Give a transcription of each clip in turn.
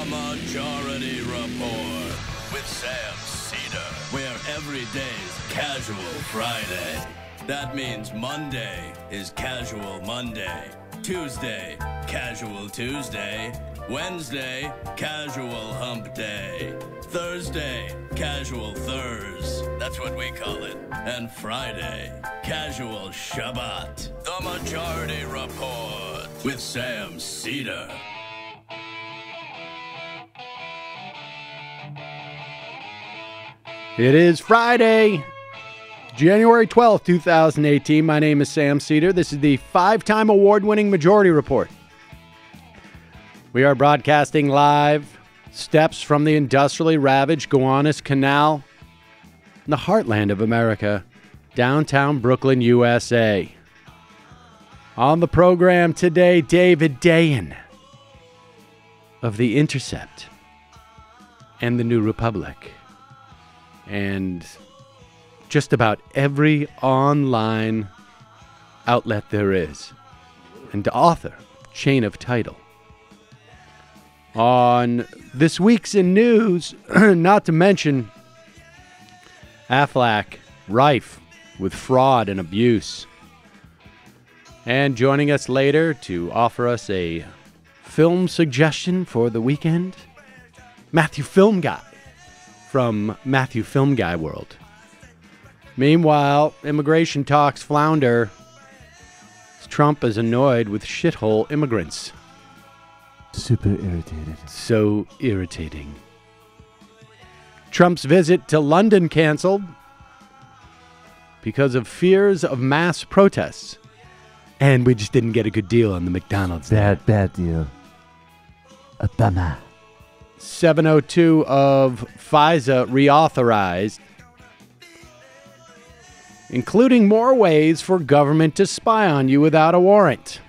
Majority Report with Sam Seder, where every day's Casual Friday. That means Monday is Casual Monday, Tuesday, Casual Tuesday, Wednesday, Casual Hump Day, Thursday, Casual Thurs, that's what we call it, and Friday, Casual Shabbat. The Majority Report with Sam Seder. It is Friday, January 12th, 2018. My name is Sam Seder. This is the 5-time award-winning Majority Report. We are broadcasting live, steps from the industrially ravaged Gowanus Canal in the heartland of America, downtown Brooklyn, USA. On the program today, David Dayen of The Intercept and The New Republic. And just about every online outlet there is. And author, Chain of Title. On this week's in news, not to mention Aflac, rife with fraud and abuse. And joining us later to offer us a film suggestion for the weekend, Matthew Film Guy from Matthew Film Guy World. Meanwhile, immigration talks flounder as Trump is annoyed with shithole immigrants. Super irritated. So irritating. Trump's visit to London canceled because of fears of mass protests. And we just didn't get a good deal on the McDonald's. Bad deal. A bummer. 702 of FISA reauthorized, including more ways for government to spy on you without a warrant,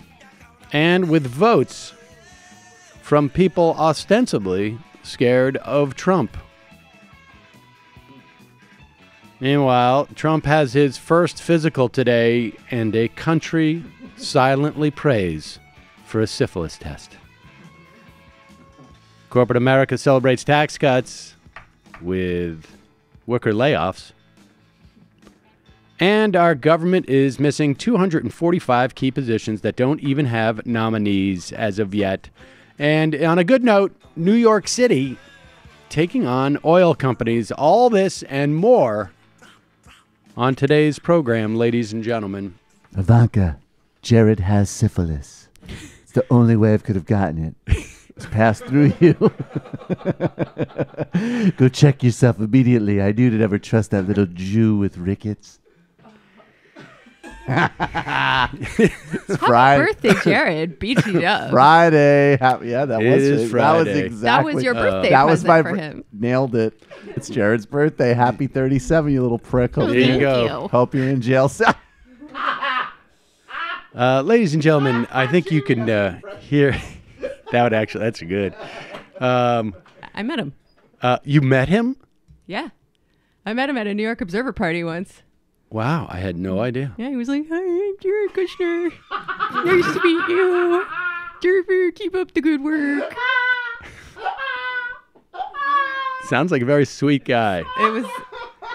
and with votes from people ostensibly scared of Trump. Meanwhile, Trump has his first physical today, and a country silently prays for a syphilis test. Corporate America celebrates tax cuts with worker layoffs. And our government is missing 245 key positions that don't even have nominees as of yet. And on a good note, New York City taking on oil companies. All this and more on today's program, ladies and gentlemen. Ivanka, Jared has syphilis. It's the only way I could have gotten it. It's passed through you. Go check yourself immediately. I knew to never trust that little Jew with rickets. It's Friday. Happy birthday, Jared. Beat you up. Friday. Yeah, that was it. Friday. That was exactly. That was your birthday that was present my for him. Nailed it. It's Jared's birthday. Happy 37, you little prick. Hope There you Thank go. you. Hope you're in jail. Ladies and gentlemen, I think you can hear... That's good. I met him. You met him? Yeah. I met him at a New York Observer party once. Wow, I had no idea. Yeah, he was like, "Hi, I'm Jared Kushner. Nice to meet you. Jared, keep up the good work." Sounds like a very sweet guy. It was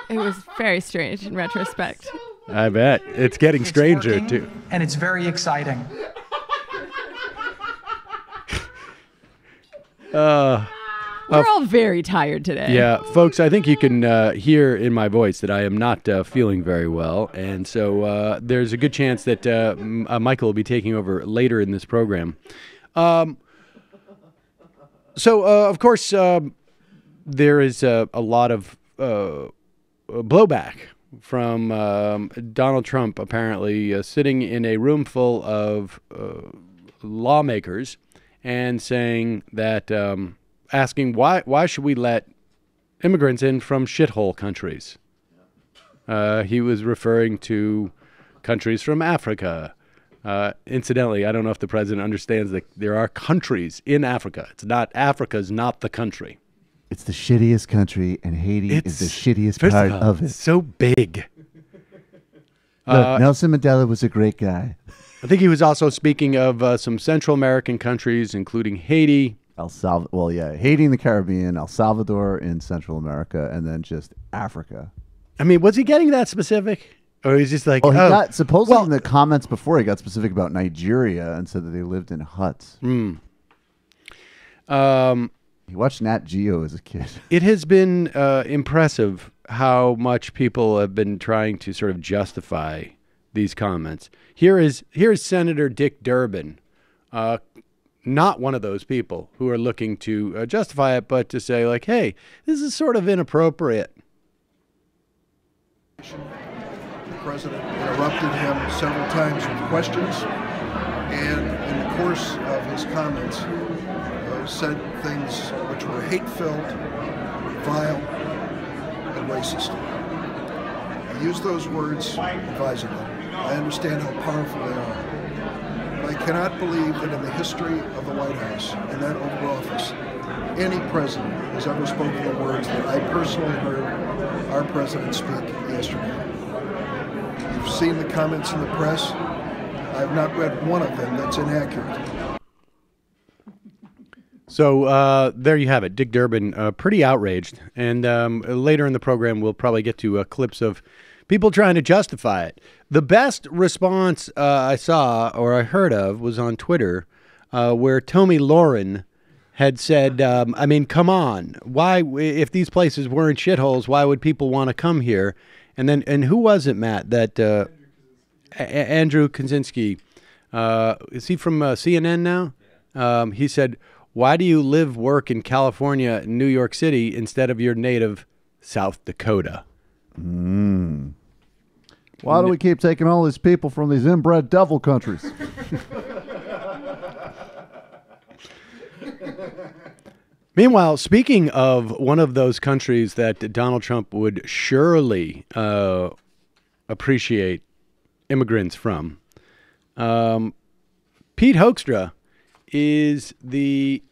It was very strange in retrospect. I bet. It's getting stranger, working, too. And it's very exciting. We're all very tired today. Yeah, folks, I think you can hear in my voice that I am not feeling very well. And so there's a good chance that Michael will be taking over later in this program. Of course, there is a lot of blowback from Donald Trump, apparently sitting in a room full of lawmakers and saying that, asking why should we let immigrants in from shithole countries? He was referring to countries from Africa. Incidentally, I don't know if the president understands that there are countries in Africa. Africa's not the country. It's the shittiest country, and Haiti is the shittiest part of it. So big. Look, Nelson Mandela was a great guy. I think he was also speaking of some Central American countries, including Haiti. Haiti in the Caribbean, El Salvador in Central America, and then just Africa. I mean, was he getting that specific? Or he's just like, he got, supposedly in the comments before, he got specific about Nigeria and said that they lived in huts. He watched Nat Geo as a kid. It has been impressive how much people have been trying to sort of justify these comments. Here is Senator Dick Durbin, not one of those people who are looking to justify it, but to say like, hey, this is sort of inappropriate. The president interrupted him several times with questions, and in the course of his comments, said things which were hate-filled, vile, and racist. I use those words advisedly. I understand how powerful they are. But I cannot believe that in the history of the White House and that Oval Office, any president has ever spoken the words that I personally heard our president speak yesterday. You've seen the comments in the press. I have not read one of them that's inaccurate. So there you have it. Dick Durbin, pretty outraged. And later in the program, we'll probably get to clips of people trying to justify it. The best response I saw or I heard of was on Twitter, where Tomi Lahren had said, I mean, come on. Why, if these places weren't shitholes, why would people want to come here? And who was it, Matt, that Andrew Kaczynski, is he from CNN now? He said, why do you live, work in California and New York City instead of your native South Dakota? Why do we keep taking all these people from these inbred devil countries? Meanwhile, speaking of one of those countries that Donald Trump would surely appreciate immigrants from, Pete Hoekstra is the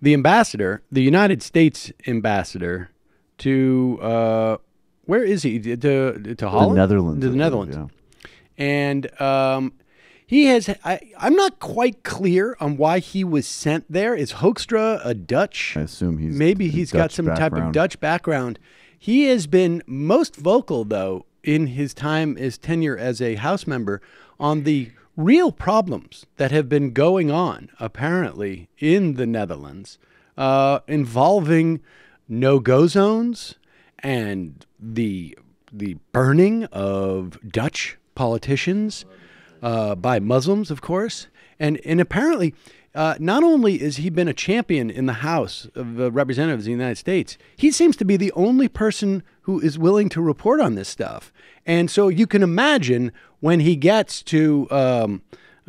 ambassador, the United States ambassador to where is he? To Holland? The Netherlands. To the Netherlands. Yeah. And he has. I'm not quite clear on why he was sent there. Is Hoekstra a Dutch? I assume he's got some type of Dutch background. He has been most vocal, though, in his tenure as a House member on the real problems that have been going on, apparently, in the Netherlands, involving no-go zones and the burning of Dutch politicians by Muslims, of course. And apparently, not only has he been a champion in the House of Representatives in the United States, he seems to be the only person who is willing to report on this stuff. And so you can imagine when he gets to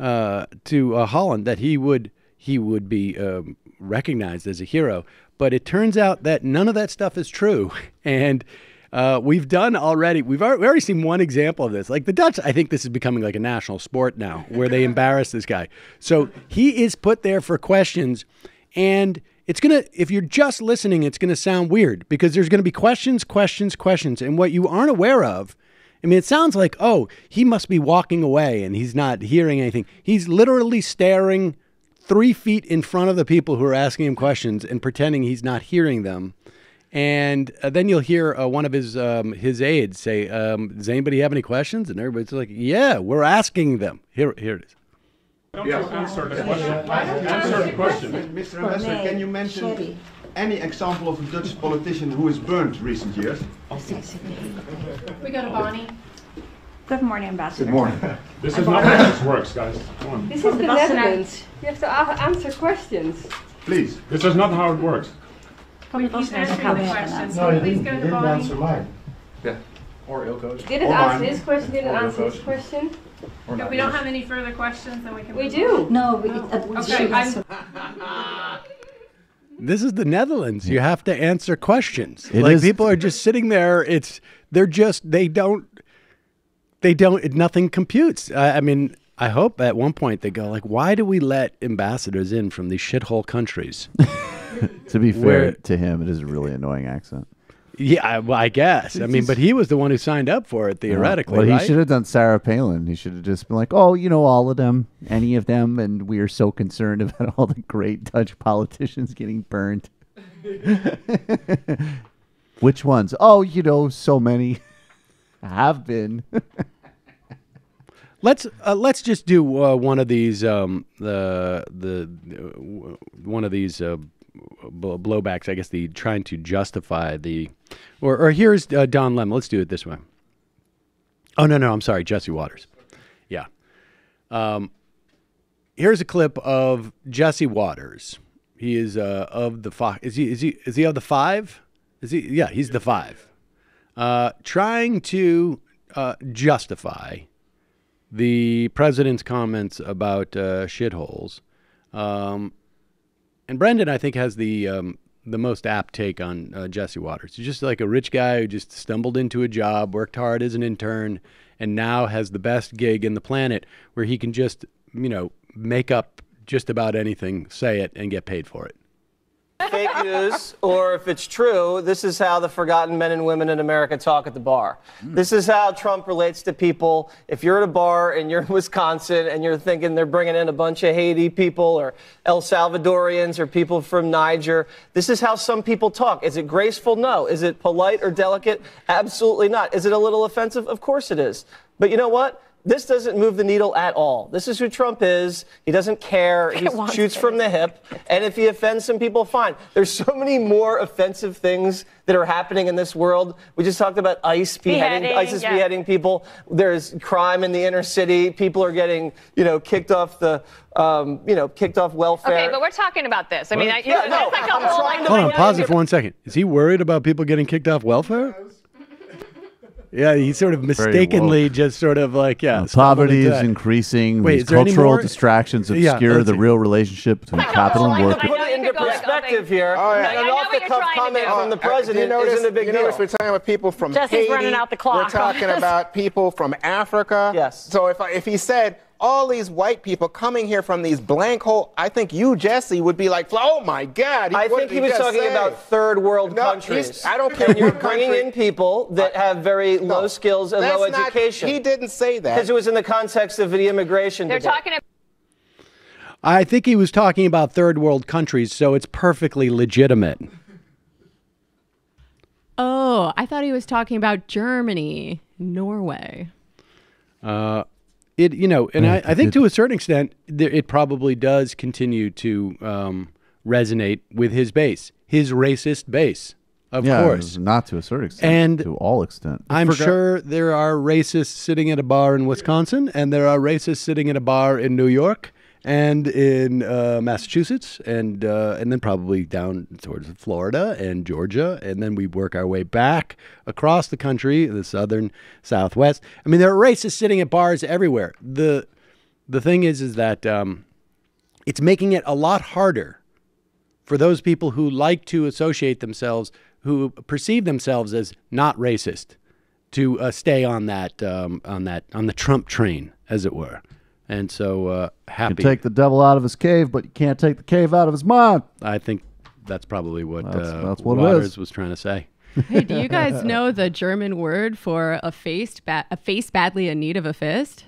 Holland that he would be recognized as a hero. But it turns out that none of that stuff is true. And we've already seen one example of this. Like the Dutch, I think this is becoming like a national sport now, where they embarrass this guy. So he is put there for questions, and if you're just listening, it's gonna sound weird because there's gonna be questions, and what you aren't aware of. I mean, it sounds like, oh, he must be walking away and he's not hearing anything. He's literally staring 3 feet in front of the people who are asking him questions and pretending he's not hearing them. And then you'll hear one of his aides say, does anybody have any questions? And everybody's like, yeah, we're asking them. Here it is. Answer the question. Mr. Ambassador, can you mention any example of a Dutch politician who is burned recent years? We go to Bonnie. Good morning, Ambassador. Good morning. This is not how this works, guys. Come on. This is the Netherlands. You have to answer questions. Please. This is not how it works. He's answering the questions. No, he Please didn't, go he to didn't Bonnie. answer mine. Or Ilko's. Didn't Or answer mine. his question, didn't Or answer his Ilko's. question. If we don't have any further questions, then we can. We do. No, Okay, This is the Netherlands. You have to answer questions. It like is- people are just sitting there. Nothing computes. I mean, I hope at one point they go like, why do we let ambassadors in from these shithole countries? To be fair Where- to him, it is a really annoying accent. Yeah, well, I guess. I mean, but he was the one who signed up for it theoretically, Well, right? he should have done Sarah Palin. He should have just been like, oh, all of them, any of them, and we are so concerned about all the great Dutch politicians getting burned. Which ones? Oh, so many have been. Let's just do one of these one of these blowbacks. I guess the trying to justify the or here's Don Lemon. Let's do it this way. Oh no, I'm sorry, Jesse Waters. Yeah. Here's a clip of Jesse Waters. He is of the five. Is he of the five? Is he? Yeah, he's the five. Trying to justify the president's comments about shitholes. And Brendan, I think, has the most apt take on Jesse Waters. He's just like a rich guy who just stumbled into a job, worked hard as an intern, and now has the best gig in the planet where he can just, make up just about anything, say it, and get paid for it. Fake news, or if it's true, this is how the forgotten men and women in America talk at the bar. This is how Trump relates to people. If you're at a bar and you're in Wisconsin and you're thinking they're bringing in a bunch of Haiti people or El Salvadorians or people from Niger, this is how some people talk. Is it graceful? No. Is it polite or delicate? Absolutely not. Is it a little offensive? Of course it is. But you know what? This doesn't move the needle at all. This is who Trump is. He doesn't care. He shoots from the hip. And if he offends some people, fine. There's so many more offensive things that are happening in this world. We just talked about ISIS beheading people. There's crime in the inner city. People are getting, kicked off the, kicked off welfare. Okay, but we're talking about this. I mean, What? that's like a whole. Hold on, pause it for 1 second. Is he worried about people getting kicked off welfare? Yeah, he sort of mistakenly just sort of like, poverty is increasing. Wait, These is there any cultural more? distractions Yeah, obscure let's the see. real relationship between capital and work. Put it into perspective here. I An know what you're off-the-cuff trying to comment do. from the president isn't a big you deal. notice we're talking about people from Jesse's Haiti. running out the clock. We're talking about people from Africa. Yes. So if he said all these white people coming here from these blank hole, I think you, Jesse, would be like, oh my God. I think he was talking about third world countries. I don't care. And you're what bringing country. in people that have very low skills and low That's not- education. He didn't say that. Because it was in the context of the immigration They're debate. talking about. I think he was talking about third world countries, so it's perfectly legitimate. Oh, I thought he was talking about Germany, Norway. I think to a certain extent, it probably does continue to resonate with his base, his racist base, of course. Not to a certain extent, And to all extent. I'm sure there are racists sitting at a bar in Wisconsin, and there are racists sitting at a bar in New York and in Massachusetts, and then probably down towards Florida and Georgia, and then we work our way back across the country, the southern, southwest. I mean, there are racists sitting at bars everywhere. The thing is that it's making it a lot harder for those people who like to associate themselves, who perceive themselves as not racist, to stay on the Trump train, as it were. And so happy. You can take the devil out of his cave, but you can't take the cave out of his mind. I think that's probably what, That's what it Waters is. was trying to say. Hey, do you guys know the German word for a face badly in need of a fist?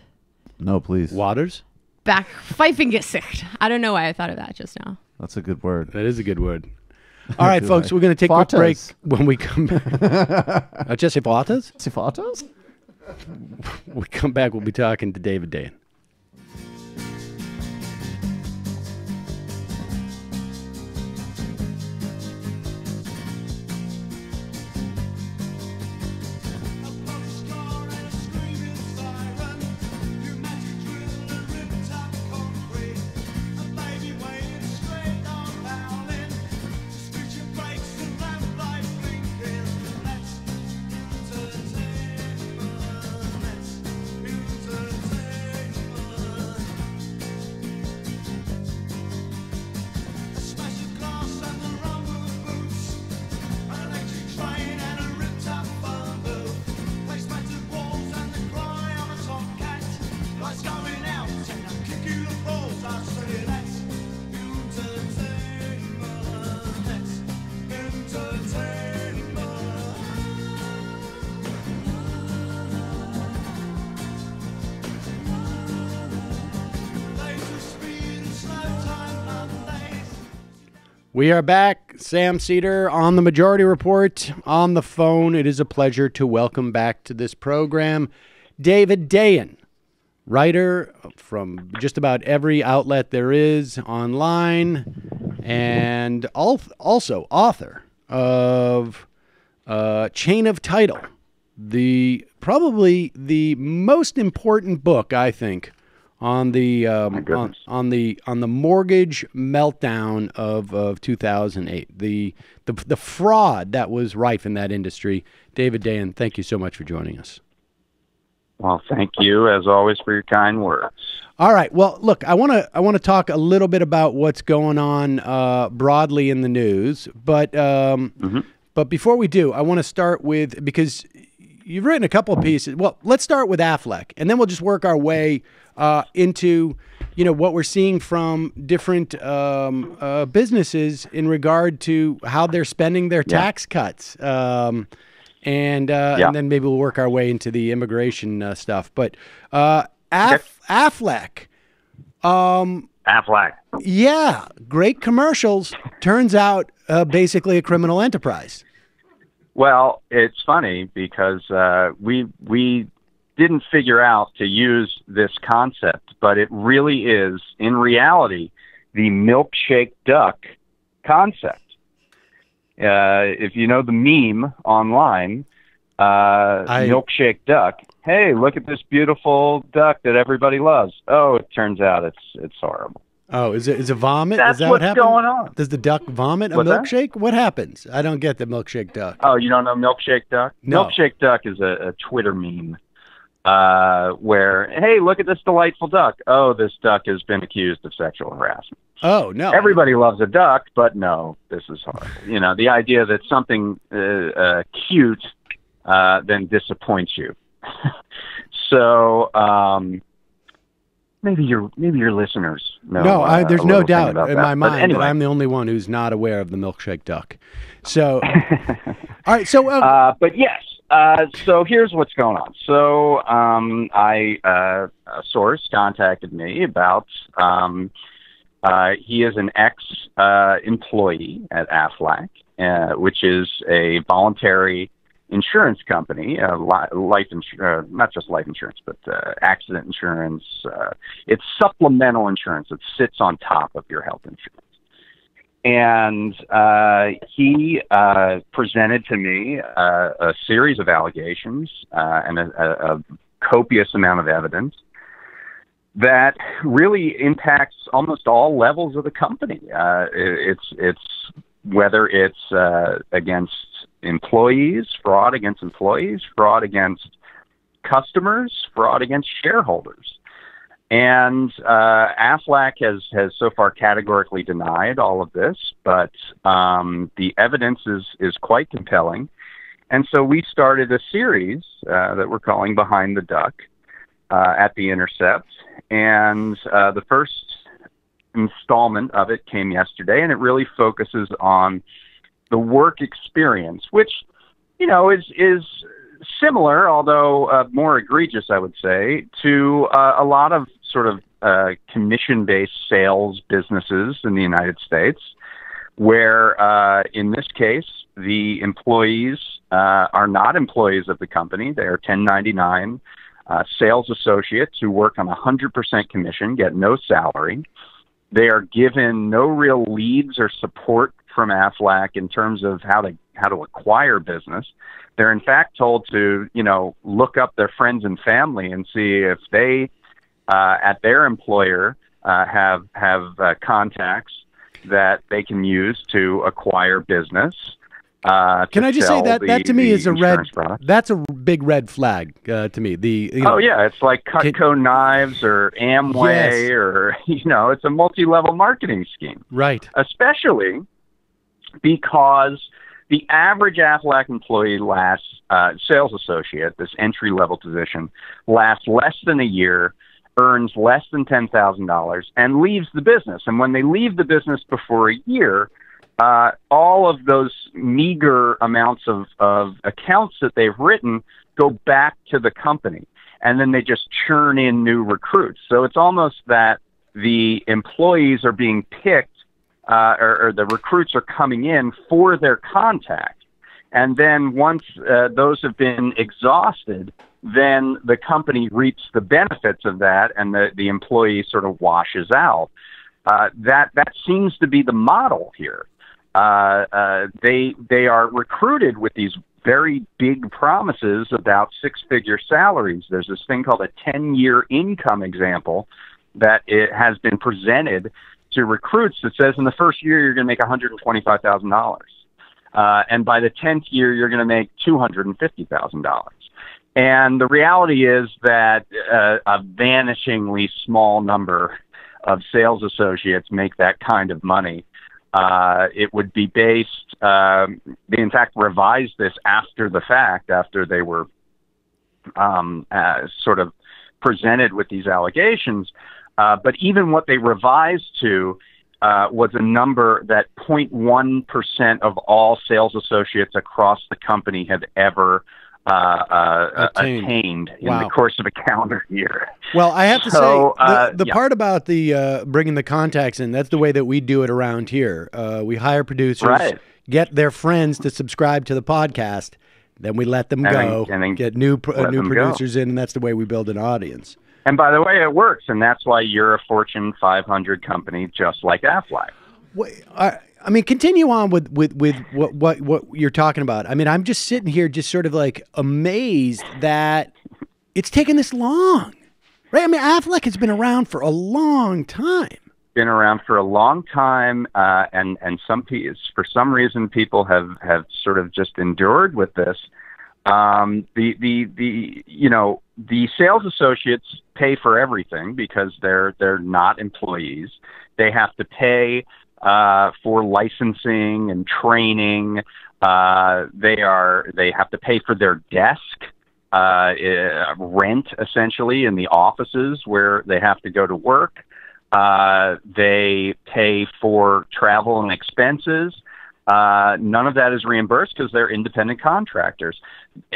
No, please. Waters? Pfeifengesicht. I don't know why I thought of that just now. That's a good word. That is a good word. All right, folks, we're going to take a quick break. When we come back. Jesse Fotos? Fotos? When we come back, we'll be talking to David Dayen. We are back. Sam Seder on the Majority Report on the phone. It is a pleasure to welcome back to this program David Dayen, writer from just about every outlet there is online, and also author of Chain of Title, probably the most important book, I think, on the on the mortgage meltdown of 2008, the fraud that was rife in that industry. David Dayen, thank you so much for joining us. Well, thank you as always for your kind words. All right. Well, look, I want to talk a little bit about what's going on broadly in the news, but before we do, I want to start with, because you've written a couple of pieces. Well, let's start with Affleck, and then we'll just work our way into, what we're seeing from different businesses in regard to how they're spending their tax cuts. And then maybe we'll work our way into the immigration stuff. But Affleck. Affleck. Yeah, great commercials. Turns out basically a criminal enterprise. Well, it's funny because we didn't figure out to use this concept, but it really is, in reality, the milkshake duck concept. If you know the meme online, milkshake duck. Hey, look at this beautiful duck that everybody loves. Oh, it turns out it's horrible. Oh, is it vomit? That's is that what's what happens? going on. Does the duck vomit a What's that? milkshake? What happens? I don't get the milkshake duck. Oh, you don't know milkshake duck? No. Milkshake duck is a Twitter meme where, hey, look at this delightful duck. Oh, this duck has been accused of sexual harassment. Oh, no. Everybody loves a duck, but no, this is horrible. The idea that something cute then disappoints you. So maybe your listeners know. No, there's no doubt in my But mind anyway. that I'm the only one who's not aware of the milkshake duck. So, all right. So, but yes. So here's what's going on. So a source contacted me about he is an ex-employee at Aflac, which is a voluntary insurance company, not just life insurance, but accident insurance. It's supplemental insurance. It sits on top of your health insurance. And he presented to me a series of allegations and a copious amount of evidence that really impacts almost all levels of the company. It's whether it's against employees, fraud against employees, fraud against customers, fraud against shareholders. And Aflac has so far categorically denied all of this, but the evidence is quite compelling. And so we started a series that we're calling Behind the Duck at The Intercept. And the first installment of it came yesterday, and it really focuses on the work experience, which, is similar, although more egregious, I would say, to a lot of sort of commission-based sales businesses in the United States, where in this case, the employees are not employees of the company. They are 1099 sales associates who work on 100% commission, get no salary. They are given no real leads or support from Aflac in terms of how to acquire business. They're in fact told to, look up their friends and family and see if they, at their employer, have contacts that they can use to acquire business. Can I just say that to me is that's a big red flag to me. It's like Cutco knives or Amway or, it's a multi-level marketing scheme. Right. Especially because the average Aflac employee sales associate, this entry-level position, lasts less than a year, earns less than $10,000, and leaves the business. And when they leave the business before a year, all of those meager amounts of accounts that they've written go back to the company, and then they just churn in new recruits. So it's almost that the employees are being picked, or the recruits are coming in for their contact. And then once those have been exhausted, then the company reaps the benefits of that, and the employee sort of washes out. That seems to be the model here. They are recruited with these very big promises about six-figure salaries. There's this thing called a 10-year income example that it has been presented to recruits that says in the first year you're going to make $125,000. And by the 10th year, you're going to make $250,000. And the reality is that a vanishingly small number of sales associates make that kind of money. It would be based, they in fact revised this after the fact, after they were sort of presented with these allegations. But even what they revised to was a number that 0.1% of all sales associates across the company have ever attained in the course of a calendar year. Well, I have to say, the part about the bringing the contacts in, that's the way that we do it around here. We hire producers, get their friends to subscribe to the podcast, then we let them go, and then get new producers in, and that's the way we build an audience. And by the way, it works, and that's why you're a Fortune 500 company just like Aflac. I mean, continue on with what you're talking about. I mean, I'm just sitting here just sort of like amazed that it's taken this long, right? I mean, Aflac has been around for a long time. Been around for a long time, and for some reason, people have sort of just endured with this. The sales associates pay for everything because they're not employees. They have to pay for licensing and training. They have to pay for their desk rent, essentially, in the offices where they have to go to work. They pay for travel and expenses. None of that is reimbursed because they're independent contractors.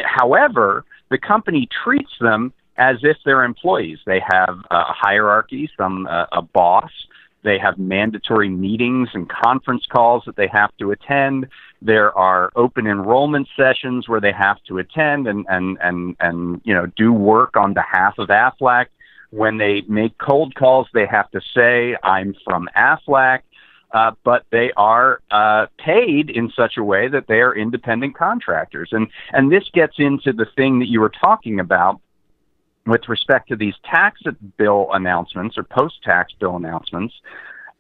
However, the company treats them as if they're employees. They have a hierarchy, a boss. They have mandatory meetings and conference calls that they have to attend. There are open enrollment sessions where they have to attend and do work on behalf of Aflac. When they make cold calls, they have to say, "I'm from Aflac." But they are paid in such a way that they are independent contractors. And this gets into the thing that you were talking about with respect to these tax bill announcements or post-tax bill announcements.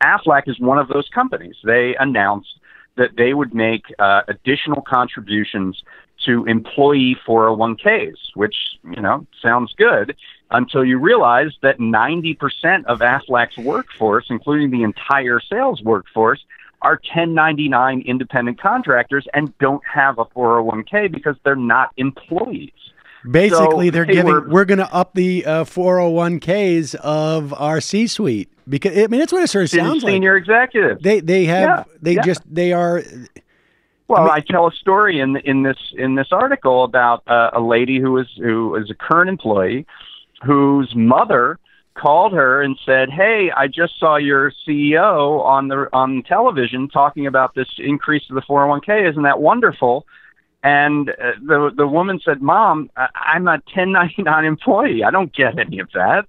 Aflac is one of those companies. They announced that they would make additional contributions to employee 401ks, which, sounds good, until you realize that 90% of Aflac's workforce, including the entire sales workforce, are 1099 independent contractors and don't have a 401k because they're not employees. Basically, we're going to up the 401ks of our C-suite because that's what it sort of sounds like. Senior executives. They are. Well, I tell a story in this article about a lady who is a current employee whose mother called her and said, "Hey, I just saw your CEO on television talking about this increase to the 401k. Isn't that wonderful?" And the woman said, "Mom, I'm a 1099 employee. I don't get any of that."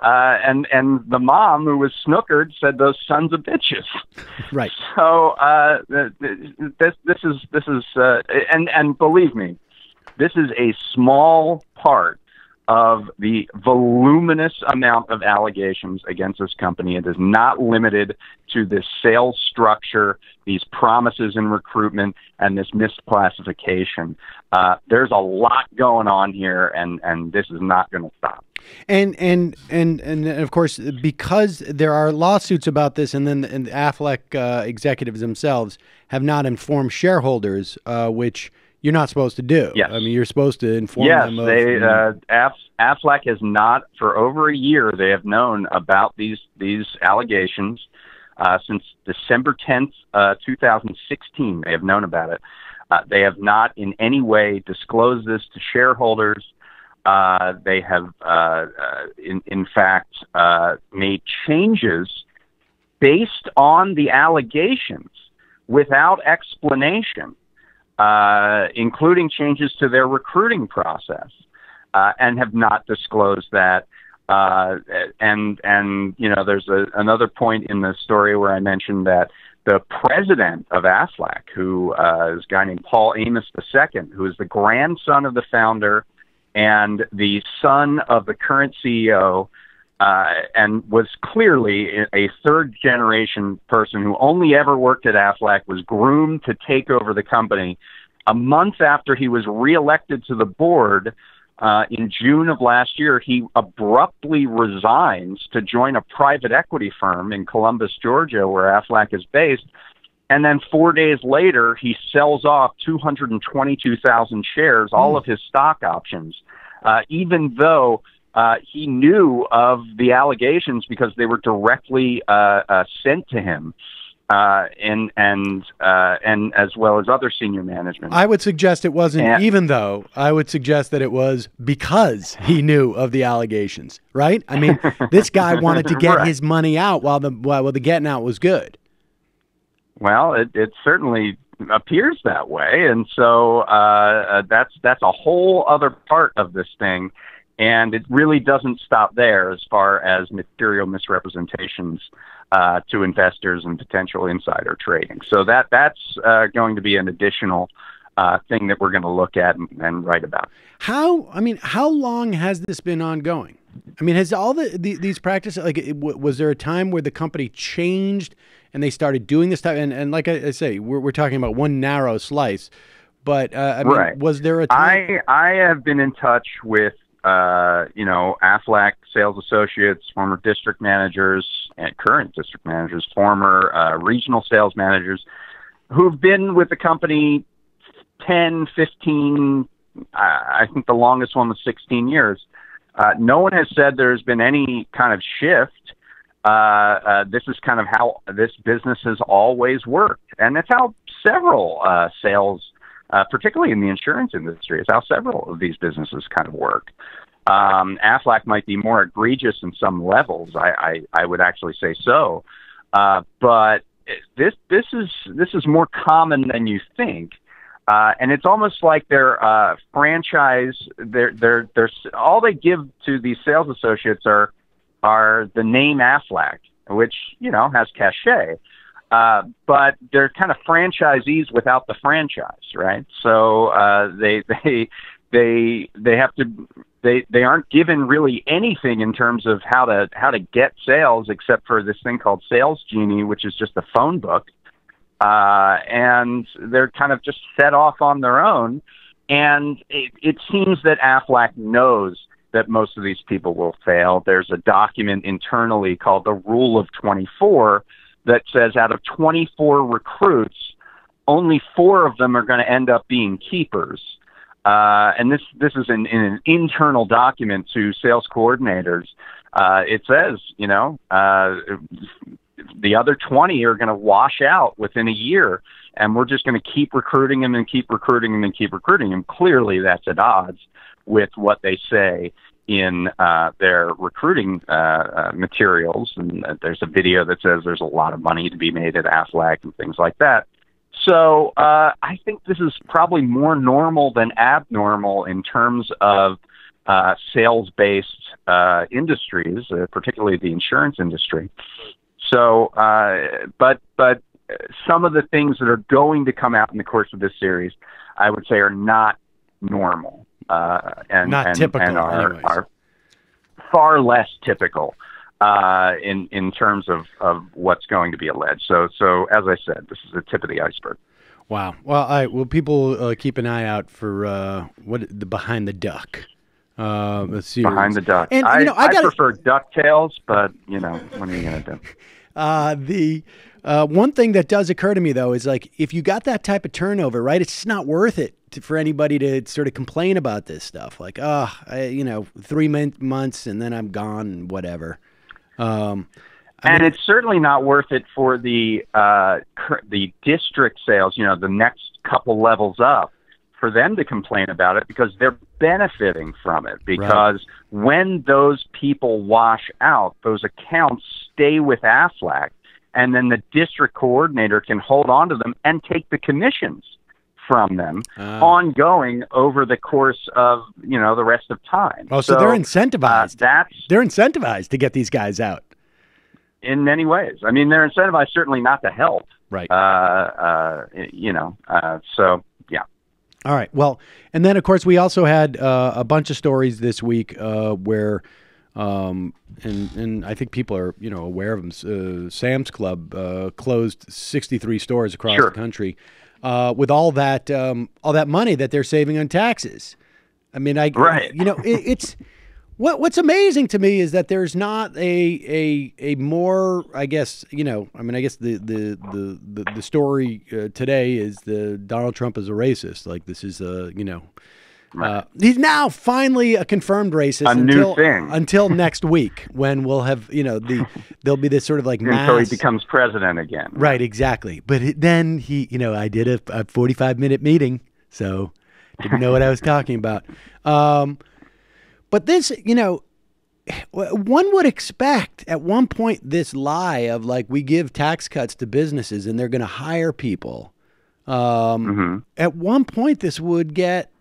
And the mom, who was snookered, said, "Those sons of bitches." Right. So this is and believe me, this is a small part of the voluminous amount of allegations against this company. It is not limited to this sales structure, these promises in recruitment, and this misclassification. There's a lot going on here, and this is not going to stop. And of course, because there are lawsuits about this, and then the Aflac executives themselves have not informed shareholders, which you're not supposed to do. Yes. I mean, you're supposed to inform them of... Aflac has not, for over a year, they have known about these allegations since December 10th, 2016. They have known about it. They have not in any way disclosed this to shareholders. They have, in fact, made changes based on the allegations without explanation, including changes to their recruiting process, and have not disclosed that. And there's another point in the story where I mentioned that the president of Aflac, who is a guy named Paul Amos II, who is the grandson of the founder and the son of the current CEO, and was clearly a third-generation person who only ever worked at Aflac, was groomed to take over the company. A month after he was reelected to the board in June of last year, he abruptly resigns to join a private equity firm in Columbus, Georgia, where Aflac is based. And then 4 days later, he sells off 222,000 shares, all of his stock options, even though he knew of the allegations because they were directly sent to him, and as well as other senior management. I would suggest it wasn't even though. I would suggest that it was because he knew of the allegations, right? I mean, this guy wanted to get his money out while the getting out was good. Well, it certainly appears that way, and so that's a whole other part of this thing. And it really doesn't stop there as far as material misrepresentations to investors and potential insider trading. So that's going to be an additional thing that we're going to look at and write about. How long has this been ongoing? I mean, has all these practices, was there a time where the company changed and they started doing this type? And like I say, we're talking about one narrow slice. But was there a time? I have been in touch with Aflac sales associates, former district managers, and current district managers, former regional sales managers, who've been with the company 10, 15, I think the longest one was 16 years. No one has said there's been any kind of shift. This is kind of how this business has always worked. And that's how several sales, particularly in the insurance industry, is how several of these businesses kind of work. Aflac might be more egregious in some levels. I would actually say so. But this is more common than you think. And it's almost like their franchise. They're all they give to these sales associates are the name Aflac, which has cachet. But they're kind of franchisees without the franchise, right? So they have to. They aren't given really anything in terms of how to get sales, except for this thing called Sales Genie, which is just a phone book. And they're kind of just set off on their own. And it seems that Aflac knows that most of these people will fail. There's a document internally called the Rule of 24 that says out of 24 recruits, only 4 of them are going to end up being keepers. And this is in an internal document to sales coordinators. It says, the other 20 are going to wash out within a year, and we're just going to keep recruiting them and keep recruiting them and keep recruiting them. Clearly, that's at odds with what they say in their recruiting materials, and there's a video that says there's a lot of money to be made at Aflac and things like that. So I think this is probably more normal than abnormal in terms of sales-based industries, particularly the insurance industry. So, but some of the things that are going to come out in the course of this series, I would say, are not normal and not typical, and are far less typical in terms of what's going to be alleged. So as I said, this is the tip of the iceberg. Wow. Well, people keep an eye out for the Behind the Duck. Series. Behind the Duck. And I prefer DuckTales, but what are you going to The do? one thing that does occur to me, though, is like if you got that type of turnover, right, it's just not worth it for anybody to sort of complain about this stuff. Like, 3 months and then I'm gone and whatever. It's certainly not worth it for the district sales, the next couple levels up, for them to complain about it because they're benefiting from it. Because when those people wash out, those accounts stay with Aflac, and then the district coordinator can hold on to them and take the commissions from them ongoing over the course of the rest of time. Oh, so they're incentivized. They're incentivized to get these guys out. In many ways. I mean, they're incentivized certainly not to help. Right. So, yeah. All right. Well, and then, of course, we also had a bunch of stories this week where, and I think people are, aware of them. Sam's Club closed 63 stores across the country with all that money that they're saving on taxes. I mean, it's... What's amazing to me is that there's not a more, I guess, the story today is Donald Trump is a racist. Like this is he's now finally a confirmed racist. New thing until next week when we'll have there'll be this sort of like mass. Until he becomes president again. Right, exactly. But then I did a 45-minute meeting, so didn't know what I was talking about. But this, one would expect at one point this lie of like we give tax cuts to businesses and they're going to hire people. At one point this would get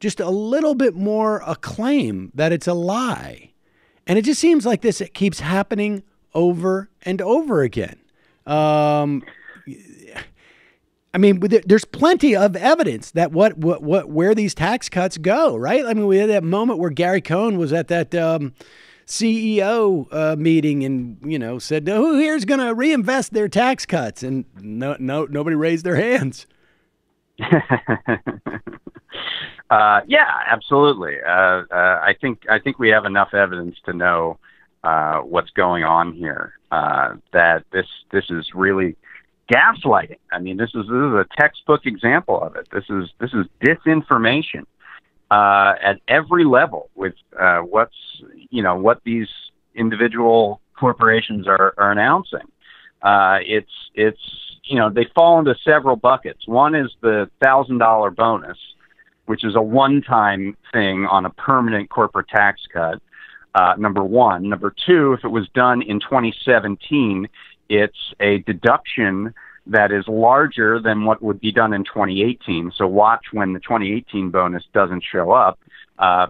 just a little bit more acclaim that it's a lie. And it just seems like this it keeps happening over and over again. I mean, there's plenty of evidence that where these tax cuts go, right? I mean, we had that moment where Gary Cohn was at that CEO meeting and said, "Who here's going to reinvest their tax cuts?" And nobody raised their hands. Yeah, absolutely. I think we have enough evidence to know what's going on here. That this is really gaslighting. I mean, this is a textbook example of it. This is disinformation at every level with what these individual corporations are announcing. They fall into several buckets. One is the $1,000 bonus, which is a one-time thing on a permanent corporate tax cut. Number one. Number two, if it was done in 2017, it's a deduction that is larger than what would be done in 2018. So watch when the 2018 bonus doesn't show up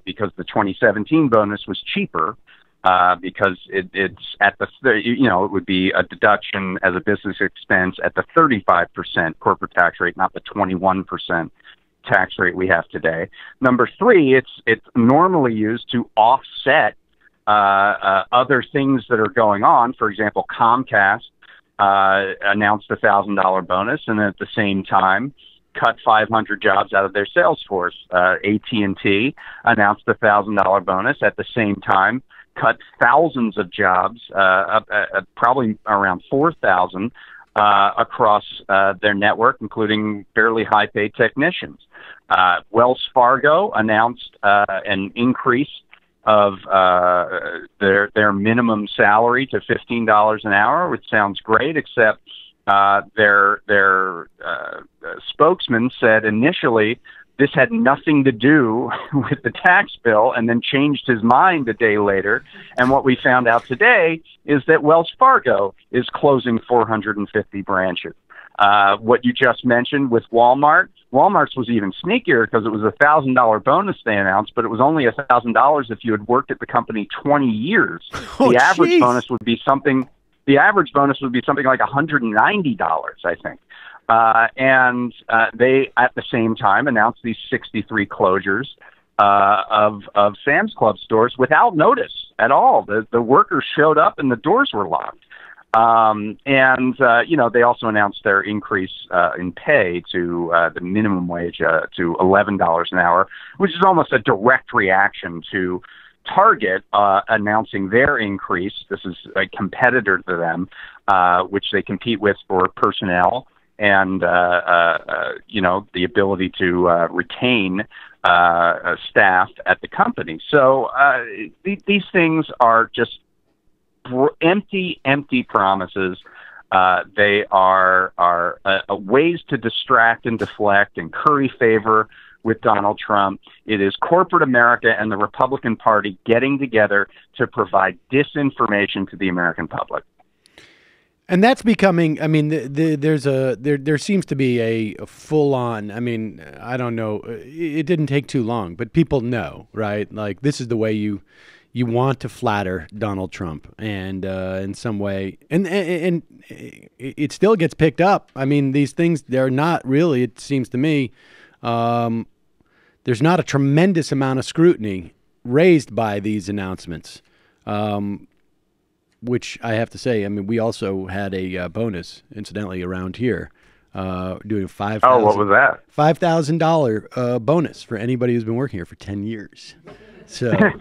because the 2017 bonus was cheaper because it's at it would be a deduction as a business expense at the 35% corporate tax rate, not the 21% tax rate we have today. Number three, it's normally used to offset other things that are going on. For example, Comcast announced a $1,000 bonus and at the same time cut 500 jobs out of their sales force. AT&T announced a $1,000 bonus at the same time, cut thousands of jobs, probably around 4,000 across their network, including fairly high-paid technicians. Wells Fargo announced an increase of their minimum salary to $15 an hour, which sounds great, except their spokesman said initially this had nothing to do with the tax bill, and then changed his mind a day later. And what we found out today is that Wells Fargo is closing 450 branches. What you just mentioned with Walmart's was even sneakier because it was a $1,000 bonus they announced, but it was only $1,000 if you had worked at the company 20 years. The average bonus would be something. The average bonus would be something like $190, I think. And they, at the same time, announced these 63 closures of Sam's Club stores without notice at all. The workers showed up and the doors were locked. They also announced their increase in pay to the minimum wage to $11 an hour, which is almost a direct reaction to Target announcing their increase. This is a competitor to them, which they compete with for personnel and the ability to retain staff at the company. So these things are just empty promises. They are ways to distract and deflect and curry favor with Donald Trump. It is corporate America and the Republican Party getting together to provide disinformation to the American public. And that's becoming, I mean, there seems to be a full on, I mean, I don't know, it didn't take too long, but people know, right? Like, this is the way you want to flatter Donald Trump, and in some way, and it still gets picked up. I mean, these things, they're not really, it seems to me, there's not a tremendous amount of scrutiny raised by these announcements, which I have to say, I mean, we also had a bonus, incidentally, around here, doing $5,000. Oh, what was that? $5,000 bonus for anybody who's been working here for 10 years. So there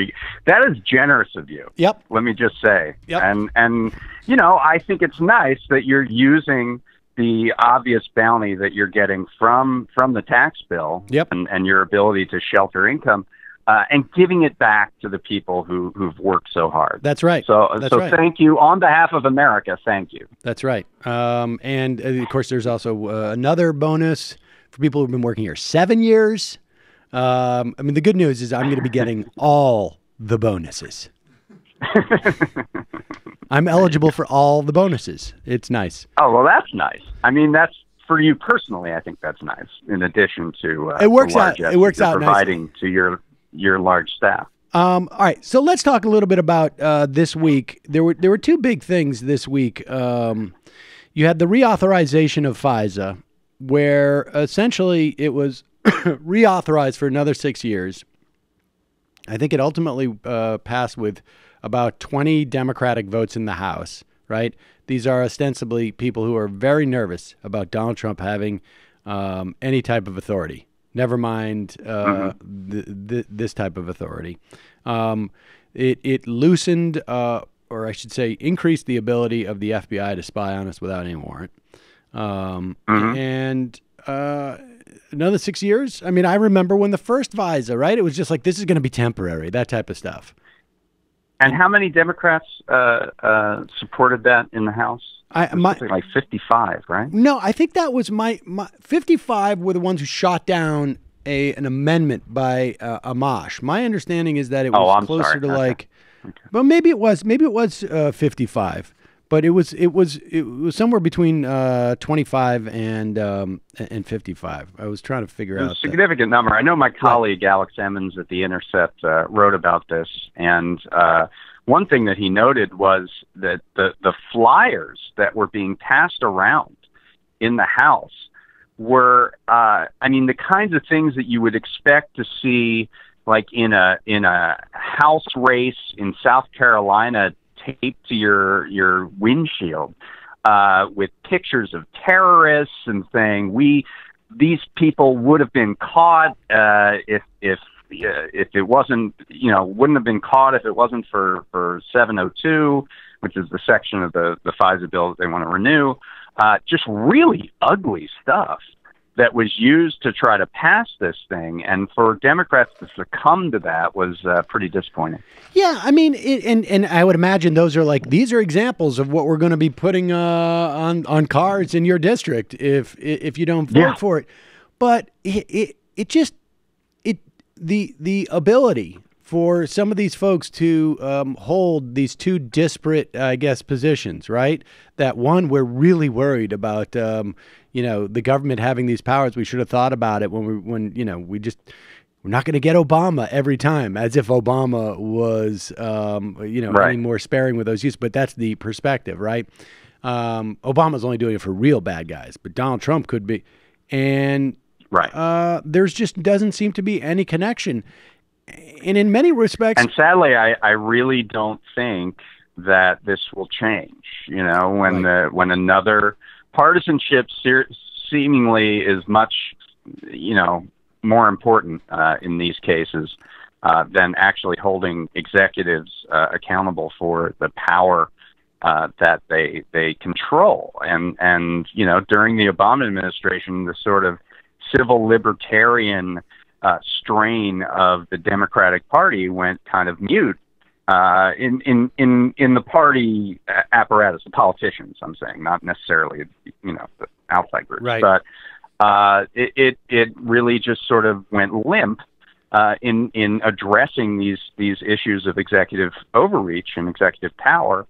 you, that is generous of you. Yep. Let me just say. Yep. And I think it's nice that you're using the obvious bounty that you're getting from the tax bill. Yep. And your ability to shelter income, and giving it back to the people who've worked so hard. That's right. So right. Thank you on behalf of America. Thank you. That's right. And of course, there's also another bonus for people who've been working here 7 years. I mean, the good news is I'm going to be getting all the bonuses. I'm eligible for all the bonuses. It's nice. Oh, well, that's nice. I mean, that's for you personally. I think that's nice. In addition to it works out. It works out providing nicely to your large staff. All right, so let's talk a little bit about this week. There were two big things this week. You had the reauthorization of FISA, where essentially it was reauthorized for another 6 years. I think it ultimately passed with about 20 Democratic votes in the House, right? These are ostensibly people who are very nervous about Donald Trump having any type of authority. Never mind this type of authority. It loosened, or I should say, increased the ability of the FBI to spy on us without any warrant. And another 6 years? I mean, I remember when the first FISA, right? It was just like, this is going to be temporary, that type of stuff. And how many Democrats supported that in the House? Something like 55, right? No, I think that was my 55 were the ones who shot down an amendment by Amash. My understanding is that it was closer to like, well, maybe it was 55, but it was somewhere between 25 and 55. I was trying to figure out a significant number. I know my colleague Alex Emmons at The Intercept wrote about this, and one thing that he noted was that the flyers that were being passed around in the House were, the kinds of things that you would expect to see, like in a House race in South Carolina, taped to your windshield, with pictures of terrorists and saying these people would have been caught if it wasn't, wouldn't have been caught if it wasn't for 702, which is the section of the FISA bill that they want to renew. Just really ugly stuff. that was used to try to pass this thing, and for Democrats to succumb to that was pretty disappointing. Yeah, I mean, and I would imagine these are examples of what we're going to be putting on cards in your district if you don't vote for it. But the ability for some of these folks to hold these two disparate, I guess, positions, right? That one, we're really worried about, the government having these powers. We should have thought about it we're not going to get Obama every time, as if Obama was, any more sparing with those uses. But that's the perspective, right? Obama's only doing it for real bad guys, but Donald Trump could be. And there's just doesn't seem to be any connection. And in many respects, and sadly, I really don't think that this will change. When another partisanship seemingly is much, more important in these cases than actually holding executives accountable for the power that they control. And during the Obama administration, the sort of civil libertarian strain of the Democratic Party went kind of mute in the party apparatus, the politicians, I'm saying, not necessarily the outside groups, but it really just sort of went limp in addressing these issues of executive overreach and executive power.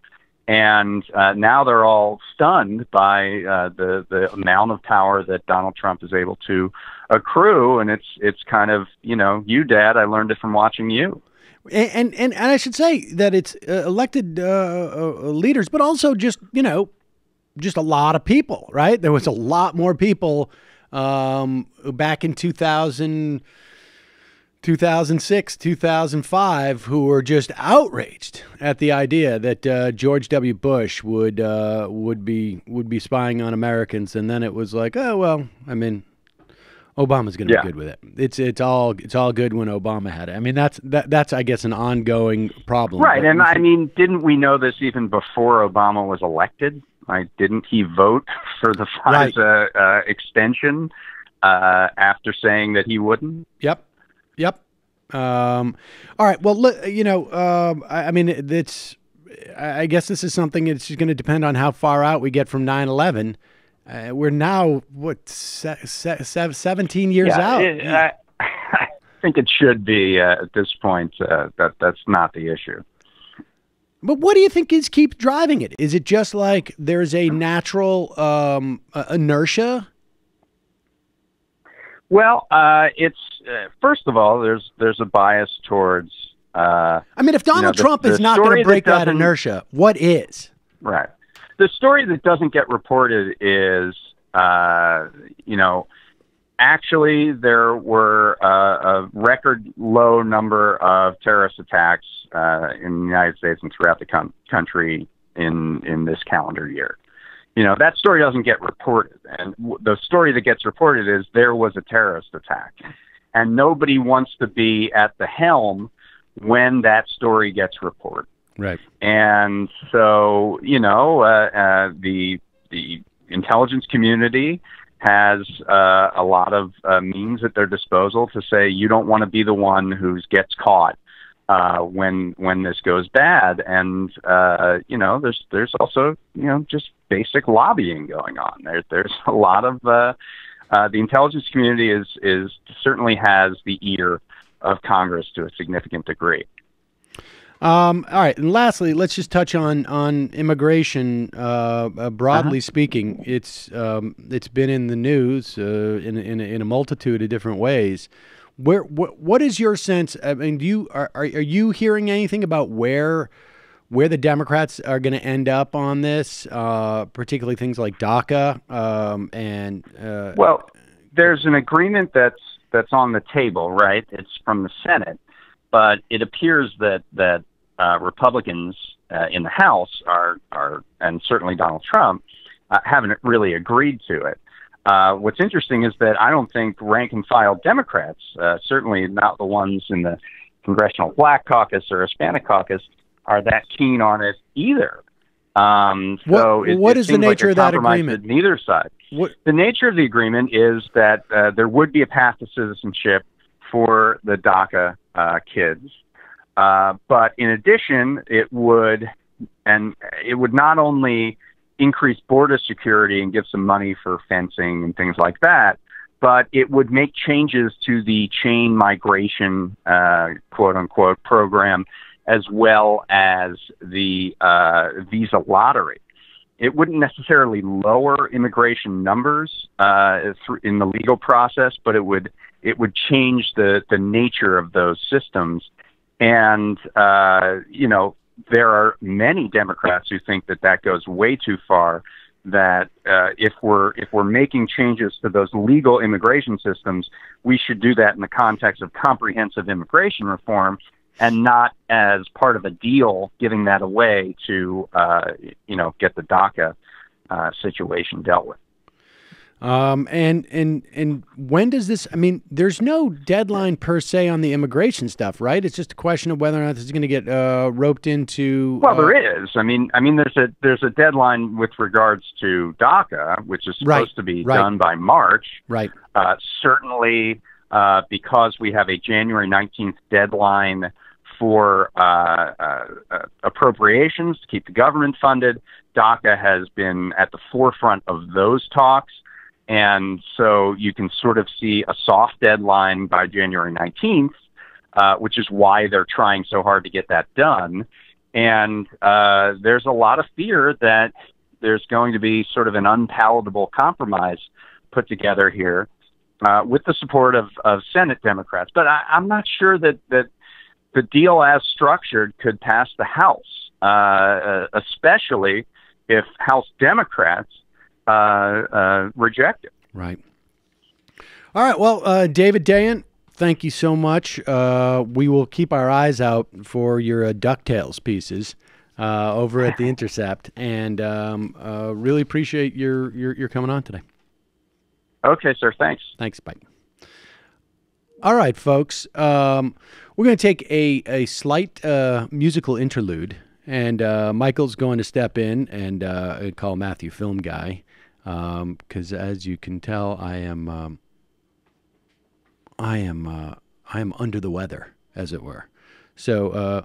And now they're all stunned by the amount of power that Donald Trump is able to accrue, and it's kind of you, Dad, I learned it from watching you. And I should say that it's elected leaders, but also just a lot of people, right? There was a lot more people back in 2006, 2005, who were just outraged at the idea that George W. Bush would be spying on Americans, and then it was like, oh well, I mean, Obama's going to be good with it. It's all good when Obama had it. I mean, that's I guess an ongoing problem, right? And I mean, didn't we know this even before Obama was elected? Didn't he vote for the FISA extension after saying that he wouldn't? Yep. All right. Well, I mean, I guess this is something that's going to depend on how far out we get from 9/11. We're now 17 years out. I think it should be at this point. That's not the issue. But what do you think keeps driving it? Is it just like there's a natural inertia? Well, it's first of all, there's a bias towards. I mean, if Donald Trump is not going to break that inertia, what is? Right. The story that doesn't get reported is, actually there were a record low number of terrorist attacks in the United States and throughout the country in this calendar year. That story doesn't get reported. And the story that gets reported is there was a terrorist attack. And nobody wants to be at the helm when that story gets reported. Right. And so, the intelligence community has a lot of means at their disposal to say you don't want to be the one who gets caught when this goes bad. And there's also just basic lobbying going on. There's a lot of the intelligence community is certainly has the ear of Congress to a significant degree. All right, and lastly, let's just touch on immigration. Broadly speaking, it's been in the news in a multitude of different ways. What is your sense? I mean, are you hearing anything about where the Democrats are going to end up on this, particularly things like DACA Well, there's an agreement that's on the table, right? It's from the Senate, but it appears that Republicans in the House are and certainly Donald Trump haven't really agreed to it. What's interesting is that I don't think rank and file Democrats, certainly not the ones in the Congressional Black Caucus or Hispanic Caucus, are that keen on it either. What is the nature of that agreement? Neither side. The nature of the agreement is that there would be a path to citizenship for the DACA kids, but in addition, it would not only increase border security and give some money for fencing and things like that, but it would make changes to the chain migration, quote unquote, program, as well as the visa lottery. It wouldn't necessarily lower immigration numbers in the legal process, but it would change the nature of those systems. And there are many Democrats who think that goes way too far. That if we're making changes to those legal immigration systems, we should do that in the context of comprehensive immigration reform, and not as part of a deal, giving that away to get the DACA situation dealt with. And when does this? I mean, there's no deadline per se on the immigration stuff, right? It's just a question of whether or not this is going to get roped into. Well, there is. I mean, there's a deadline with regards to DACA, which is supposed to be done by March. Right. Certainly, because we have a January 19th deadline for appropriations to keep the government funded, DACA has been at the forefront of those talks. And so you can sort of see a soft deadline by January 19th, which is why they're trying so hard to get that done. And there's a lot of fear that there's going to be sort of an unpalatable compromise put together here with the support of Senate Democrats. But I'm not sure that the deal as structured could pass the House, especially if House Democrats reject it. Right. All right. Well, David Dayen, thank you so much. We will keep our eyes out for your DuckTales pieces over at The Intercept, and really appreciate your coming on today. Okay, sir. Thanks. Thanks. Bye. All right, folks. We're going to take a slight musical interlude, and Michael's going to step in and call Matthew Film Guy. Because as you can tell, I am under the weather, as it were. So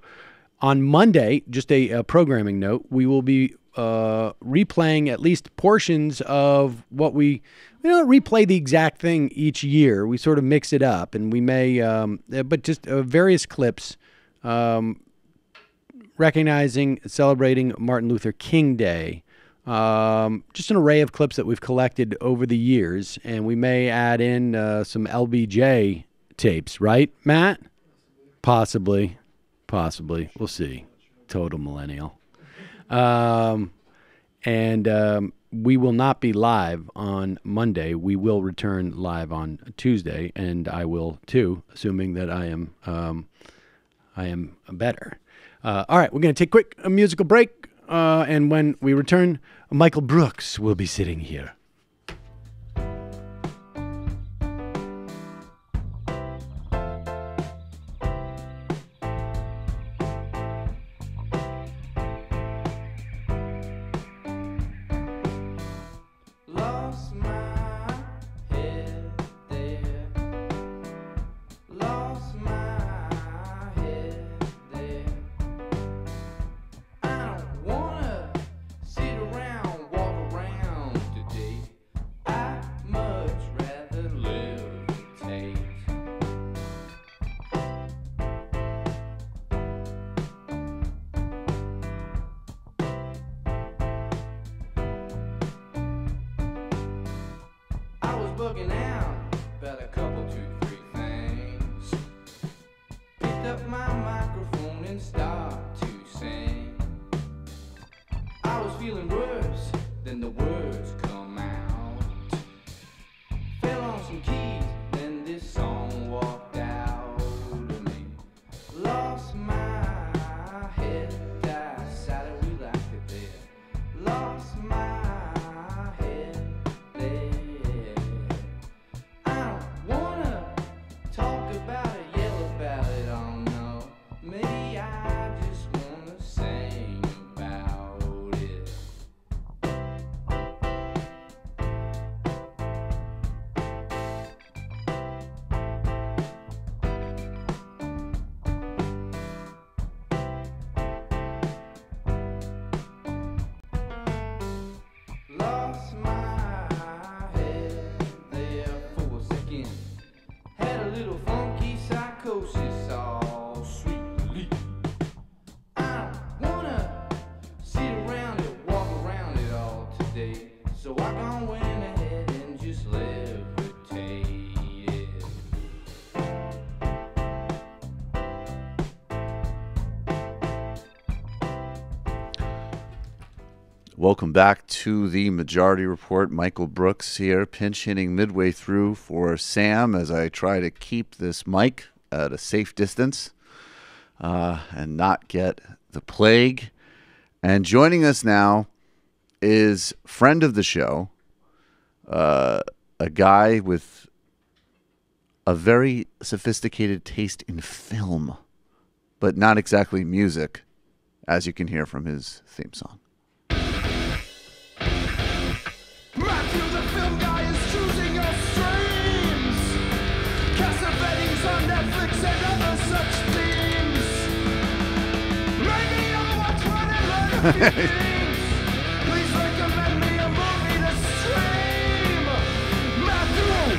on Monday, just a programming note, we will be replaying at least portions of what we don't replay the exact thing each year. We sort of mix it up, and we may, but just various clips recognizing, celebrating Martin Luther King Day. Just an array of clips that we've collected over the years, and we may add in some LBJ tapes, right, Matt? Possibly. We'll see. Total millennial. And we will not be live on Monday. We will return live on Tuesday, and I will too, assuming that I am better. All right, we're going to take a quick musical break. And when we return, Michael Brooks will be sitting here. bugging out about a couple, 2, 3 things. Picked up my microphone and started to sing. I was feeling worse than the words come out. Fell on some keys, then this song walked out of me. Lost my head, decided we like it there. Lost my head there. I don't wanna talk about it, yell about it, oh no. Maybe I just wanna sing about it. Welcome back to the Majority Report. Michael Brooks here, pinch hitting midway through for Sam as I try to keep this mic at a safe distance and not get the plague. And joining us now is friend of the show, a guy with a very sophisticated taste in film, but not exactly music, as you can hear from his theme song. Matthew, the film guy, is choosing your streams. Cassavetes on Netflix and other such themes. Maybe I'll watch one and learn a few things. Please recommend me a movie to stream. Matthew,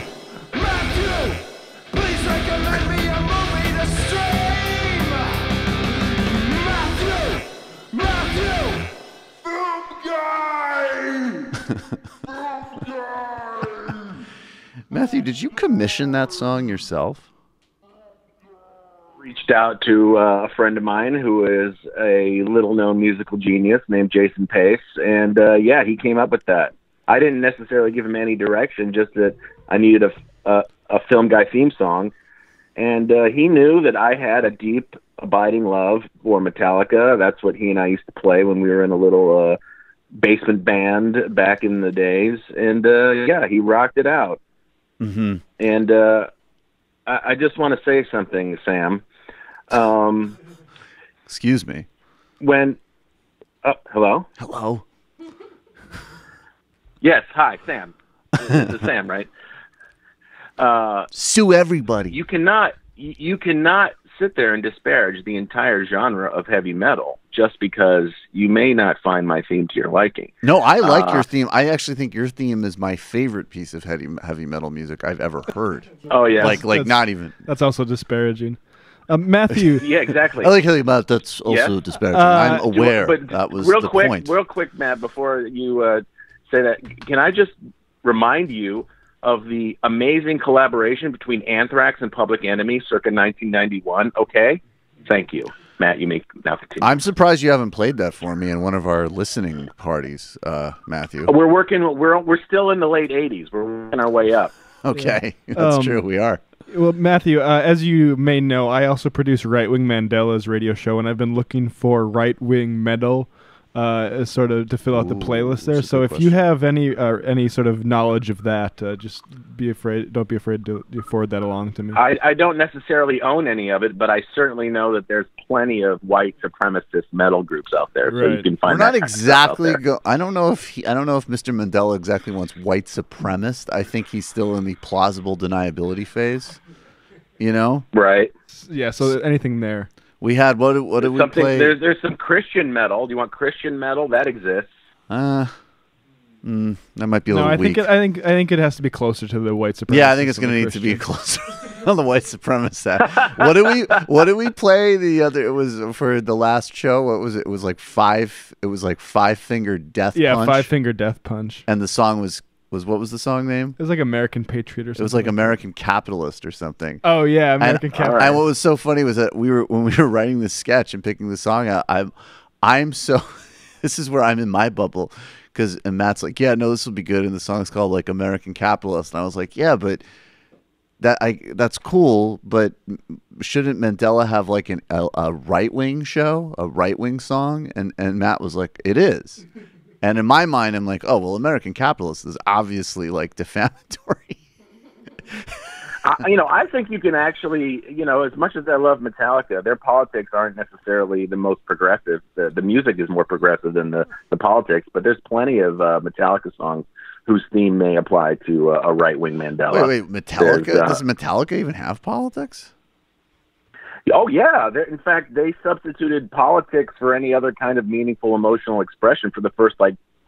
please recommend me a movie to stream. Matthew, film guy. Matthew, did you commission that song yourself? Reached out to a friend of mine who is a little-known musical genius named Jason Pace, and yeah, he came up with that. I didn't necessarily give him any direction, just that I needed a film guy theme song, and he knew that I had a deep, abiding love for Metallica. That's what he and I used to play when we were in a little basement band back in the days, and yeah, he rocked it out. Mm-hmm. And I just want to say something, Sam. Excuse me. When hello? Hello. Yes, hi, Sam. This is Sam, right? Sue everybody. You cannot sit there and disparage the entire genre of heavy metal just because you may not find my theme to your liking. No, I like your theme. I actually think your theme is my favorite piece of heavy metal music I've ever heard. Oh yeah, like not even. That's also disparaging. Matthew. Yeah, exactly. I like heavy metal. That's also disparaging. I'm aware but that was real the quick, point. Real quick, Matt, before you say that, can I just remind you of the amazing collaboration between Anthrax and Public Enemy circa 1991? Okay? Thank you. Matt, you may now continue. I'm surprised you haven't played that for me in one of our listening parties, Matthew. We're still in the late 80s. We're working our way up. Okay, that's true. We are. Well, Matthew, as you may know, I also produce Right Wing Mandela's radio show, and I've been looking for right wing metal sort of to fill out the playlist there. So if you have any sort of knowledge of that, just don't be afraid to forward that along to me. I don't necessarily own any of it, but I certainly know that there's plenty of white supremacist metal groups out there, so you can find. We're not exactly. I don't know if Mr. Mandela exactly wants white supremacist. I think he's still in the plausible deniability phase. You know, right? Yeah. So anything there. We had what did we play? There's some Christian metal. Do you want Christian metal? That exists. That might be a little weak. I think it has to be closer to the white supremacist. Yeah, I think it's going to need to be closer on the white supremacist. What did we play the other? It was for the last show. What was it? It was like Five Finger Death Punch. Yeah, 5 Finger Death Punch. And the song was what was the song name? It was like American Patriot or something. It was like American Capitalist or something. Oh yeah, American Capitalist. And what was so funny was that when we were writing the sketch and picking the song out, I'm so this is where I'm in my bubble and Matt's like, yeah, no, this will be good, and the song's called like American Capitalist, and I was like, yeah, but that's cool, but shouldn't Mandela have like a right wing show, a right wing song? And Matt was like, it is. And in my mind, I'm like, oh, well, American Capitalist is obviously like defamatory. I think you can actually, as much as I love Metallica, their politics aren't necessarily the most progressive. The music is more progressive than the politics, but there's plenty of Metallica songs whose theme may apply to a right-wing Mandela. Wait, Metallica? Does Metallica even have politics? Oh, yeah. In fact, they substituted politics for any other kind of meaningful emotional expression for the first,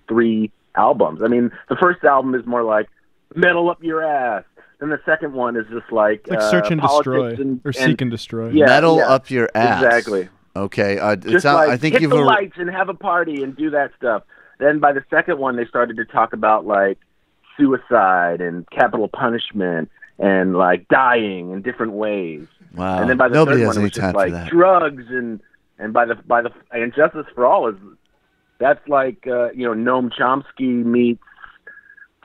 3 albums. I mean, the first album is more like, metal up your ass. Then the second one is just like Search and Destroy, or Seek and Destroy. Yeah, metal up your ass. Exactly. Okay. Just I think hit the lights and have a party and do that stuff. Then by the second one, they started to talk about, suicide and capital punishment and, dying in different ways. Wow. And then by the third one, it was just drugs and by the and Justice for All is That's like Noam Chomsky meets,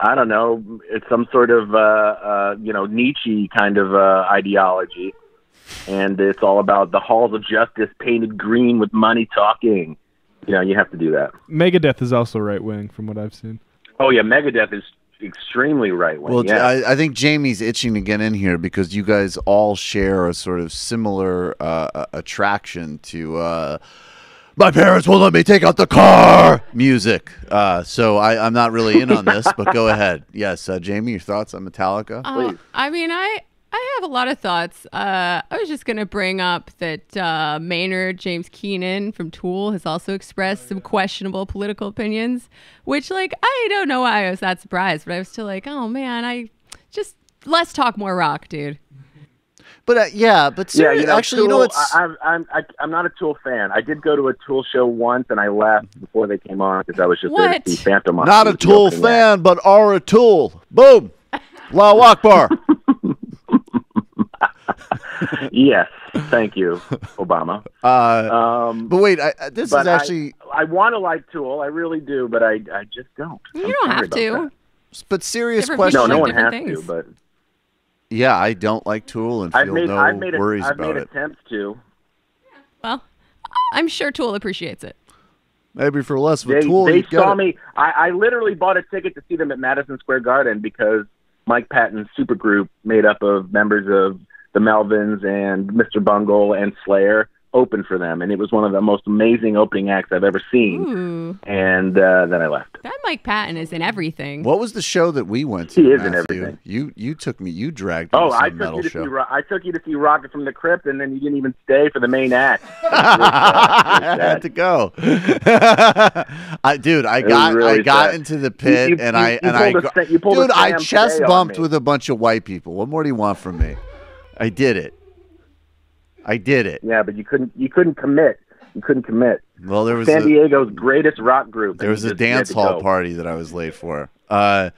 I don't know, it's some sort of Nietzsche kind of ideology, and it's all about the halls of justice painted green with money talking. You have to do that. Megadeth is also right wing, from what I've seen. Oh yeah, Megadeth is extremely right wing. Well, yeah. I think Jamie's itching to get in here because you guys all share a sort of similar attraction to my parents won't let me take out the car music. So I'm not really in on this, but go ahead. Yes, Jamie, your thoughts on Metallica? Please. I mean, I have a lot of thoughts. I was just going to bring up that Maynard James Keenan from Tool has also expressed some questionable political opinions, which, I don't know why I was that surprised, but I was still like, oh, man, let's talk more rock, dude. But but seriously, actually, Tool, it's... I'm not a Tool fan. I did go to a Tool show once, and I left before they came on because I was just there to see Phantom. Not a Tool fan, but are a Tool. Boom. Allahu Akbar. Yes, thank you, Obama. But wait, this is actually... I want to like Tool, I really do, but I just don't. You don't have to. But serious question. No one has to, but... Yeah, I don't like Tool and feel no worries I've about made it. attempts to. Well, I'm sure Tool appreciates it. Maybe for less of a Tool, They you get saw it. me. I literally bought a ticket to see them at Madison Square Garden because Mike Patton's supergroup, made up of members of the Melvins and Mr. Bungle and Slayer, opened for them, and it was one of the most amazing opening acts I've ever seen. Ooh. And then I left. That Mike Patton is in everything. What was the show that we went to? He is Matthew? in everything. You dragged me to I some took metal you to show. see. I took you to see Rocket from the Crypt, and then you didn't even stay for the main act. I had to go. I got into the pit and I chest bumped with a bunch of white people. What more do you want from me? I did it. Yeah, but you couldn't commit. You couldn't commit. Well, there was San Diego's greatest rock group. There was a dance hall party that I was late for. But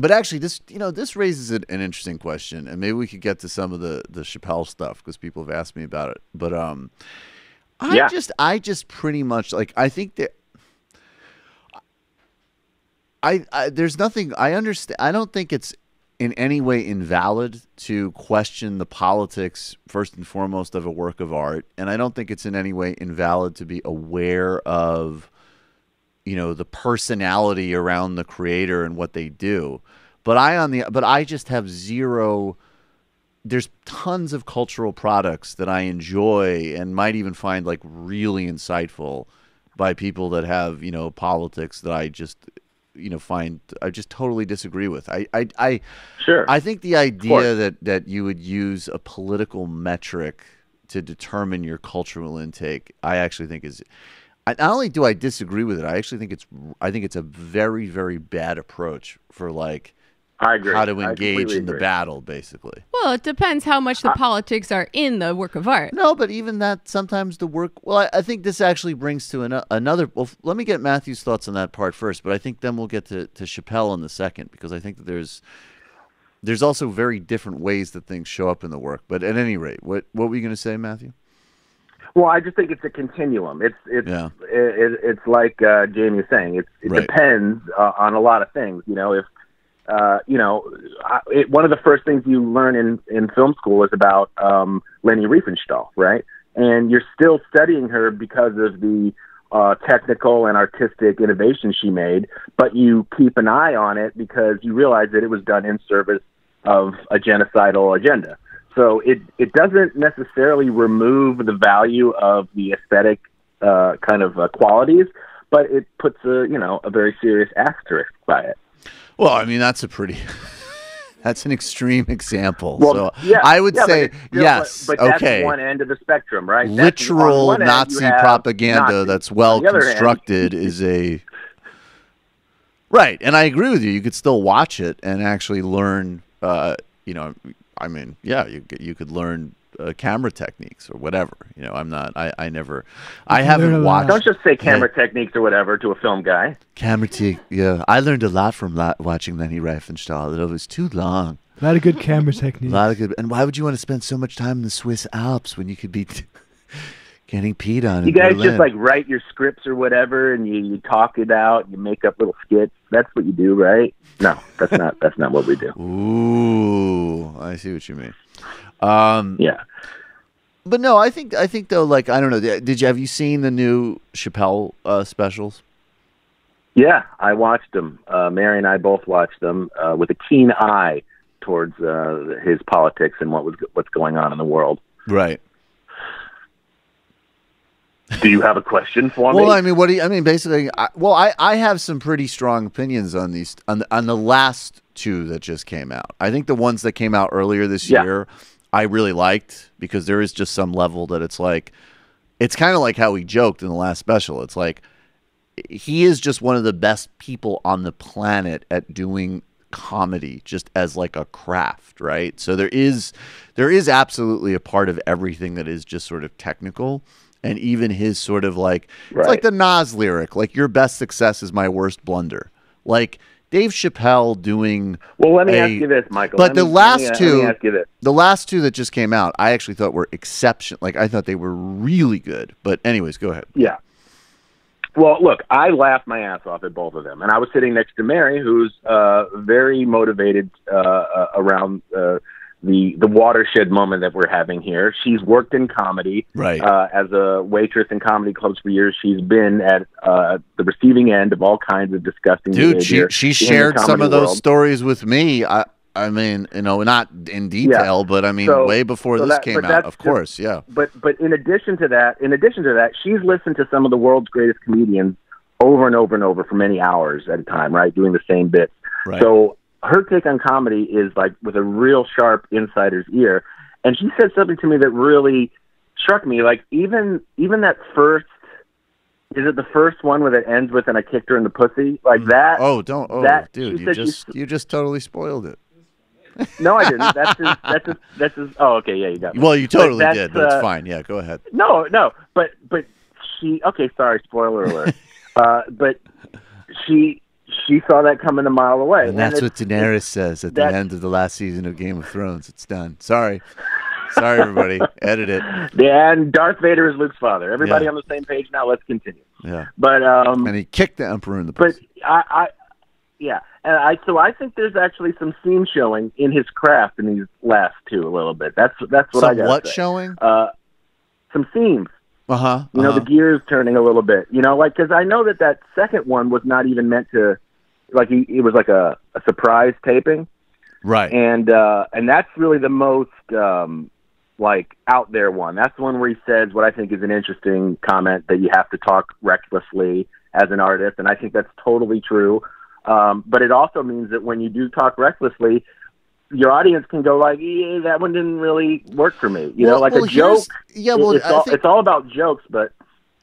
actually, this raises an interesting question, and maybe we could get to some of the Chappelle stuff because people have asked me about it. But I just pretty much I think that there's nothing I understand. I don't think it's in any way invalid to question the politics first and foremost of a work of art, and I don't think it's in any way invalid to be aware of the personality around the creator and what they do. But I just have zero. There's tons of cultural products that I enjoy and might even find really insightful by people that have politics that I just find I just totally disagree with. I think the idea that you would use a political metric to determine your cultural intake, I actually think is. Not only do I disagree with it, I actually think it's a very, very bad approach for I agree. how to engage in the battle, basically. Well, it depends how much the politics are in the work of art. No, but even that, sometimes the work... Well, I think this actually brings to another... Well, let me get Matthew's thoughts on that part first, but I think then we'll get to Chappelle in the second, because I think that there's also very different ways that things show up in the work. But at any rate, what were you going to say, Matthew? Well, I just think it's a continuum. It's like Jamie was saying. It depends on a lot of things. If one of the first things you learn in film school is about Leni Riefenstahl, right? And you're still studying her because of the technical and artistic innovation she made, but you keep an eye on it because you realize that it was done in service of a genocidal agenda. So it doesn't necessarily remove the value of the aesthetic kind of qualities, but it puts a very serious asterisk by it. Well, I mean, that's an extreme example. Well, so yeah, I would say yes. But that's okay. one end of the spectrum, right? Literal Nazi propaganda that's well constructed is a right, and I agree with you. You could still watch it and actually learn. I mean, yeah, you could learn camera techniques or whatever. I haven't watched. Don't just say camera techniques or whatever to a film guy. Yeah, I learned a lot from watching Leni Riefenstahl. It was too long. A lot of good camera techniques. And why would you want to spend so much time in the Swiss Alps when you could be Getting peed on. You in guys Berlin. just like write your scripts or whatever, and you talk it out. You make up little skits. That's what you do, right? No, that's not what we do. Ooh, I see what you mean. Yeah. But no, I think though, like, I don't know. Have you seen the new Chappelle specials? Yeah, I watched them. Mary and I both watched them with a keen eye towards his politics and what's going on in the world. Right. Do you have a question for me? Well, I mean, basically, I have some pretty strong opinions on these on the last two that just came out. I think the ones that came out earlier this year, I really liked, because there is just some level that it's like, it's kind of like how he joked in the last special. It's like, he is just one of the best people on the planet at doing comedy, just as like a craft, right? So there is absolutely a part of everything that is just sort of technical. And even his sort of like, it's like the Nas lyric, like, your best success is my worst blunder. Like, Dave Chappelle doing. Well, let me ask you this, Michael. But the last two that just came out, I actually thought were exceptional. Like, I thought they were really good. But anyways, go ahead. Yeah. Well, look, I laughed my ass off at both of them, and I was sitting next to Mary, who's very motivated around the watershed moment that we're having here. She's worked in comedy, right? As a waitress in comedy clubs for years. She's been at the receiving end of all kinds of disgusting behavior. She shared some of those stories with me. I mean, not in detail, but I mean, way before this came out, of course, yeah. But in addition to that, she's listened to some of the world's greatest comedians over and over and over for many hours at a time, right, doing the same bits. Right. So her take on comedy is like with a real sharp insider's ear. And she said something to me that really struck me. Like, even that first, is it the first one where it ends with "and I kicked her in the pussy"? Like that. Dude, you just totally spoiled it. No, I didn't. That's his. Oh, okay, yeah, you got me. Well, you totally did, but it's fine. Yeah, go ahead. No, but she. Okay, sorry, spoiler alert. But she saw that coming a mile away. And that's what Daenerys says at the end of the last season of Game of Thrones. It's done. Sorry, everybody. Edit it. And Darth Vader is Luke's father. Everybody on the same page now. Let's continue. Yeah. But and he kicked the Emperor in the pussy. But yeah, and I think there's actually some seam showing in his craft in these last two a little bit. That's what I got. What showing? Some seams. The gears turning a little bit. Because I know that second one was not even meant to, it was like a surprise taping, right? And that's really the most out there one. That's the one where he says what I think is an interesting comment, that you have to talk recklessly as an artist, and I think that's totally true. But it also means that when you do talk recklessly, your audience can go like, yeah, that one didn't really work for me. A joke. Yeah, well, it's all about jokes, but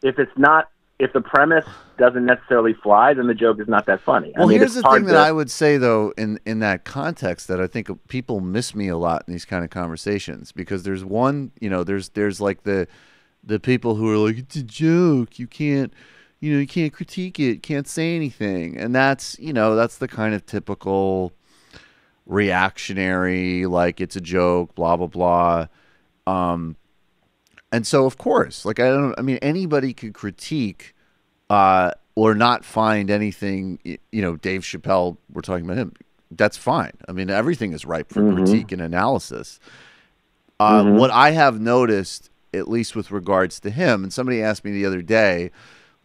if the premise doesn't necessarily fly, then the joke is not that funny. Well, here's the thing that I would say, though, in that context, that I think people miss me a lot in these kind of conversations, because there's one, there's like the people who are like, it's a joke, you can't critique it, can't say anything, and that's the kind of typical reactionary, like, it's a joke, blah blah blah. And so, of course, anybody could critique or not find anything. Dave Chappelle, we're talking about him. That's fine. I mean, everything is ripe for critique and analysis. What I have noticed, at least with regards to him, and somebody asked me the other day,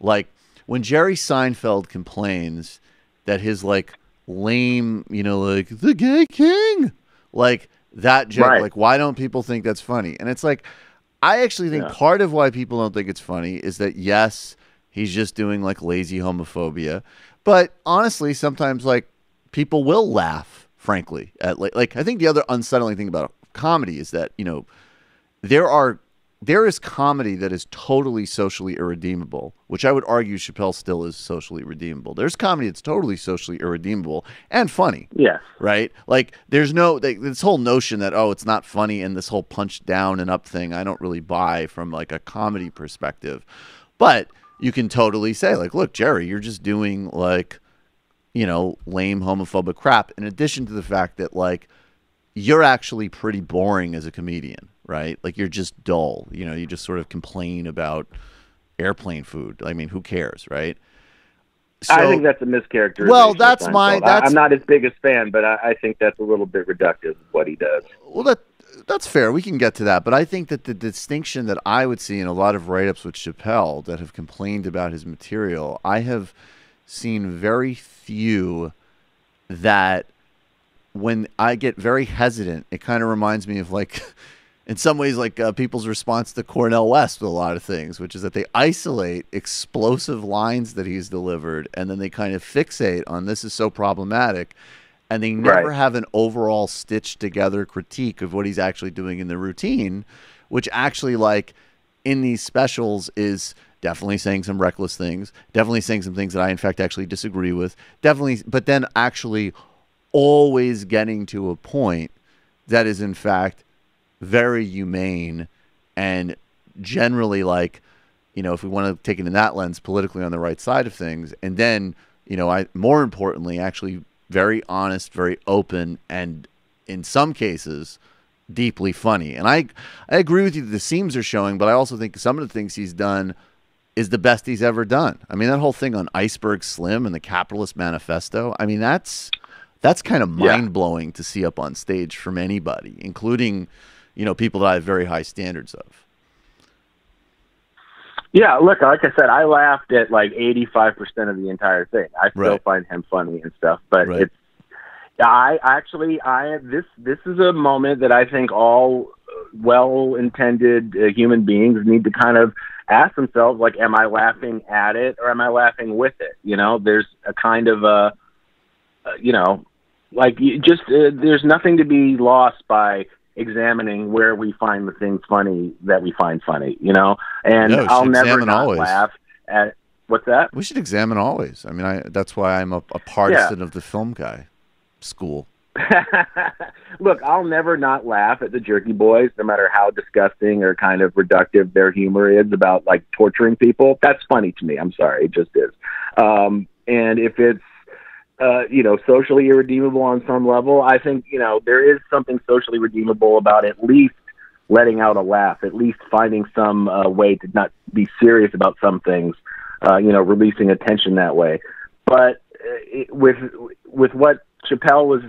like, when Jerry Seinfeld complains that his lame, the gay king, like that joke, right. Like, why don't people think that's funny? And it's like, I actually think part of why people don't think it's funny is that, yes, he's just doing lazy homophobia, but honestly, sometimes people will laugh, frankly, at I think the other unsettling thing about comedy is that there is comedy that is totally socially irredeemable, which I would argue Chappelle still is socially redeemable. There's comedy that's totally socially irredeemable and funny. Yes. Right? There's this whole notion that, it's not funny, and this whole punch down and up thing, I don't really buy from a comedy perspective. But you can totally say, look, Jerry, you're just doing lame homophobic crap, in addition to the fact that you're actually pretty boring as a comedian. right? Like you're just dull. You know, you just sort of complain about airplane food. I mean, who cares, right? So, I think that's a mischaracterization. Well, of that's Seinfeld. that's I'm not his biggest fan, but I think that's a little bit reductive of what he does. well, that's fair. We can get to that, but I think that the distinction that I would see in a lot of write-ups with Chappelle that have complained about his material, I have seen very few that when I get very hesitant, it kind of reminds me of like, in some ways, like people's response to Cornel West with a lot of things, which is that they isolate explosive lines that he's delivered, and then they kind of fixate on this is so problematic, and they never have an overall stitched together critique of what he's actually doing in the routine, which actually, like, in these specials is definitely saying some reckless things, definitely saying some things that I, in fact, actually disagree with, definitely, but then actually always getting to a point that is, in fact, very humane and generally, like, you know, if we want to take it in that lens, politically on the right side of things. And then, you know, more importantly, actually very honest, very open, and in some cases, deeply funny. And I agree with you that the seams are showing, but I also think some of the things he's done is the best he's ever done. I mean, that whole thing on Iceberg Slim and the Capitalist Manifesto, I mean, that's kind of mind-blowing to see up on stage from anybody, including, you know, people that I have very high standards of. Yeah, look, like I said, I laughed at like 85% of the entire thing. I still find him funny and stuff, but it's this is a moment that I think all well-intended human beings need to kind of ask themselves, like, am I laughing at it or am I laughing with it? You know, there's a kind of a, you know, like you just there's nothing to be lost by examining where we find the things funny that we find funny, you know, and I'll never not laugh at what's that? We should examine always. I mean, that's why I'm a partisan of the film guy school. Look, I'll never not laugh at the Jerky Boys, no matter how disgusting or kind of reductive their humor is about like torturing people. That's funny to me. I'm sorry. It just is. And if it's, you know, socially irredeemable on some level, I think, you know, there is something socially redeemable about at least letting out a laugh, at least finding some way to not be serious about some things, you know, releasing attention that way. But with what Chappelle was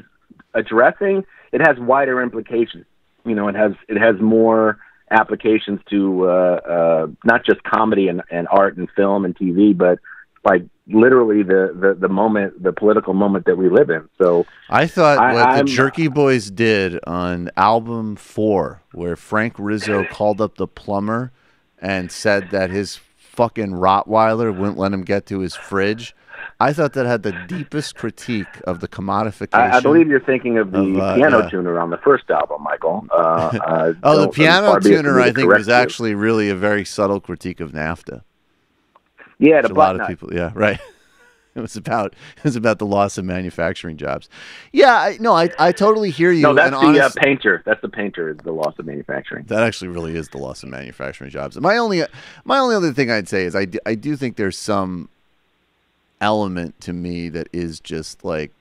addressing, it has wider implications. You know, it has more applications to not just comedy and art and film and TV, but like literally the moment, the political moment that we live in. So I thought what the Jerky Boys did on album 4, where Frank Rizzo called up the plumber and said that his fucking Rottweiler wouldn't let him get to his fridge, I thought that had the deepest critique of the commodification. I believe you're thinking of the piano tuner on the first album, Michael. The piano tuner, I think, was actually really a very subtle critique of NAFTA. Yeah, a lot of people. Yeah, right. It was about the loss of manufacturing jobs. Yeah, I totally hear you. No, that's the painter. That's the painter. Is the loss of manufacturing. That actually really is the loss of manufacturing jobs. My only other thing I'd say is I do think there's some element to me that is just like,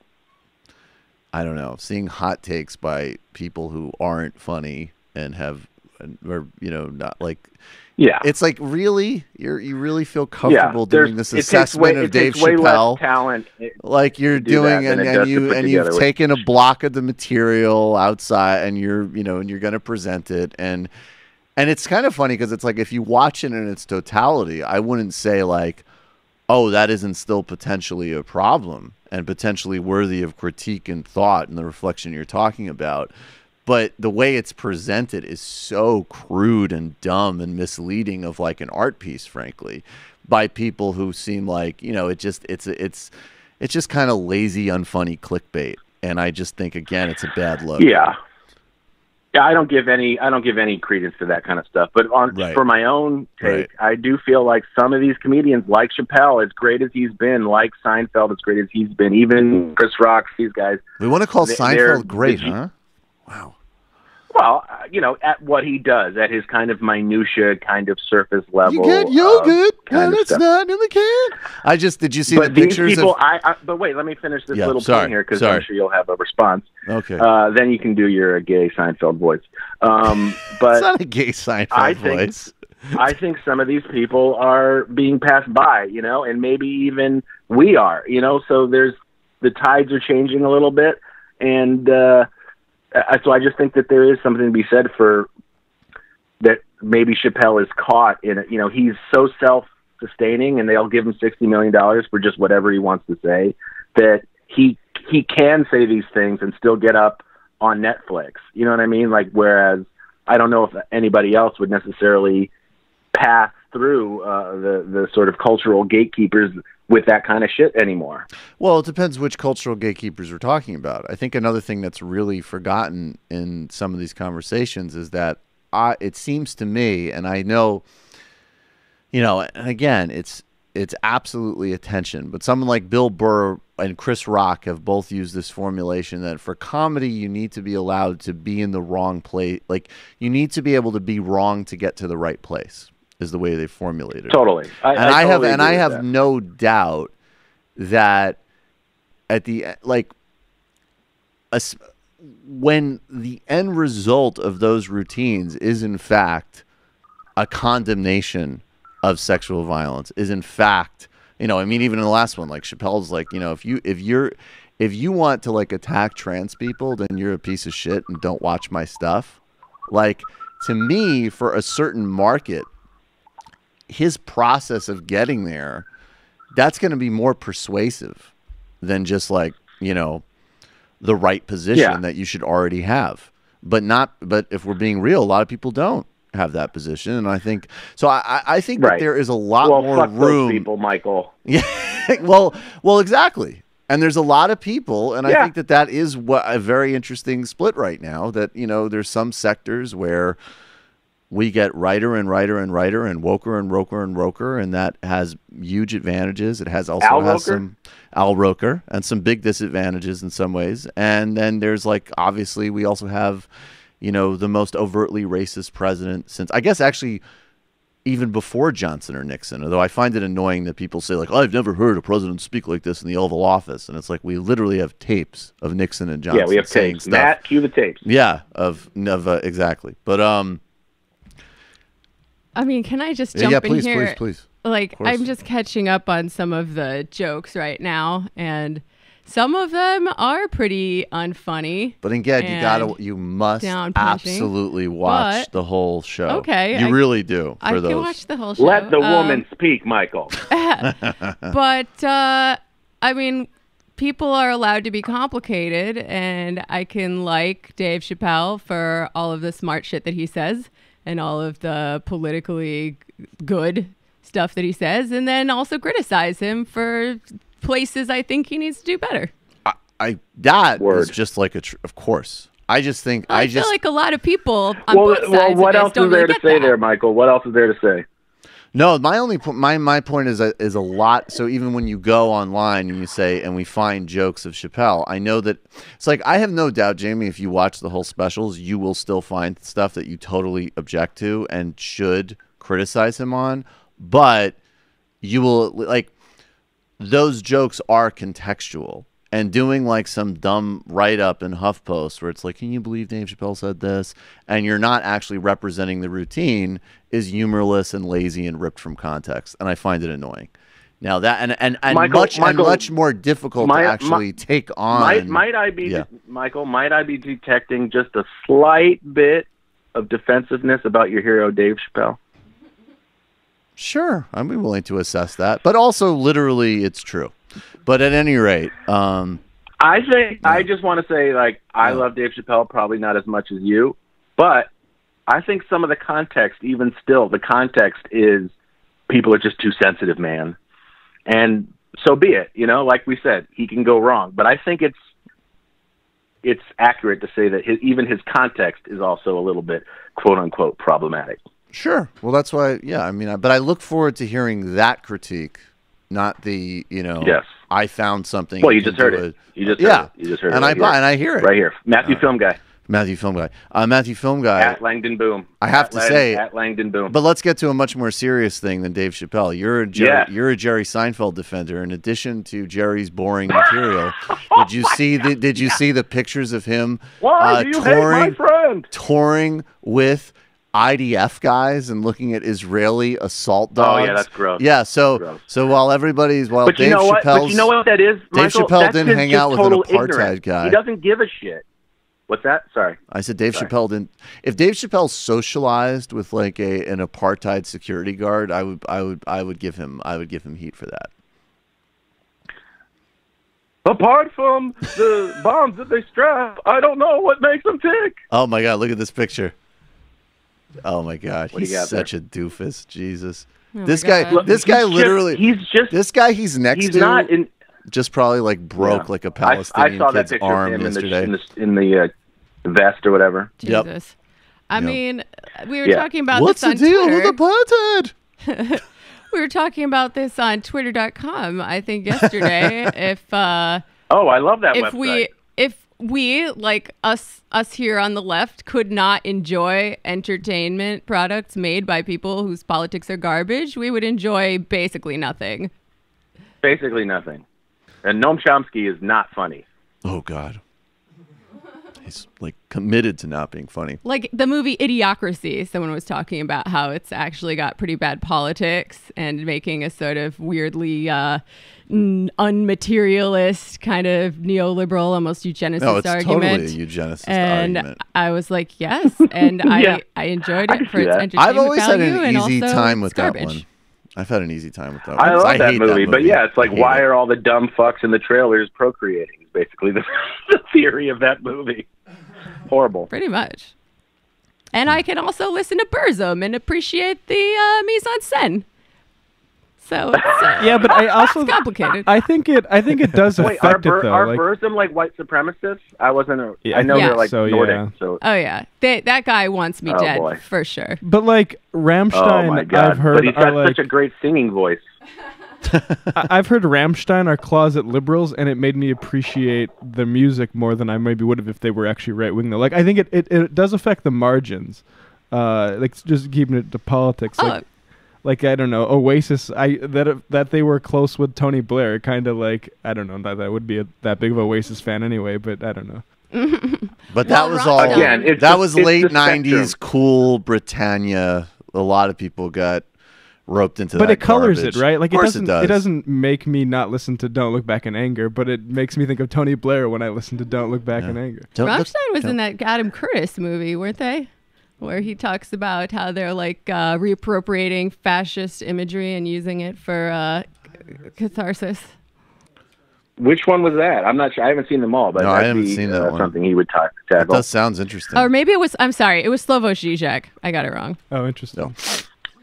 I don't know, seeing hot takes by people who aren't funny and or you know, not like. Yeah, it's like, really, you really feel comfortable doing this assessment of Dave Chappelle? Talent, like you're doing, and you've taken a block of the material outside, and you're going to present it, and it's kind of funny because it's like if you watch it in its totality, I wouldn't say like, oh, that isn't still potentially a problem and potentially worthy of critique and thought and the reflection you're talking about. But the way it's presented is so crude and dumb and misleading of like an art piece, frankly, by people who seem like, you know, it's just kind of lazy, unfunny clickbait. And I just think, again, it's a bad look. Yeah. Yeah, I don't give any credence to that kind of stuff. But for my own take, I do feel like some of these comedians, like Chappelle, as great as he's been, like Seinfeld, as great as he's been, even Chris Rock, these guys. We want to call Seinfeld great, huh? Wow. Well, you know, at what he does, at his kind of minutia, kind of surface level, good. kind of it's stuff. not in the can. Did you see But the these pictures people, of? but wait, let me finish this Yeah, little sorry, point here because sorry. I'm sure you'll have a response. Okay. Then you can do your gay Seinfeld voice. But It's not a gay Seinfeld voice. I think some of these people are being passed by, and maybe even we are, so the tides are changing a little bit. And so I just think that there is something to be said for that. Maybe Chappelle is caught in it. He's so self-sustaining and they'll give him $60 million for just whatever he wants to say, that he can say these things and still get up on Netflix. You know what I mean? Like, whereas I don't know if anybody else would necessarily pass through the sort of cultural gatekeepers with that kind of shit anymore. Well, it depends which cultural gatekeepers we're talking about. I think another thing that's really forgotten in some of these conversations is that it seems to me, and I know, and again, it's absolutely attention, but someone like Bill Burr and Chris Rock have both used this formulation that for comedy, you need to be allowed to be in the wrong place. Like, you need to be able to be wrong to get to the right place, is the way they formulated it. Totally. I totally have no doubt that at the, like, when the end result of those routines is in fact a condemnation of sexual violence, is in fact, I mean, even in the last one, like Chappelle's like, if you want to like attack trans people, then you're a piece of shit and don't watch my stuff. Like, to me, for a certain market, his process of getting there, that's going to be more persuasive than just like, the right position that you should already have. But if we're being real, a lot of people don't have that position, and I think so. I think that there is a lot more fuck room. Those people, Michael. Yeah, well, exactly. And there's a lot of people, and I think that is what a very interesting split right now. That there's some sectors where we get righter and righter and righter and woker and roker and roker, and that has huge advantages. It has some Al Roker and some big disadvantages in some ways. And then there's like, obviously, we also have, the most overtly racist president since, I guess, actually, even before Johnson or Nixon. Although I find it annoying that people say like, I've never heard a president speak like this in the Oval Office, and it's like we literally have tapes of Nixon and Johnson. Yeah, we have tapes. Stuff. Matt, cue the tapes. Yeah, exactly. But I mean, can I just jump in here? Please. Like, I'm just catching up on some of the jokes right now, and some of them are pretty unfunny. But again, you must absolutely watch the whole show. Okay, you really do. I can watch the whole show. Let the woman speak, Michael. But I mean, people are allowed to be complicated, and I can like Dave Chappelle for all of the smart shit that he says and all of the politically good stuff that he says, and then also criticize him for places I think he needs to do better. Is just like of course. I just think I feel like a lot of people on both sides what of else this don't is there really to get say that. there, Michael? What else is there to say? No, my point is a lot. So even when you go online and you say, and we find jokes of Chappelle, I know that it's like, I have no doubt, Jamie, if you watch the whole specials, you will still find stuff that you totally object to and should criticize him on. But you will, like, those jokes are contextual. And doing like some dumb write-up in HuffPost where it's like, can you believe Dave Chappelle said this? And you're not actually representing the routine is humorless and lazy and ripped from context. And I find it annoying. Now that and Michael, much more difficult to actually take on. Might I be Michael? Might I be detecting just a slight bit of defensiveness about your hero Dave Chappelle? Sure, I'd be willing to assess that, but also literally, it's true. But at any rate, I just want to say, like, I love Dave Chappelle, probably not as much as you, but I think some of the context, even still, the context is people are just too sensitive, man. And so be it, like we said, he can go wrong. But I think it's accurate to say that even his context is also a little bit, quote unquote, problematic. Sure. Well, that's why, but I look forward to hearing that critique. Not the, yes. I found something. Well, you just heard it. You just heard it. And I hear it right here. Matthew Film Guy. Matthew Film Guy. Matthew Film Guy. At Langdon Boom. I have to say, at Langdon Boom. But let's get to a much more serious thing than Dave Chappelle. You're a Jerry Seinfeld defender. In addition to Jerry's boring material, did you see the pictures of him Why do you hate my friend? touring with IDF guys and looking at Israeli assault dogs? Oh yeah, that's gross. Yeah, so while Dave Chappelle, but you know what that is, Michael? Dave Chappelle That's didn't his hang just out with an total apartheid ignorance. guy. He doesn't give a shit. What's that? Sorry. I said Dave Sorry. Chappelle didn't. If Dave Chappelle socialized with like an apartheid security guard, I would give him heat for that. Apart from the bombs that they strap, I don't know what makes them tick. Oh my God! Look at this picture. Oh my God! What do He's you got such there? a doofus. Jesus. Oh This my guy. God. This guy literally. He's next he's to. not in. Just probably like broke like a Palestinian I saw that kid's picture arm of him yesterday. in the vest or whatever. Yep. Jesus. I mean, we were Yeah. talking about What's this on the deal Twitter. with apartheid? We were talking about this on Twitter.com, I think, yesterday. Oh, I love that if website. we like us here on the left could not enjoy entertainment products made by people whose politics are garbage, we would enjoy basically nothing. Basically nothing. And Noam Chomsky is not funny. Oh God. He's like committed to not being funny. Like the movie Idiocracy, someone was talking about how it's actually got pretty bad politics and making a sort of weirdly unmaterialist kind of neoliberal, almost eugenicist No, it's argument. totally a eugenicist and argument. I was like, yes, and Yeah. I enjoyed I it can for see its that. entertainment I've always had value an and easy also time with it's that garbage. one. I've had an easy time with that one. I love that hate movie, but yeah, it's like, I hate why it. are all the dumb fucks in the trailers procreating? Is basically the theory of that movie. Horrible. Pretty much. And I can also listen to Burzum and appreciate the mise en scène. So it's, Yeah, but I also it's complicated. I think it does Wait, affect it though. are Like, Burzum like white supremacists? I wasn't. Yeah, I know Yeah. they're like so, Nordic. yeah. So Oh yeah, that guy wants me Oh, dead boy. for sure. but like oh Rammstein, my god! I've heard but he's got are like such a great singing voice. I've heard Rammstein are closet liberals, and it made me appreciate the music more than I maybe would have if they were actually right wing. Though, like I think it does affect the margins. Like just keeping it to politics. Like I don't know, Oasis. That they were close with Tony Blair. Kind of like I don't know that would be that big of a Oasis fan anyway. But I don't know. But that was all. Again, it's that the- was it's late the spectrum. '90s cool Britannia. A lot of people got roped into that. But it colors garbage. it, right? Like of course it does. It doesn't make me not listen to "Don't Look Back in Anger," but it makes me think of Tony Blair when I listen to "Don't Look Back in Anger." Rammstein was in that Adam Curtis movie, weren't they? Where he talks about how they're like reappropriating fascist imagery and using it for catharsis. Which one was that? I'm not sure. I haven't seen them all, but No, I that'd haven't be, seen that one. something he would That tackle. does sounds interesting. Or maybe it was. I'm sorry, it was Slavoj Žižek. I got it wrong. Oh, interesting.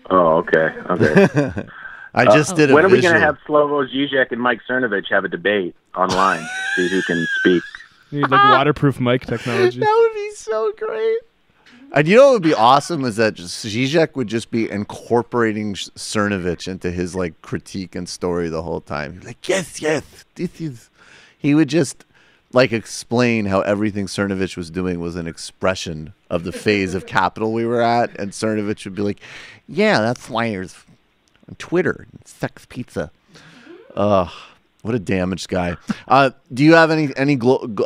Oh, okay. Okay. I just did a When are we going to visual. have Slavoj Žižek and Mike Cernovich have a debate online? See who can speak. You need like waterproof mic technology. That would be so great. And you know what would be awesome is that Zizek would just be incorporating Cernovich into his like critique and story the whole time. He'd be like, yes, this is. He would just like explain how everything Cernovich was doing was an expression of the phase of capital we were at, and Cernovich would be like, yeah, that's why there's on Twitter, sex pizza. What a damaged guy. Do you have any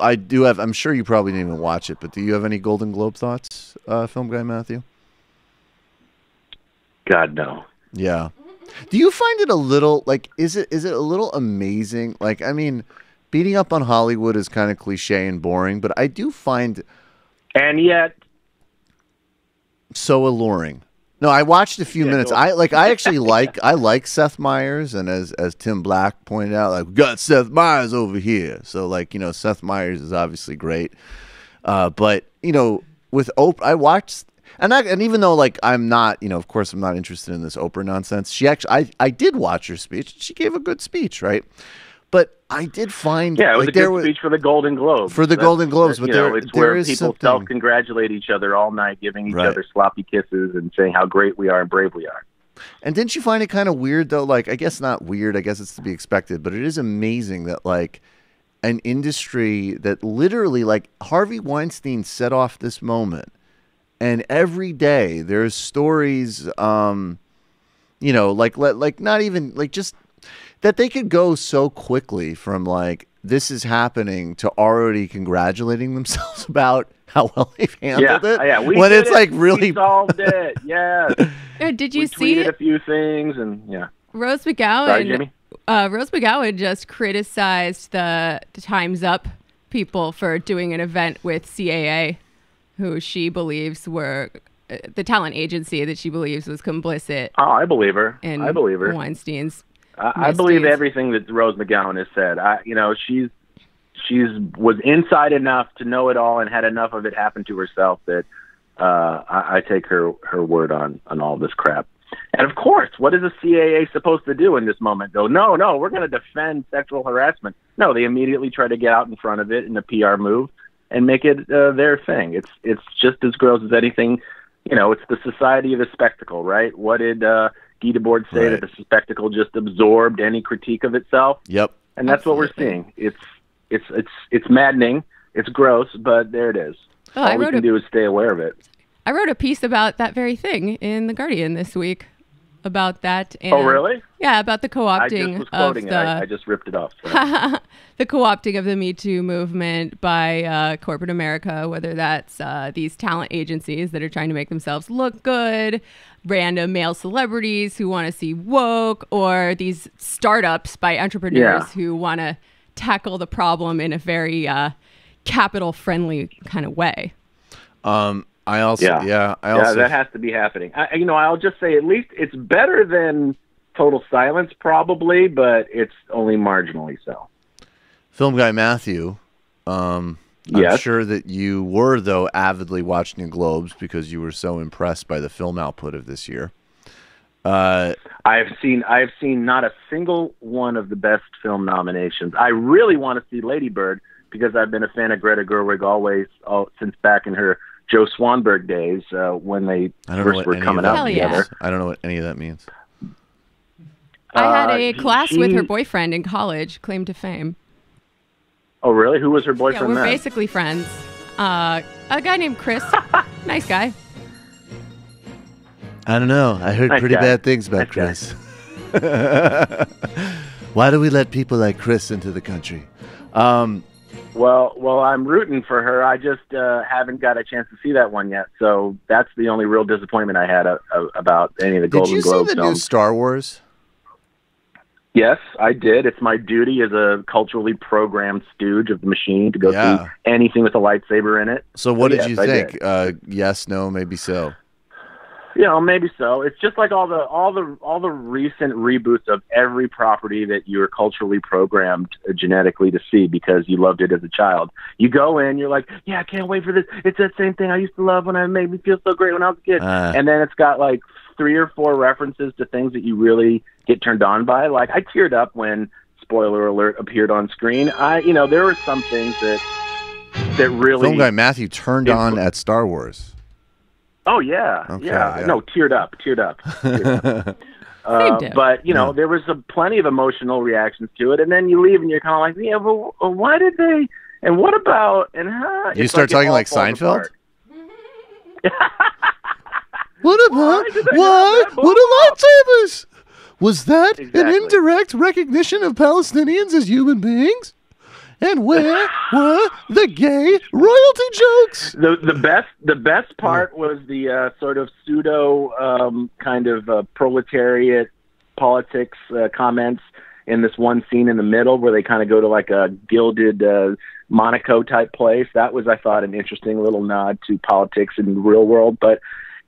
I do have. I'm sure you probably didn't even watch it, but do you have any Golden Globe thoughts, film guy Matthew? God, no. Yeah. Do you find it a little like? Is it a little amazing? Like, I mean, beating up on Hollywood is kind of cliche and boring, but I do find, and yet, so alluring. No, I watched a few minutes. no. I actually like Seth Meyers, and as Tim Black pointed out, like, we got Seth Meyers over here. So like, you know, Seth Meyers is obviously great. But you know, with Oprah, I watched, and even though like I'm not, you know, of course I'm not interested in this Oprah nonsense. She actually, I did watch her speech. She gave a good speech, right? But I did find, it was like, a good speech for the Golden Globes. For the Golden Globes, but you know, there, it's there where is people something. self-congratulate each other all night, giving each Right. other sloppy kisses and saying how great we are and brave we are. And didn't you find it kind of weird though? Like, I guess not weird. I guess it's to be expected, but it is amazing that like an industry that literally, like, Harvey Weinstein set off this moment, and every day there's stories, you know, like not even like just that they could go so quickly from like this is happening to already congratulating themselves about how well they've handled it. Yeah, we when did it's it. like really We solved it. Yes. Did you we see tweeted a few things and yeah. Rose McGowan? Sorry, Jimmy? Rose McGowan just criticized the Time's Up people for doing an event with CAA, who she believes were the talent agency that she believes was complicit. Oh, I believe her. In I believe her. Weinstein's. I believe everything that Rose McGowan has said. She's was inside enough to know it all and had enough of it happen to herself that I take her word on all this crap. And of course, what is the CAA supposed to do in this moment? Go, no, we're going to defend sexual harassment. No, they immediately try to get out in front of it in a PR move and make it their thing. It's just as gross as anything. You know, it's the society of the spectacle, right? What did Guy Debord say, that the spectacle just absorbed any critique of itself? Yep. And that's what we're seeing. It's maddening. It's gross, but there it is. Oh, all we can do is stay aware of it. I wrote a piece about that very thing in The Guardian this week about that. And, oh, really? Yeah, about the co-opting I just was quoting of it. the... I just ripped it off. The co-opting of the Me Too movement by corporate America, whether that's these talent agencies that are trying to make themselves look good, random male celebrities who want to see woke, or these startups by entrepreneurs who want to tackle the problem in a very capital-friendly kind of way. I also, that has to be happening. I'll just say at least it's better than total silence, probably, but it's only marginally so. Film guy Matthew, I'm sure that you were, though, avidly watching the Globes because you were so impressed by the film output of this year. I've seen not a single one of the best film nominations. I really want to see Lady Bird because I've been a fan of Greta Gerwig since back in her Joe Swanberg days when they first were coming out together. I don't know what any of that means. I had a class with her boyfriend in college, claim to fame. Oh, really? Who was her boyfriend? Yeah, we're then? basically friends. A guy named Chris. Nice guy. I don't know. I heard pretty bad things about Chris. Why do we let people like Chris into the country? Well, I'm rooting for her. I just haven't got a chance to see that one yet. So that's the only real disappointment I had about any of the Golden Globe films. Did you see the new Star Wars? Yes, I did. It's my duty as a culturally programmed stooge of the machine to go see anything with a lightsaber in it. So what did you think? Yes, no, maybe so. Maybe so. It's just like all the recent reboots of every property that you're culturally programmed genetically to see because you loved it as a child. You go in, you're like, yeah, I can't wait for this. It's that same thing I used to love when it made me feel so great when I was a kid. And then it's got like 3 or 4 references to things that you really get turned on by. Like I teared up when, spoiler alert, appeared on screen. There were some things that really. Film guy Matthew turned on at Star Wars. Oh yeah, yeah. No, teared up. But there was plenty of emotional reactions to it, and then you leave and you're kind of like, yeah, well, why did they? And what about? And how? You start talking like Seinfeld. What about? What are lightsabers? Was that an indirect recognition of Palestinians as human beings? And where were the gay royalty jokes? The best part was the sort of pseudo kind of proletariat politics comments in this one scene in the middle where they kind of go to like a gilded Monaco type place. That was, I thought, an interesting little nod to politics in the real world. But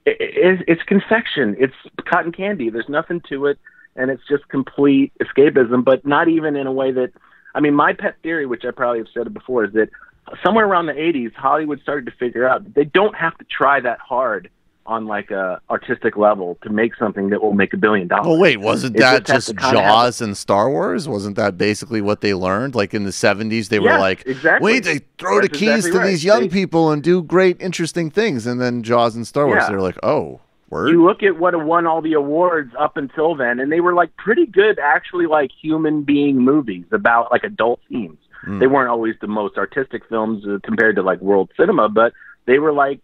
it's confection. It's cotton candy. There's nothing to it, and it's just complete escapism. But not even in a way that. I mean, my pet theory, which I probably have said it before, is that somewhere around the 80s, Hollywood started to figure out that they don't have to try that hard on like a artistic level to make something that will make $1 billion. Well, wait, wasn't that just Jaws and Star Wars? Wasn't that basically what they learned? Like in the 70s, they were like, we need to throw the keys to these young people and do great, interesting things. And then Jaws and Star Wars, they're like, oh. Word? You look at what won all the awards up until then, and they were like pretty good, actually, like human being movies about like adult themes. They weren't always the most artistic films compared to like world cinema, but they were like,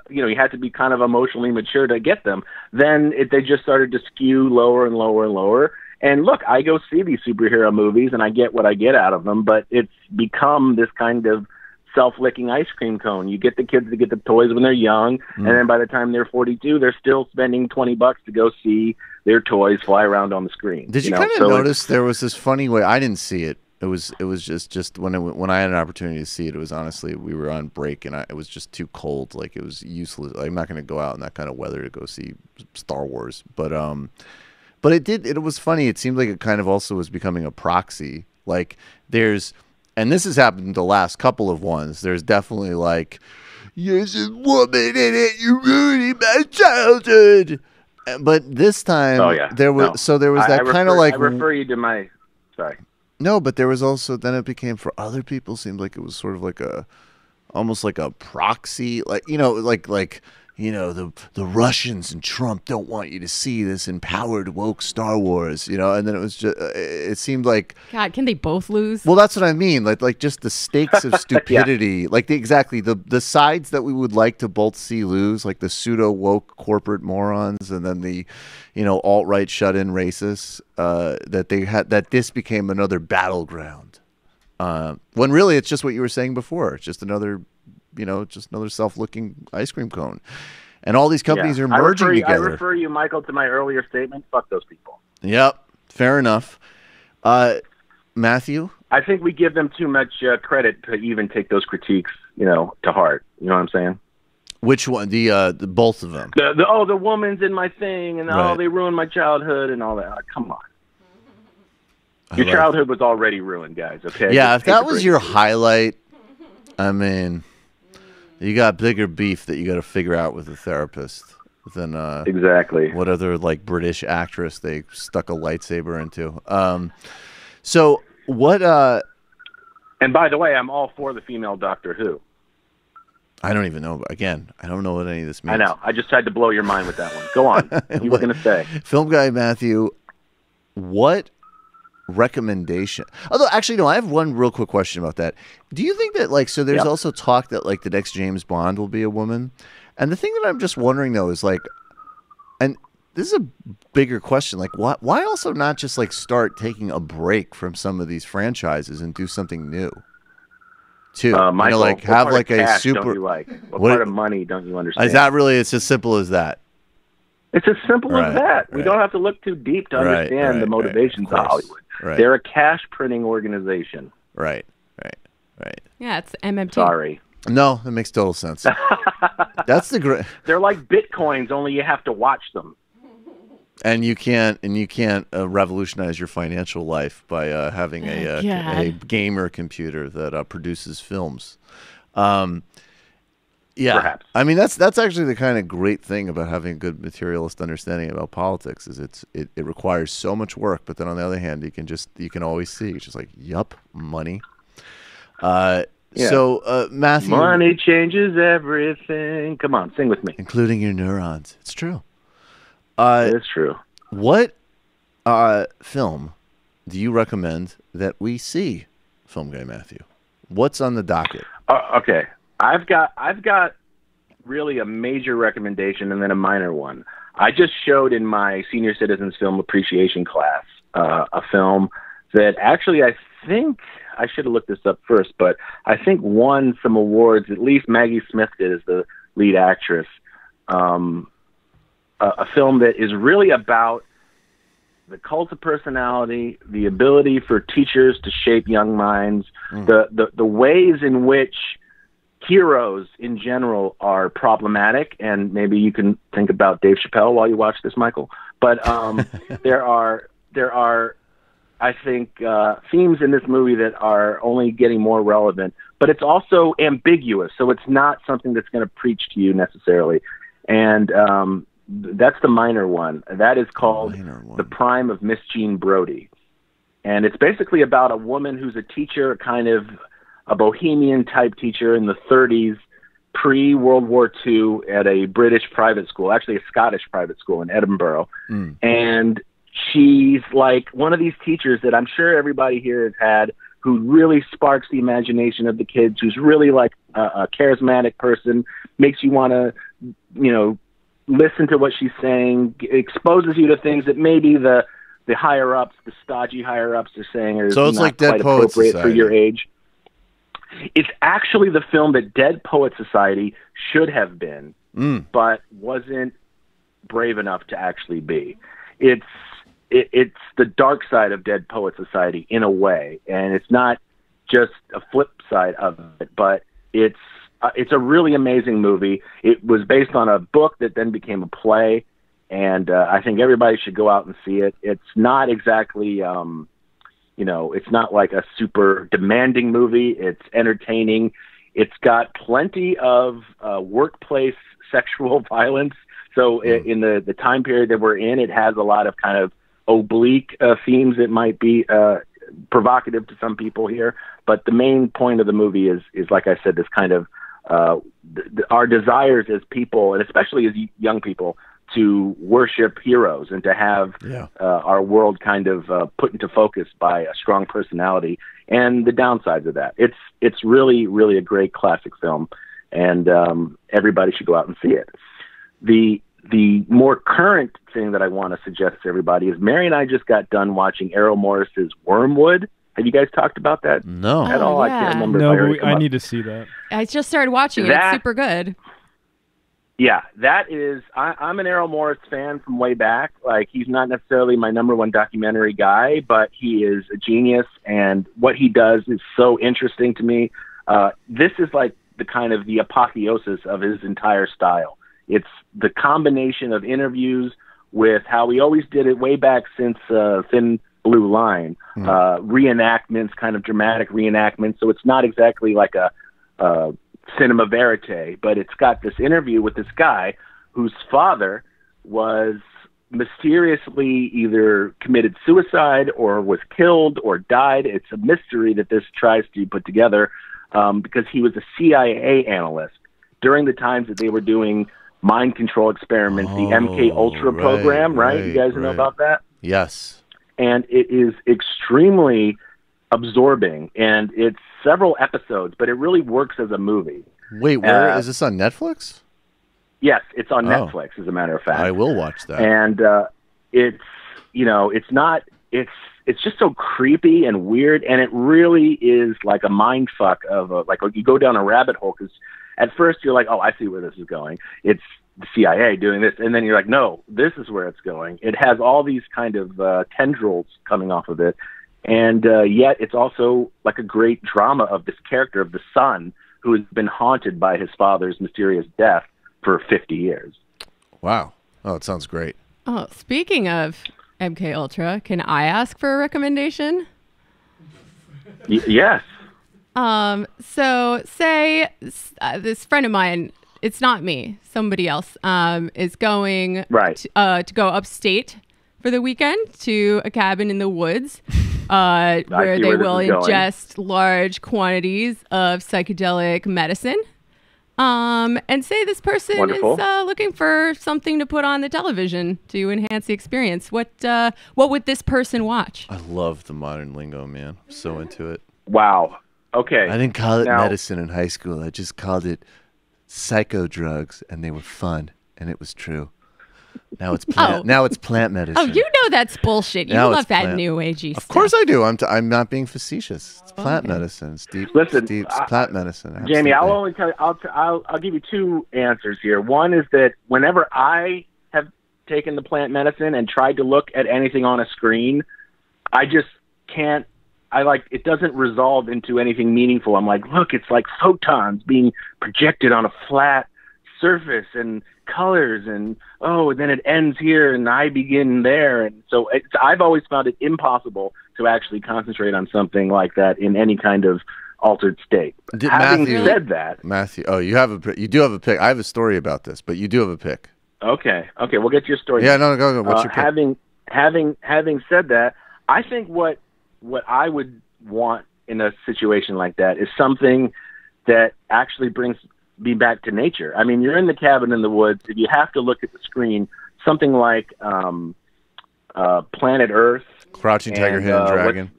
you had to be kind of emotionally mature to get them. Then they just started to skew lower and lower and lower. And look, I go see these superhero movies and I get what I get out of them, but it's become this kind of self-licking ice cream cone. You get the kids to get the toys when they're young, and then by the time they're 42, they're still spending $20 to go see their toys fly around on the screen. Did you kind of notice there was this funny way? I didn't see it. It was just when I had an opportunity to see it. It was honestly, we were on break and it was just too cold. Like it was useless. I'm not going to go out in that kind of weather to go see Star Wars. But it was funny. It seemed like it kind of also was becoming a proxy. Like and this has happened the last couple of ones. There's definitely like, there's a woman in it. You ruined my childhood. But this time, there was that kind of like. I refer you to my. Sorry. No, but there was also then it became for other people seemed like it was sort of like almost like a proxy, like the Russians and Trump don't want you to see this empowered woke Star Wars, and then it was just it seemed like, God, can they both lose? Well, that's what I mean, like just the stakes of stupidity, like the sides that we would like to both see lose, like the pseudo woke corporate morons, and then the alt-right shut-in racists, that this became another battleground, when really it's just what you were saying before. It's just another self-looking ice cream cone. And all these companies are merging together. I refer you, Michael, to my earlier statement. Fuck those people. Yep. Fair enough. Matthew? I think we give them too much credit to even take those critiques, to heart. You know what I'm saying? Which one? The both of them. The woman's in my thing, and they ruined my childhood and all that. Come on. Your childhood was already ruined, guys, okay? Yeah, if that was your highlight, I mean, you got bigger beef that you got to figure out with a therapist than exactly what other like British actress they stuck a lightsaber into. So what? And by the way, I'm all for the female Doctor Who. I don't even know. Again, I don't know what any of this means. I know. I just had to blow your mind with that one. Go on. You were going to say. Film guy Matthew, what recommendation? Although, actually, no, I have one real quick question about that. Do you think that, like, so there's also talk that, like, the next James Bond will be a woman? And the thing that I'm just wondering, though, is, like, and this is a bigger question, like, why also not just, like, start taking a break from some of these franchises and do something new? Too, Michael, like have like a super. Don't you like? What part of money don't you understand? Is that really? It's as simple as that. It's as simple as that. We don't have to look too deep to understand the motivations of Hollywood. They're a cash printing organization. Right. Yeah, it's MMT. Sorry. No, that makes total sense. That's the great. They're like bitcoins, only you have to watch them. And you can't revolutionize your financial life by having a gamer computer that produces films. Yeah, perhaps. I mean that's actually the kind of great thing about having a good materialist understanding about politics is it requires so much work, but then on the other hand, you can always see it's just like money. So Matthew, money changes everything. Come on, sing with me, including your neurons. It's true. It's true. What film do you recommend that we see, Film Guy Matthew? What's on the docket? Okay, I've got really a major recommendation and then a minor one. I just showed in my senior citizens film appreciation class a film that actually I think I should have looked this up first, but I think won some awards. At least Maggie Smith did as the lead actress. A film that is really about the cult of personality, the ability for teachers to shape young minds, the ways in which heroes in general are problematic, and maybe you can think about Dave Chappelle while you watch this, Michael. But there are, I think, themes in this movie that are only getting more relevant, but it's also ambiguous, so it's not something that's going to preach to you necessarily. And that's the minor one. That is called The Prime of Miss Jean Brodie. And it's basically about a woman who's a teacher, kind of a bohemian-type teacher in the 30s, pre-World War II at a British private school, actually a Scottish private school in Edinburgh. And she's like one of these teachers that I'm sure everybody here has had who really sparks the imagination of the kids, who's really like a charismatic person, makes you want to, listen to what she's saying, exposes you to things that maybe the higher ups, the stodgy higher ups, are saying are So it's not like Dead quite Poets appropriate Society. for your age. It's actually the film that Dead Poets Society should have been, but wasn't brave enough to actually be. It's the dark side of Dead Poets Society in a way, and it's not just a flip side of it, but it's a really amazing movie. It was based on a book that then became a play, and I think everybody should go out and see it. It's not exactly, it's not like a super demanding movie. It's entertaining. It's got plenty of workplace sexual violence. So in the time period that we're in, it has a lot of kind of oblique themes that might be provocative to some people here. But the main point of the movie is like I said, this kind of our desires as people, and especially as young people, to worship heroes and to have our world kind of put into focus by a strong personality, and the downsides of that. It's really, really a great classic film, and everybody should go out and see it. The more current thing that I want to suggest to everybody is Mary and I just got done watching Errol Morris's Wormwood. Have you guys talked about that No. at all? yeah. I can't remember. No, if I, heard but it come I up. need to see that. I just started watching it. It's super good. Yeah, that is. I'm an Errol Morris fan from way back. Like, he's not necessarily my number one documentary guy, but he is a genius, and what he does is so interesting to me. This is like the kind of the apotheosis of his entire style. It's the combination of interviews with how he always did it way back since Thin Blue Line, reenactments, kind of dramatic reenactments. So it's not exactly like a cinema verite, but it's got this interview with this guy whose father was mysteriously either committed suicide or was killed or died. It's a mystery that this tries to put together because he was a CIA analyst during the times that they were doing mind control experiments, the MK Ultra program, right? You guys know about that? Yes. And it is extremely absorbing, and it's several episodes, but it really works as a movie. Wait, where is this on Netflix? Yes, it's on Netflix, as a matter of fact. I will watch that. And it's just so creepy and weird, and it really is like a mind fuck of you go down a rabbit hole, because at first you're like, oh, I see where this is going. It's the CIA doing this, and then you're like, no, this is where it's going. It has all these kind of tendrils coming off of it, and yet it's also like a great drama of this character of the son who has been haunted by his father's mysterious death for 50 years. Wow. Oh, it sounds great. Oh, speaking of MK Ultra, can I ask for a recommendation? Yes. So say this friend of mine, it's not me, somebody else, is going to go upstate for the weekend to a cabin in the woods, where they will ingest large quantities of psychedelic medicine. And say this person is looking for something to put on the television to enhance the experience. What would this person watch? I love the modern lingo, man. I'm so into it. Wow. Okay. I didn't call it medicine in high school. I just called it psycho drugs, and they were fun, and it was true. Now it's plant. Now it's plant medicine. Oh, you know that's bullshit. You love that new agey stuff. Of course I do. I'm not being facetious. It's plant medicine. It's deep. Listen, it's plant medicine. Absolutely. Jamie, I'll only tell you. I'll give you two answers here. One is that whenever I have taken the plant medicine and tried to look at anything on a screen, I just can't. It doesn't resolve into anything meaningful. I'm like, look, it's like photons being projected on a flat surface and colors, and then it ends here and I begin there. And so I've always found it impossible to actually concentrate on something like that in any kind of altered state. Having said that, Matthew, you do have a pick. I have a story about this, but you do have a pick. Okay, we'll get to your story. Yeah, no, go. What's your pick? Having said that, I think what I would want in a situation like that is something that actually brings me back to nature. I mean, you're in the cabin in the woods. If you have to look at the screen, something like Planet Earth, Crouching Tiger, Hidden Dragon.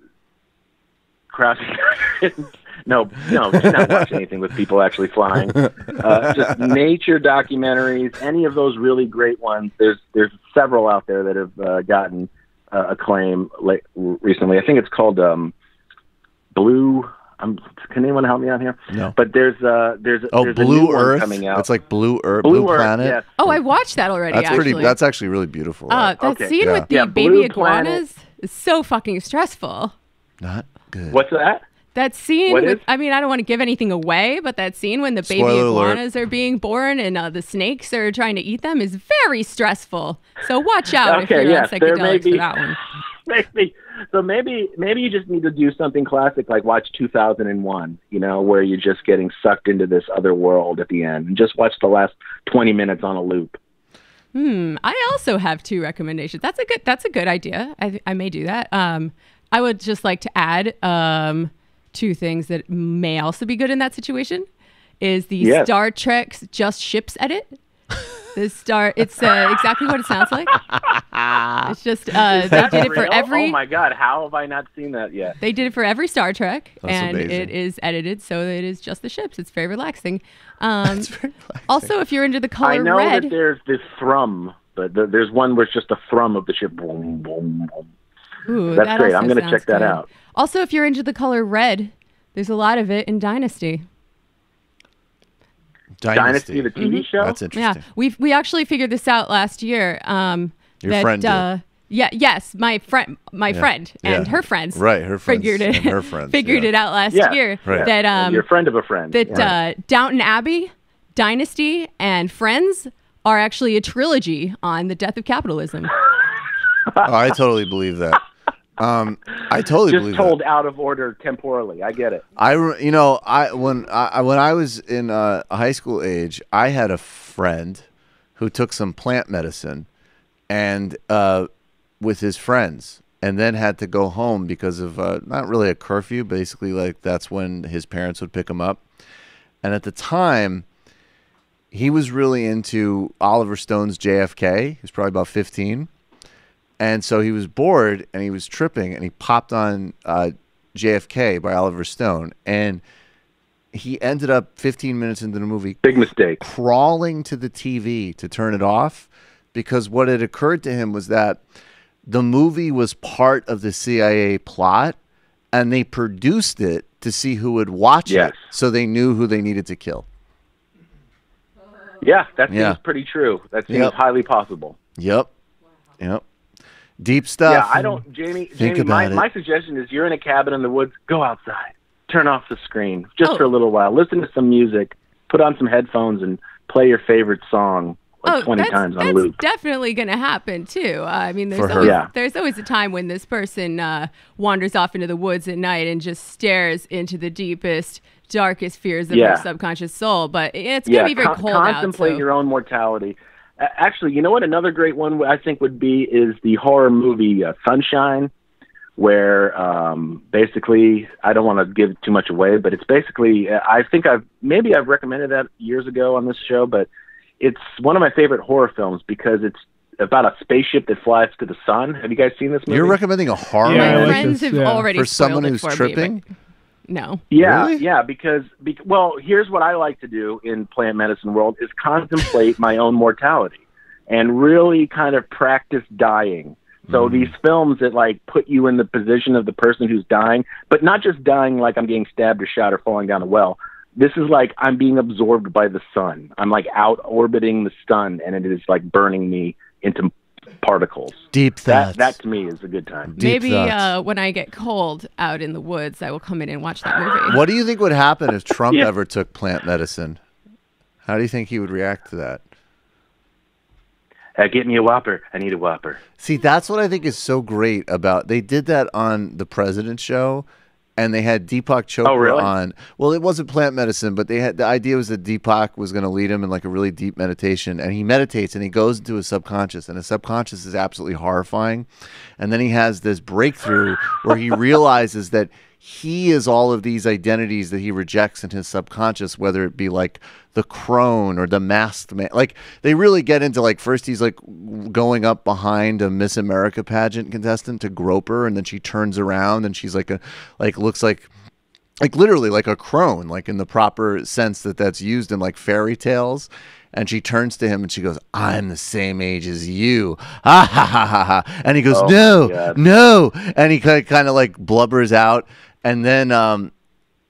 crossing curtains. No, do not watch anything with people actually flying. Just nature documentaries, any of those really great ones. There's several out there that have gotten acclaim recently. I think it's called Blue. Can anyone help me out here? No. But there's a Blue new one Earth coming out. It's like Blue Earth, Blue Earth, Planet. yes. Oh, I watched that already. That's actually really beautiful. That scene with the baby Blue iguanas Planet. is so fucking stressful. Not good. What's that? That scene What with, is? I mean, I don't want to give anything away, but that scene when the baby Spoiler alert. iguanas are being born and the snakes are trying to eat them is very stressful. So watch out if you're on psychedelics for that one. Maybe you just need to do something classic like watch 2001, where you're just getting sucked into this other world at the end, and just watch the last 20 minutes on a loop. I also have 2 recommendations. That's a good idea. I may do that. I would just like to add 2 things that may also be good in that situation. Is the Star Trek's Just Ships edit. It's exactly what it sounds like. It's just they did it for every. Oh my God! How have I not seen that yet? They did it for every Star Trek, and amazing. it is edited so that it is just the ships. It's very relaxing. Also, if you're into the color I know red, that there's this thrum, but there's one where it's just a thrum of the ship. Boom, boom, boom. Ooh, That's that great. also I'm going to sounds check that good. out. Also, if you're into the color red, there's a lot of it in Dynasty. Dynasty, the TV show. That's interesting. Yeah, we actually figured this out last year. Your friend did. Yes, my friend and her friends. Right, her friends figured it. and her friends. figured it out last year. Right. That your friend of a friend. That Downton Abbey, Dynasty, and Friends are actually a trilogy on the death of capitalism. I totally believe that. I totally just believe told that. out of order temporally. I get it. When I was in high school age, I had a friend who took some plant medicine, and with his friends, and then had to go home because of not really a curfew. Basically, like that's when his parents would pick him up. And at the time, he was really into Oliver Stone's JFK. He was probably about 15. And so he was bored and he was tripping, and he popped on JFK by Oliver Stone. And he ended up 15 minutes into the movie. Big mistake. Crawling to the TV to turn it off, because what had occurred to him was that the movie was part of the CIA plot, and they produced it to see who would watch it, so they knew who they needed to kill. Yeah, that seems pretty true. That seems highly possible. Yep. Deep stuff. Yeah, I don't, Jamie, my suggestion is you're in a cabin in the woods, go outside, turn off the screen just for a little while, listen to some music, put on some headphones, and play your favorite song 20 times on loop. That's definitely going to happen too. I mean, there's always a time when this person wanders off into the woods at night and just stares into the deepest, darkest fears of their subconscious soul. But it's going to be very cold out. Contemplate your own mortality. Actually, you know what? Another great one I think would be is the horror movie Sunshine, where basically, I don't want to give too much away, but it's basically, I think I've recommended that years ago on this show, but it's one of my favorite horror films because it's about a spaceship that flies to the sun. Have you guys seen this movie? You're recommending a horror movie? My friends have already for someone spoiled it who's for tripping? me, but no. Yeah, Really? yeah, because here's what I like to do in plant medicine world is contemplate my own mortality and really kind of practice dying. So these films that like put you in the position of the person who's dying, but not just dying like I'm getting stabbed or shot or falling down a well. This is like I'm being absorbed by the sun. I'm like out orbiting the sun, and it is like burning me into particles. Deep thoughts. That to me is a good time. Maybe when I get cold out in the woods, I will come in and watch that movie. What do you think would happen if Trump ever took plant medicine? How do you think he would react to that? Get me a Whopper. I need a Whopper. See, that's what I think is so great about. They did that on the President Show, and they had Deepak Chopra on. Well, it wasn't plant medicine, but the idea was that Deepak was going to lead him in like a really deep meditation, and he meditates and he goes into his subconscious, and his subconscious is absolutely horrifying. And then he has this breakthrough where he realizes that he is all of these identities that he rejects in his subconscious, whether it be like the crone or the masked man. Like they really get into like, first he's like going up behind a Miss America pageant contestant to grope her, and then she turns around and she's like looks like literally like a crone, like in the proper sense that's used in like fairy tales. And she turns to him and she goes, "I'm the same age as you." Ha ha ha ha ha. And he goes, no. And he kind of like blubbers out. And then, and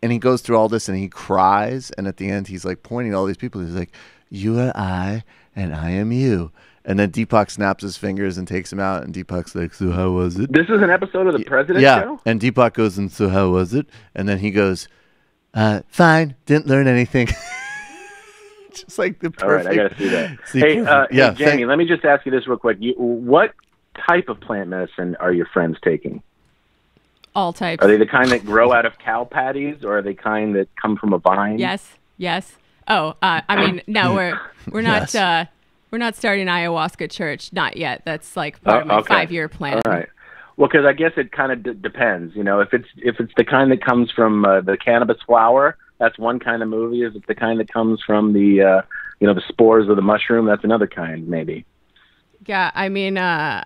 he goes through all this and he cries. And at the end, he's like pointing to all these people. He's like, "You are I and I am you." And then Deepak snaps his fingers and takes him out. And Deepak's like, "So how was it?" This is an episode of The President Yeah. Show? And Deepak goes, "And so how was it?" And then he goes, "Fine, didn't learn anything." Just like the perfect. All right, I got to see that. Hey, Jamie, let me just ask you this real quick. What type of plant medicine are your friends taking? All types. Are they the kind that grow out of cow patties, or are they kind that come from a vine? Yes. Oh, I mean, no, we're not we're not starting ayahuasca church, not yet. That's like part of my 5-year plan. All right. Well, because I guess it kind of depends. You know, if it's the kind that comes from the cannabis flower, that's one kind of movie. If it's the kind that comes from the the spores of the mushroom, that's another kind, maybe. Yeah, I mean, I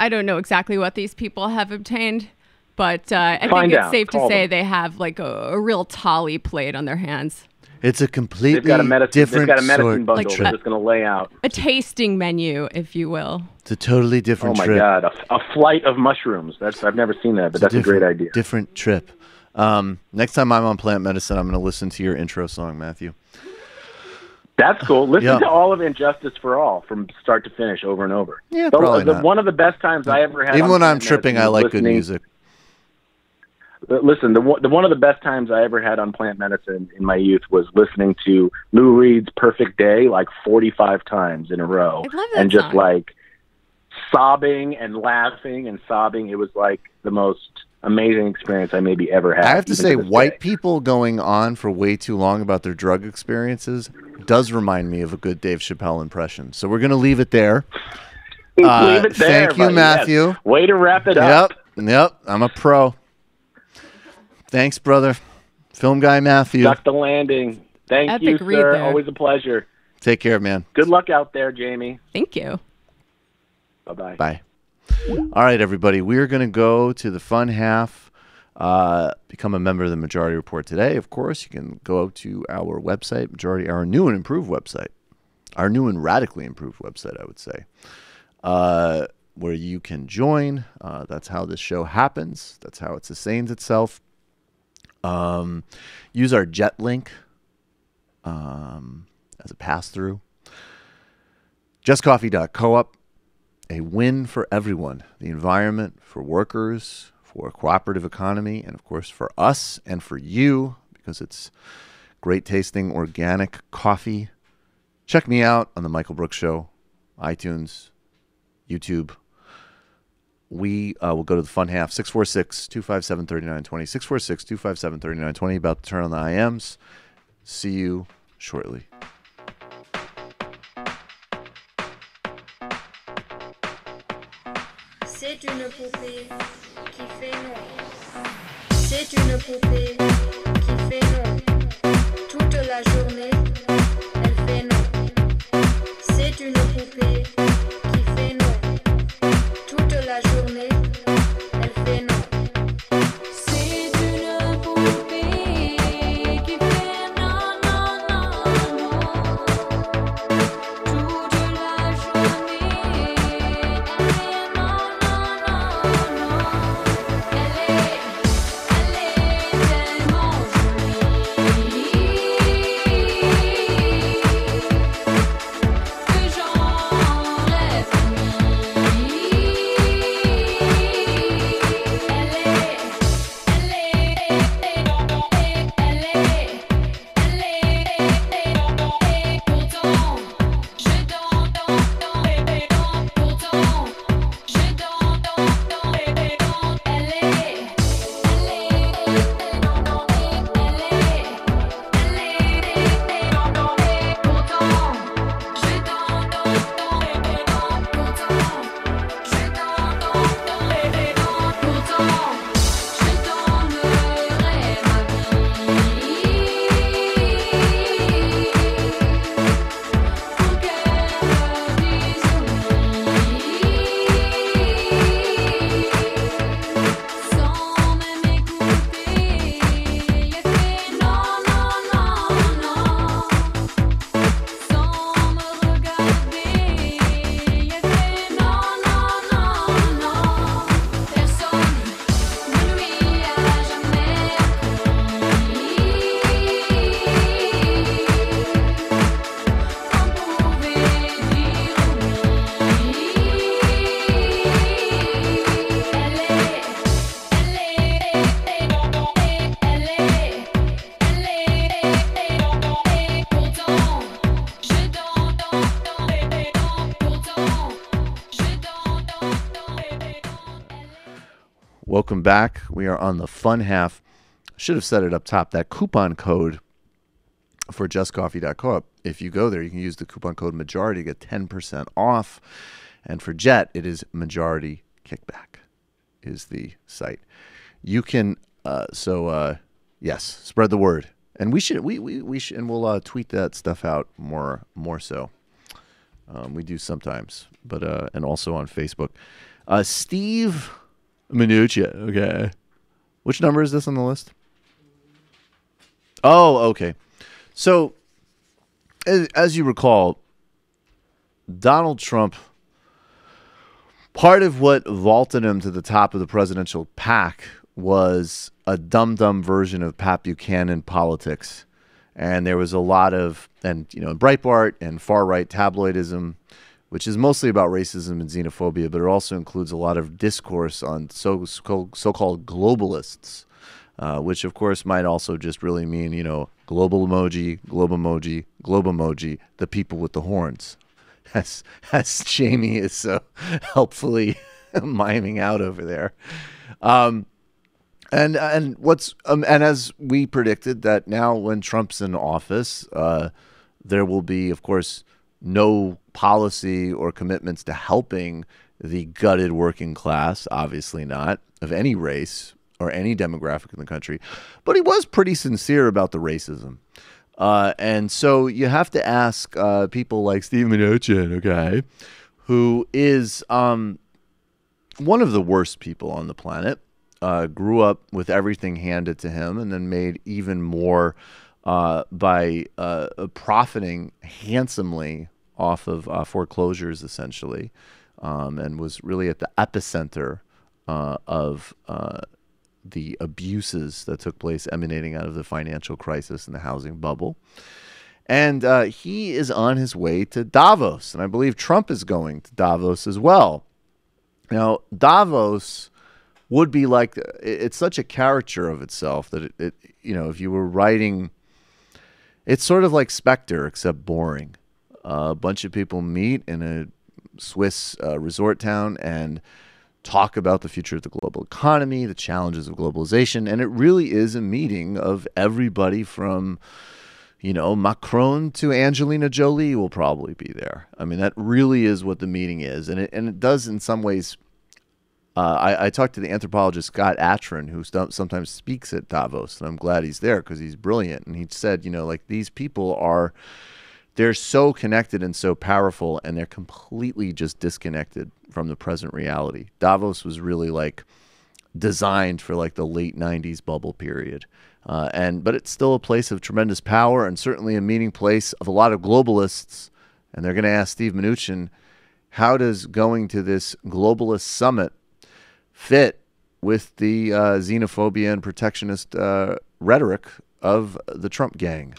don't know exactly what these people have obtained, but I think it's safe to say they have like a real tolly plate on their hands. It's a completely different different They've got a medicine sort bundle of they're just going to lay out. A tasting menu, if you will. It's a totally different trip. Oh, my God. A flight of mushrooms. I've never seen that, but that's a great idea. Different trip. Next time I'm on Plant Medicine, I'm going to listen to your intro song, Matthew. That's cool. Listen to all of Injustice for All from start to finish over and over. Yeah, probably not. One of the best times I ever had. Even when I'm Plant tripping, Medicine I like listening, good music. Listen, the one of the best times I ever had on Plant Medicine in my youth was listening to Lou Reed's Perfect Day like 45 times in a row. I love that and just song. like sobbing and laughing and sobbing. It was like the most amazing experience I maybe ever had. I have to even say, this white day. people going on for way too long about their drug experiences does remind me of a good Dave Chappelle impression. So we're going to leave it there. Leave it there. Thank you, buddy. Matthew. Yes. Way to wrap it up. Yep. I'm a pro. Thanks, brother. Film guy Matthew. Duck the landing. Thank Epic you, read sir. there. Always a pleasure. Take care, man. Good luck out there, Jamie. Thank you. Bye-bye. Bye. All right, everybody. We're going to go to the fun half. Become a member of the Majority Report today. Of course, you can go to our website, our new and improved website. Our new and radically improved website, I would say. Where you can join. That's how this show happens. That's how it sustains itself. Use our jet link as a pass-through. JustCoffee.coop. A win for everyone. The environment, for workers, for a cooperative economy, and of course for us and for you, because it's great tasting organic coffee. Check me out on The Michael Brooks Show, iTunes, YouTube. We will go to the fun half, 646-257-3920, 646-257-3920, about to turn on the IMs. See you shortly. C'est une poupée qui fait non. C'est une poupée qui fait non. Toute la journée, elle fait non. C'est une poupée qui fait non. Toute la journée, elle fait non. C'est une poupée qui fait non, non, non, non. Toute la journée, elle fait non, non, non, non. Elle est tellement jolie. Welcome back. We are on the fun half. Should have set it up top. That coupon code for justcoffee.coop. If you go there, you can use the coupon code majority to get 10% off. And for Jet, it is majority kickback is the site. You can yes, spread the word. And we should and we'll tweet that stuff out more so. We do sometimes, but and also on Facebook. Steve Mnuchin, okay. Which number is this on the list? Oh, okay. So, as you recall, Donald Trump, part of what vaulted him to the top of the presidential pack was a dumb version of Pat Buchanan politics. And there was a lot of, Breitbart and far-right tabloidism, which is mostly about racism and xenophobia, but it also includes a lot of discourse on so-called globalists, which, of course, might also just really mean, global emoji, globe emoji, globe emoji, the people with the horns, as Jamie is so helpfully miming out over there. And as we predicted, that now when Trump's in office, there will be, of course, no policy or commitments to helping the gutted working class, obviously not, of any race or any demographic in the country. But he was pretty sincere about the racism. And so you have to ask people like Steve Mnuchin, okay, who is one of the worst people on the planet, grew up with everything handed to him and then made even more by profiting handsomely off of foreclosures, essentially, and was really at the epicenter of the abuses that took place emanating out of the financial crisis and the housing bubble. And he is on his way to Davos, and I believe Trump is going to Davos as well. Now, Davos would be like, it's such a caricature of itself that it if you were writing, it's sort of like Spectre, except boring. A bunch of people meet in a Swiss resort town and talk about the future of the global economy, the challenges of globalization, and it really is a meeting of everybody from, Macron to Angelina Jolie will probably be there. I mean, that really is what the meeting is, and it does in some ways. I talked to the anthropologist Scott Atran, who sometimes speaks at Davos, and I'm glad he's there because he's brilliant. And he said, these people they're so connected and so powerful, and they're completely just disconnected from the present reality. Davos was really designed for the late 90s bubble period. But it's still a place of tremendous power and certainly a meeting place of a lot of globalists. And they're going to ask Steve Mnuchin, how does going to this globalist summit fit with the xenophobia and protectionist rhetoric of the Trump gang?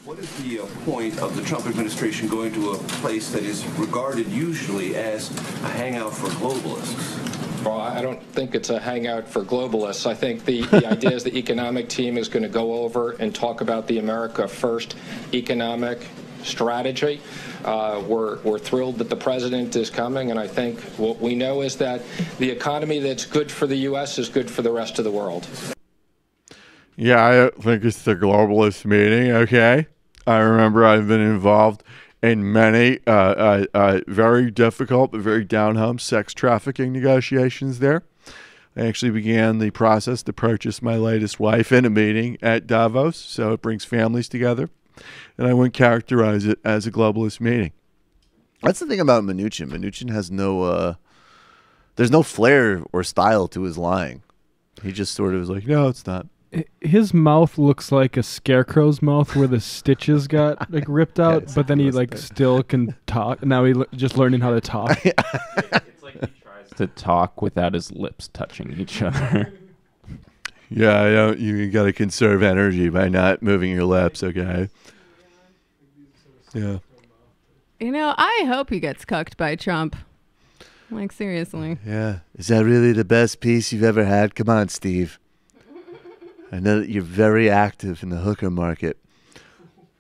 What is the point of the Trump administration going to a place that is regarded usually as a hangout for globalists? Well, I don't think it's a hangout for globalists. I think the idea is the economic team is going to go over and talk about the America First economic strategy. We're thrilled that the president is coming, and I think what we know is that the economy that's good for the U.S. is good for the rest of the world. Yeah, I think it's the globalist meeting, okay? I remember I've been involved in many very difficult but very down-home sex trafficking negotiations there. I actually began the process to purchase my latest wife in a meeting at Davos, so it brings families together. And I wouldn't characterize it as a globalist meeting. That's the thing about Mnuchin. Mnuchin has there's no flair or style to his lying. He just sort of is like, no, it's not. His mouth looks like a scarecrow's mouth where the stitches got ripped out, yeah, but then he still can talk. Now he's just learning how to talk. It's like he tries to talk without his lips touching each other. Yeah, you got to conserve energy by not moving your lips, okay? Yeah. I hope he gets cucked by Trump. Seriously. Yeah. Is that really the best piece you've ever had? Come on, Steve. I know that you're very active in the hooker market.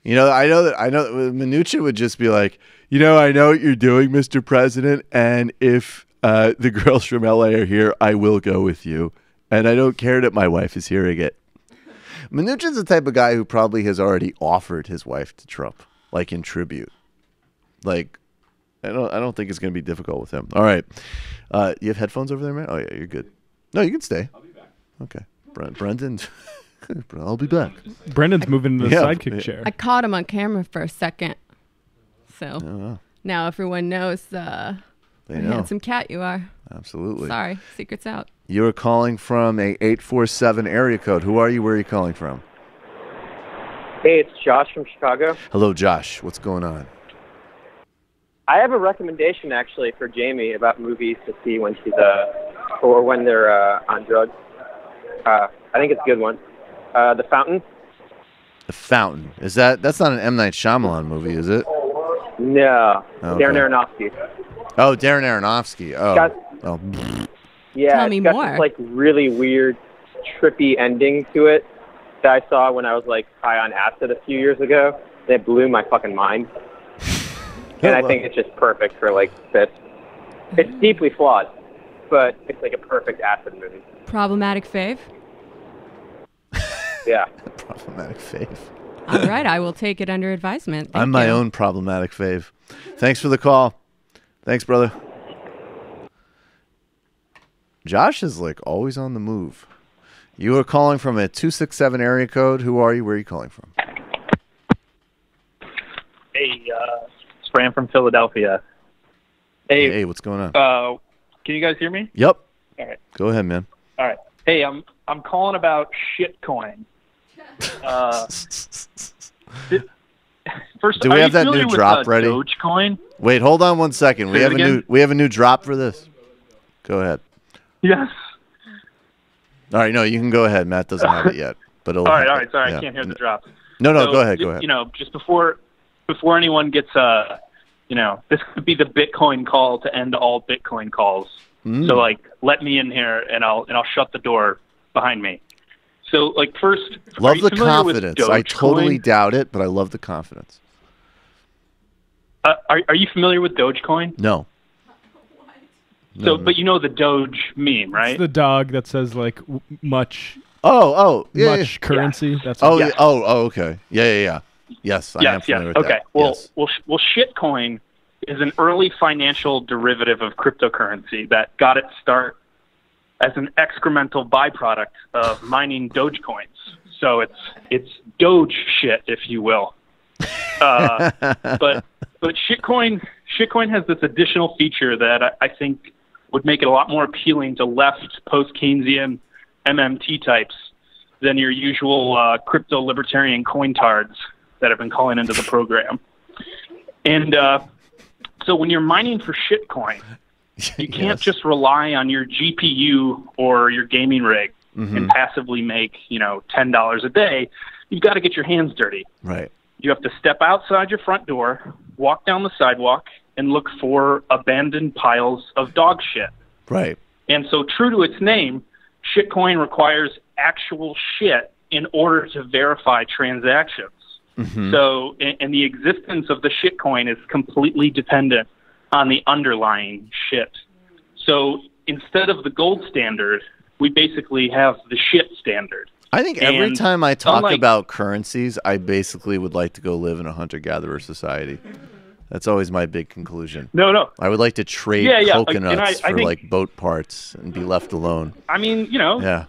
I know that Mnuchin would just be like, I know what you're doing, Mr. President, and if The girls from LA are here. I will go with you. And I don't care that my wife is hearing it. Mnuchin's the type of guy who probably has already offered his wife to Trump, like in tribute. Like, I don't think it's going to be difficult with him. All right. You have headphones over there, man? Oh, yeah, you're good. No, you can stay. I'll be back. Okay. Brendan, I'll be back. Brendan's moving to the sidekick chair. I caught him on camera for a second. So now everyone knows what a handsome cat you are. Absolutely. Sorry, secret's out. You are calling from a 847 area code. Who are you? Where are you calling from? Hey, it's Josh from Chicago. Hello, Josh. What's going on? I have a recommendation actually for Jamie about movies to see when she's or when they're on drugs. I think it's a good one. The Fountain. The Fountain. That's not an M. Night Shyamalan movie, is it? No. Okay. Darren Aronofsky. Oh, Darren Aronofsky. Oh. Yeah, Tell me it's got more. this like really weird, trippy ending to it that I saw when I was like high on acid a few years ago. It blew my fucking mind. And I think it's just perfect for like this. It's deeply flawed, but it's like a perfect acid movie. Problematic fave? Yeah. Problematic fave. All right, I will take it under advisement. Thank I'm my you. own problematic fave. Thanks for the call. Thanks, brother. Josh is like always on the move. You are calling from a 267 area code. Who are you? Where are you calling from? Hey, Fran from Philadelphia. Hey, what's going on? Can you guys hear me? Yep. All right. Go ahead, man. All right. Hey, I'm calling about shitcoin. First, Do we are have you that familiar new with, drop ready? Dogecoin? Wait, hold on 1 second. Say it again? We have a new drop for this. Go ahead. Yes. All right, no, you can go ahead. Matt doesn't have it yet, but it'll All right. happen. Sorry, Yeah. I can't hear the drop. No, So, go ahead. Go ahead. You know, just before anyone gets, this could be the Bitcoin call to end all Bitcoin calls. Mm. So like, let me in here, and I'll shut the door behind me. So like, first, Love are you the familiar with confidence. I totally Dogecoin? doubt it, but I love the confidence. Are you familiar with Dogecoin? No. So, but you know the Doge meme, right? It's the dog that says like much. Yeah, much currency. That's okay. Yeah. Yes, I am familiar with Okay. that. Well, Yes. well, shitcoin is an early financial derivative of cryptocurrency that got its start as an excremental byproduct of mining Dogecoins. So it's Doge shit, if you will. But shitcoin has this additional feature that I think would make it a lot more appealing to left post-Keynesian MMT types than your usual crypto libertarian cointards that have been calling into the program. And so when you're mining for shitcoin, you can't just rely on your GPU or your gaming rig and passively make, $10 a day. You've got to get your hands dirty. Right. You have to step outside your front door, walk down the sidewalk, and look for abandoned piles of dog shit. Right. And so true to its name, shitcoin requires actual shit in order to verify transactions. Mm-hmm. So, and the existence of the shitcoin is completely dependent on the underlying shit. So instead of the gold standard, we basically have the shit standard. I think every And time I talk unlike- about currencies, I basically would like to go live in a hunter-gatherer society. That's always my big conclusion. No. I would like to trade Yeah, like, and coconuts I for think- like boat parts and be left alone. I mean, Yeah.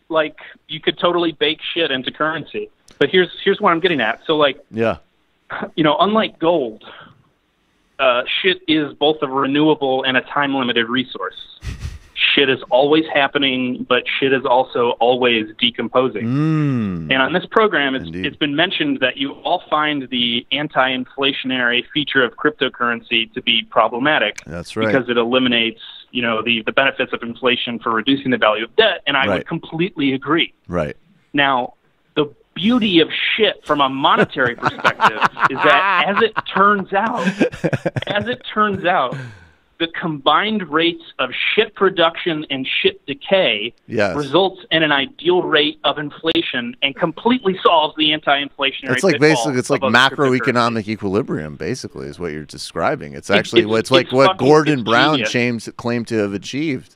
like you could totally bake shit into currency. But here's what I'm getting at. So like, Yeah. unlike gold, shit is both a renewable and a time-limited resource. Shit is always happening, but shit is also always decomposing. And on this program, it's been mentioned that you all find the anti-inflationary feature of cryptocurrency to be problematic. That's right. Because it eliminates, the benefits of inflation for reducing the value of debt, and I Right. would completely agree. Right. Now, the beauty of shit from a monetary perspective is that as it turns out, the combined rates of shit production and shit decay Yes. results in an ideal rate of inflation and completely solves the anti-inflationary. It's like basically, it's like of other macroeconomic equilibrium. Basically, is what you're describing. It's It- actually it's- it's like it's what fucking- Gordon it's Brown genius. claimed to have achieved,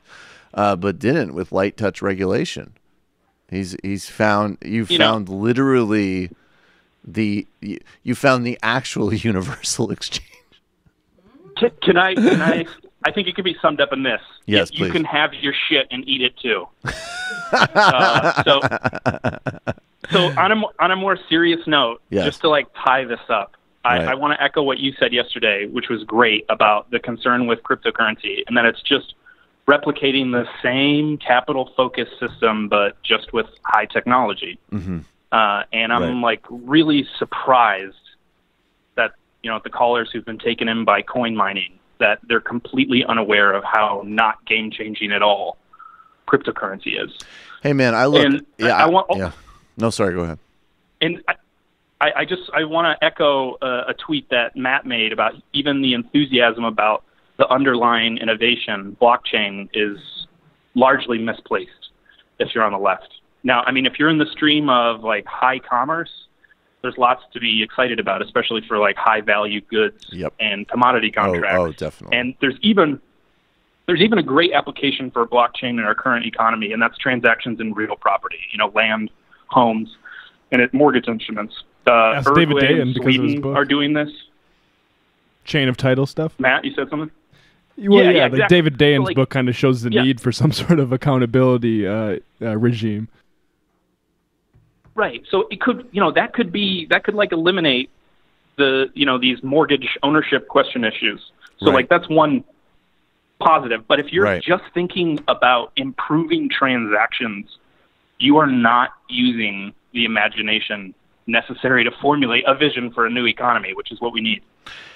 but didn't with light touch regulation. You've found literally you found the actual universal exchange. Can I? I think it could be summed up in this. Yes, you please. can have your shit and eat it too. So on a more serious note, Yes. just to like tie this up, Right. I want to echo what you said yesterday, which was great about the concern with cryptocurrency, and that it's just replicating the same capital focused system, but just with high technology. Mm-hmm. And I'm like really surprised that, the callers who've been taken in by coin mining, that they're completely unaware of how not game changing at all cryptocurrency is. Hey man, I look. And yeah, I want- yeah. No, sorry. Go ahead. And I want to echo a tweet that Matt made about even the enthusiasm about the underlying innovation. Blockchain is largely misplaced if you're on the left. Now, I mean, if you're in the stream of like high commerce, there's lots to be excited about, especially for like high value goods and commodity contracts. Oh, definitely. And there's even a great application for blockchain in our current economy, and that's transactions in real property, land, homes, and mortgage instruments. Ask David Uruguay Dayen and because of his Sweden book. are doing this. Chain of title stuff. Matt, you said something? Well, yeah, like exactly. David Dayen's So, like, book kind of shows the need for some sort of accountability regime. Right. So it could, that could like eliminate the, these mortgage ownership question issues. So like that's one positive. But if you're just thinking about improving transactions, you are not using the imagination necessary to formulate a vision for a new economy, which is what we need.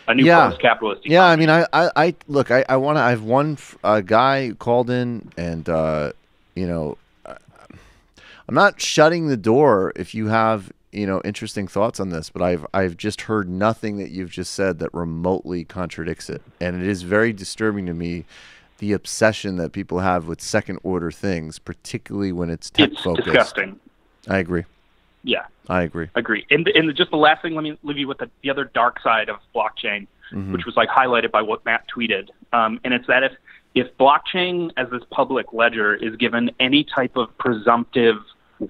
A new post-capitalist economy. Yeah, I mean, I look, I have one guy who called in, and I'm not shutting the door if you have interesting thoughts on this, but I've just heard nothing that you've just said that remotely contradicts it, and it is very disturbing to me, the obsession that people have with second order things, particularly when it's tech focused. It's disgusting. I agree. Yeah. I agree. Agree. And just the last thing, let me leave you with the other dark side of blockchain, which was like highlighted by what Matt tweeted. And it's that if blockchain as this public ledger is given any type of presumptive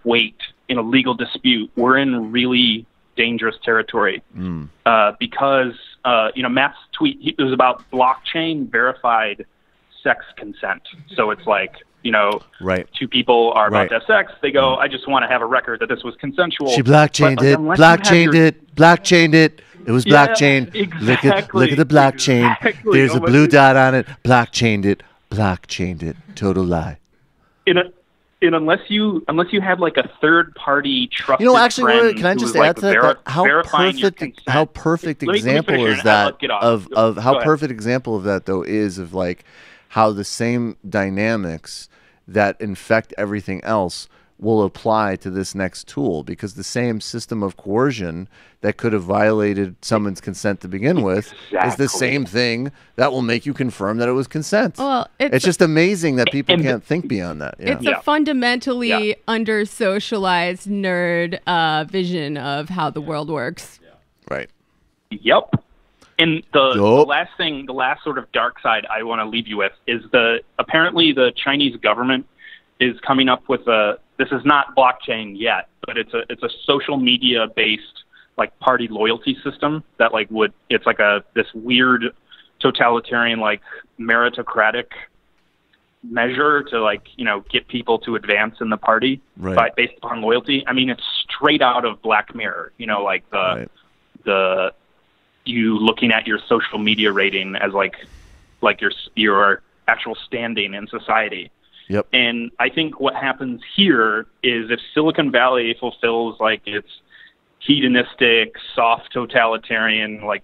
weight in a legal dispute, we're in really dangerous territory. Because, Matt's tweet, it was about blockchain verified sex consent. So it's like, two people are about to have sex. They go, I just want to have a record that this was consensual. She blockchained But it. unless you have Blockchained it. It was Yeah, blockchain. exactly, Look at the blockchain. exactly. There's a Unless blue you- dot on it. Blockchained it. Blockchained it. Total lie. And unless you have like a third party trusted Actually, friend can I who just is, like, add to that? verifying your consent. How perfect Let me example finish is here and I'll that get off. of Go how ahead. perfect example of that though is of like how the same dynamics that infect everything else will apply to this next tool, because the same system of coercion that could have violated someone's consent to begin with is the same thing that will make you confirm that it was consent. Well, it's just amazing that people can't think beyond that. Yeah. It's a fundamentally under-socialized nerd vision of how the world works. Right. Yep. And the last sort of dark side I want to leave you with is apparently the Chinese government is coming up with this is not blockchain yet, but it's a social media based like party loyalty system that it's like this weird totalitarian like meritocratic measure to get people to advance in the party based upon loyalty. I mean, it's straight out of Black Mirror, the you looking at your social media rating as like your actual standing in society. Yep. And I think what happens here is if Silicon Valley fulfills like its hedonistic, soft totalitarian, like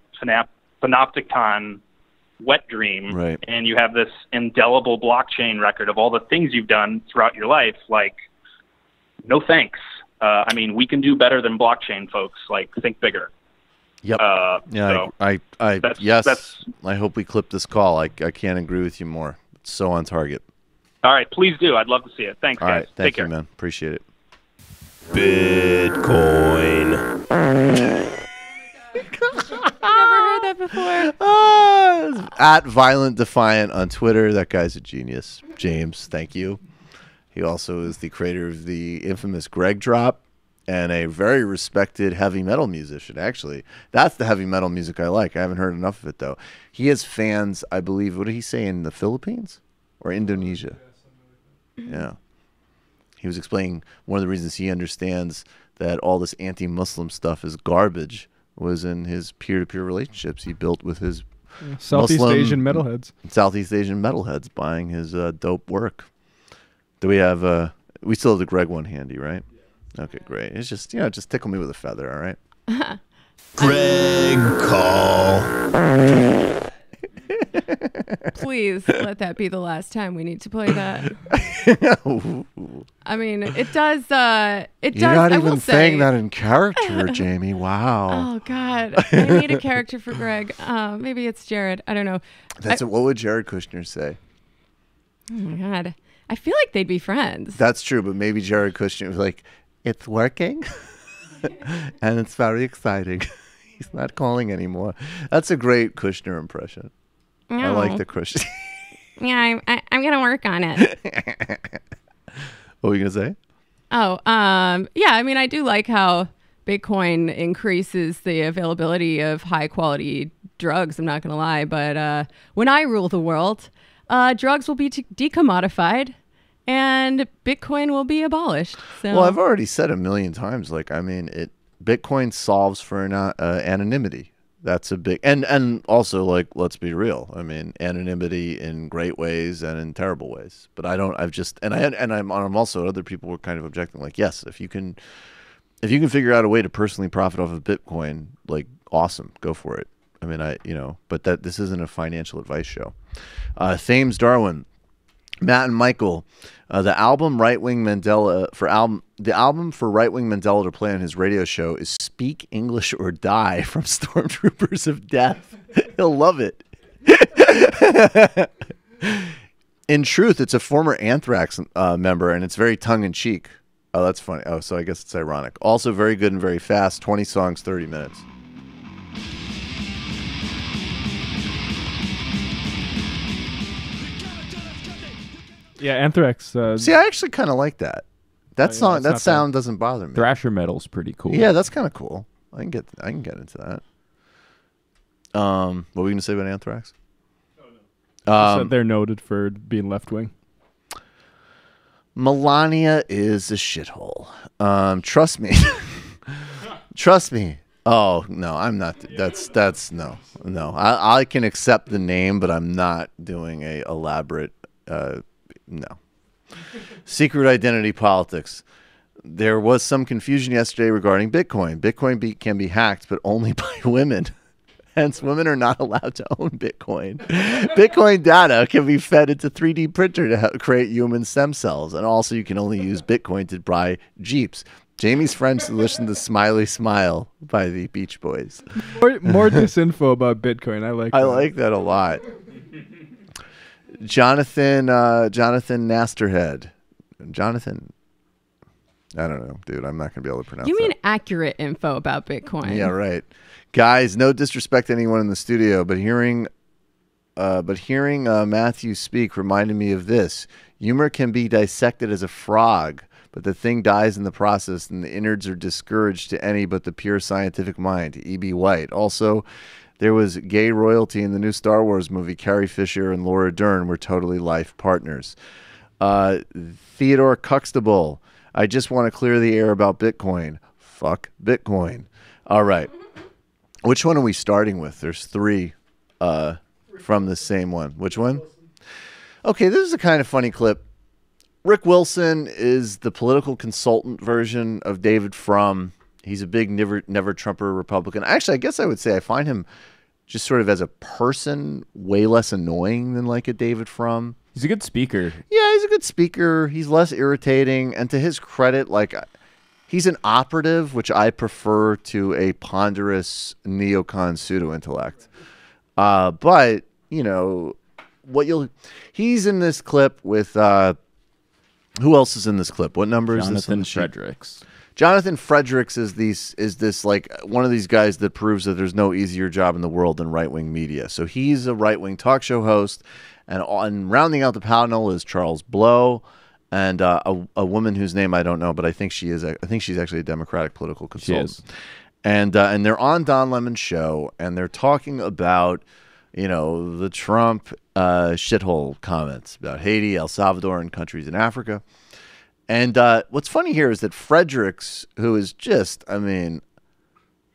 panopticon wet dream, and you have this indelible blockchain record of all the things you've done throughout your life, like, no thanks. I mean, we can do better than blockchain, folks. Like, think bigger. Yep. So Yes. I hope we clip this call. I can't agree with you more. It's so on target. all right. Please do. I'd love to see it. Thanks, All guys. right. Thank Take you, care. man. Appreciate it. Bitcoin. Never heard that before. At Violent Defiant on Twitter. That guy's a genius. James, thank you. He also is the creator of the infamous Greg Drop and a very respected heavy metal musician, actually. That's the heavy metal music I like. I haven't heard enough of it, though. He has fans, I believe, what did he say, in the Philippines or Indonesia? Yeah. He was explaining one of the reasons he understands that all this anti-Muslim stuff is garbage was in his peer-to-peer relationships he built with his Southeast Asian metalheads. Southeast Asian metalheads buying his dope work. Do we have we still have the Greg one handy, right? Okay, great. It's just, just tickle me with a feather, all right? Greg call. Please let that be the last time we need to play that. I mean, it does. It does. You're not I will even say, saying that in character, Jamie. Wow. Oh God, I need a character for Greg. Maybe it's Jared. I don't know. What would Jared Kushner say? Oh my God, I feel like they'd be friends. That's true, but maybe Jared Kushner was like, "It's working, and it's very exciting." He's not calling anymore. That's a great Kushner impression. I like the Kushner. Yeah, I'm gonna work on it. What were you gonna say? Oh, yeah. I mean, I do like how Bitcoin increases the availability of high quality drugs. I'm not gonna lie, but when I rule the world, drugs will be decommodified, and Bitcoin will be abolished. So. Well, I've already said a million times. Like, I mean, Bitcoin solves for anonymity. That's a big and also, like, let's be real. I mean, anonymity in great ways and in terrible ways. But I'm also, other people were kind of objecting, like, yes, if you can figure out a way to personally profit off of Bitcoin, like, awesome, go for it. I mean, but this isn't a financial advice show. Thames Darwin, Matt and Michael, the album for Right Wing Mandela to play on his radio show is "Speak English or Die" from Stormtroopers of Death. He'll love it. In truth, it's a former Anthrax member, and it's very tongue-in-cheek. Oh, that's funny. Oh, so I guess it's ironic. Also very good and very fast. 20 songs, 30 minutes. Yeah, Anthrax. See, I actually kind of like that. That sound doesn't bother me. Thrash metal's pretty cool. Yeah, that's kind of cool. I can get into that. What were you gonna say about Anthrax? So they're noted for being left wing. Melania is a shithole. Trust me. Trust me. Oh no, I'm not. That's no. I can accept the name, but I'm not doing a elaborate. No. Secret identity politics. There was some confusion yesterday regarding Bitcoin. Bitcoin can be hacked, but only by women. Hence, women are not allowed to own Bitcoin. Bitcoin data can be fed into 3D printer to create human stem cells. And also, you can only use Bitcoin to buy Jeeps. Jamie's friends listened to Smiley Smile by the Beach Boys. More disinfo about Bitcoin. I like that a lot. Jonathan Nasterhead. Jonathan. I don't know, dude. I'm not going to be able to pronounce You mean that. accurate info about Bitcoin? Yeah, right. Guys, no disrespect to anyone in the studio, but hearing Matthew speak reminded me of this. Humor can be dissected as a frog, but the thing dies in the process, and the innards are discouraged to any but the pure scientific mind. E.B. White. Also, there was gay royalty in the new Star Wars movie. Carrie Fisher and Laura Dern were totally life partners. Theodore Cuxtable. I just want to clear the air about Bitcoin. Fuck Bitcoin. All right. Which one are we starting with? There's three from the same one. Which one? Okay, this is a kind of funny clip. Rick Wilson is the political consultant version of David Frum. He's a big never Trumper Republican. Actually, I guess I would say I find him just sort of as a person way less annoying than like a David Frum. He's a good speaker. Yeah, he's a good speaker. He's less irritating. And to his credit, like, he's an operative, which I prefer to a ponderous neocon pseudo-intellect. But, you know, he's in this clip with, who else is in this clip? What number is this on Jonathan the sheet? Fredericks. Jonathan Fredericks is this like one of these guys that proves that there's no easier job in the world than right-wing media. So he's a right-wing talk show host, and rounding out the panel is Charles Blow and a woman whose name I don't know, but I think she's actually a Democratic political consultant. She is. And they're on Don Lemon's show, and they're talking about, you know, the Trump shithole comments about Haiti, El Salvador, and countries in Africa. And what's funny here is that Fredericks, who is just, I mean,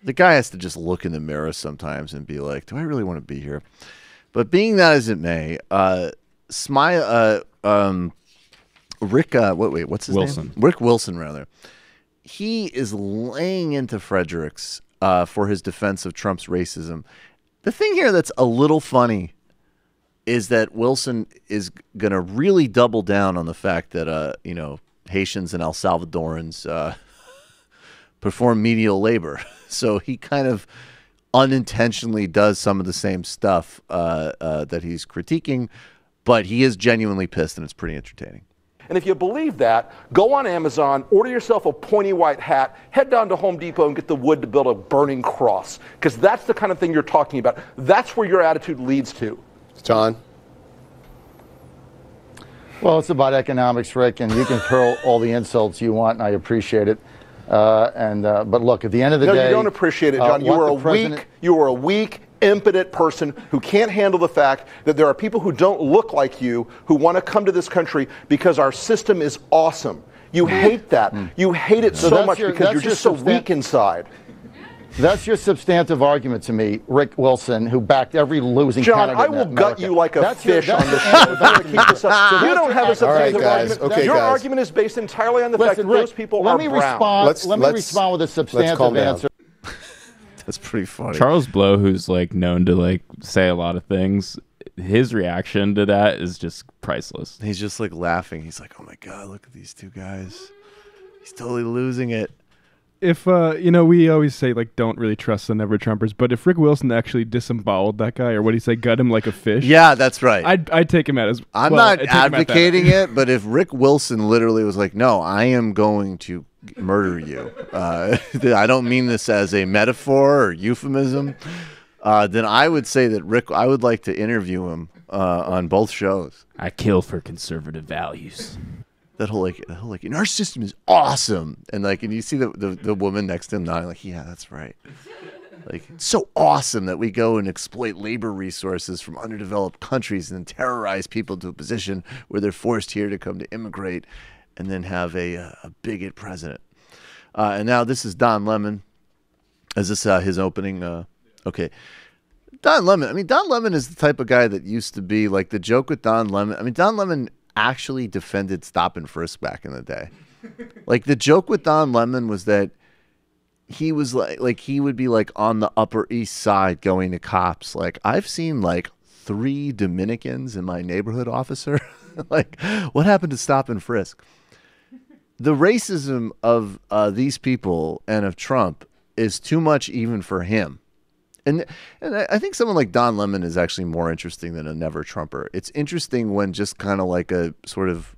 the guy has to just look in the mirror sometimes and be like, do I really want to be here? But being that as it may, Rick, what's his Wilson. name? Rick Wilson, rather. He is laying into Fredericks for his defense of Trump's racism. The thing here that's a little funny is that Wilson is going to really double down on the fact that, you know, Haitians and El Salvadorans perform menial labor. So he kind of unintentionally does some of the same stuff that he's critiquing, but he is genuinely pissed, and it's pretty entertaining. And if you believe that, go on Amazon, order yourself a pointy white hat, head down to Home Depot and get the wood to build a burning cross, because that's the kind of thing you're talking about. That's where your attitude leads to. John? Well, it's about economics, Rick, and you can hurl all the insults you want, and I appreciate it. But look, at the end of the day, you don't appreciate it, John. You are a weak, impotent person who can't handle the fact that there are people who don't look like you who want to come to this country because our system is awesome. You hate that. You hate it so much because you're just so weak inside. That's your substantive argument to me, Rick Wilson, who backed every losing candidate. John, I will gut you like a fish on this show. You don't have a substantive argument. Okay, Your guys. argument is based entirely on the fact that those people are brown. Let me respond with a substantive answer. That's pretty funny. Charles Blow, who's like known to like say a lot of things, his reaction to that is just priceless. He's just like laughing. He's like, "Oh my god, look at these two guys. He's totally losing it." If you know, we always say like don't really trust the never Trumpers, but if Rick Wilson actually disemboweled that guy, or what do you say, gut him like a fish? Yeah, that's right. I'd take him at his. I'm not advocating it, but if Rick Wilson literally was like, "No, I am going to murder you," I don't mean this as a metaphor or euphemism, then I would say that I would like to interview him on both shows. I kill for conservative values. That whole our system is awesome, and you see the woman next to him nodding like, yeah, that's right. Like, it's so awesome that we go and exploit labor resources from underdeveloped countries and then terrorize people to a position where they're forced here to come to immigrate, and then have a bigot president. And now this is Don Lemon. Is this his opening? Okay. Don Lemon. I mean, Don Lemon is the type of guy that used to be like the joke with Don Lemon. I mean, Don Lemon actually defended stop and frisk back in the day. Like, the joke with Don Lemon was that he was like he would be like on the Upper East Side going to cops. Like, I've seen like 3 Dominicans in my neighborhood, officer. Like, what happened to stop and frisk? The racism of these people and of Trump is too much even for him. And I think someone like Don Lemon is actually more interesting than a never Trumper. It's interesting when just kind of like a sort of,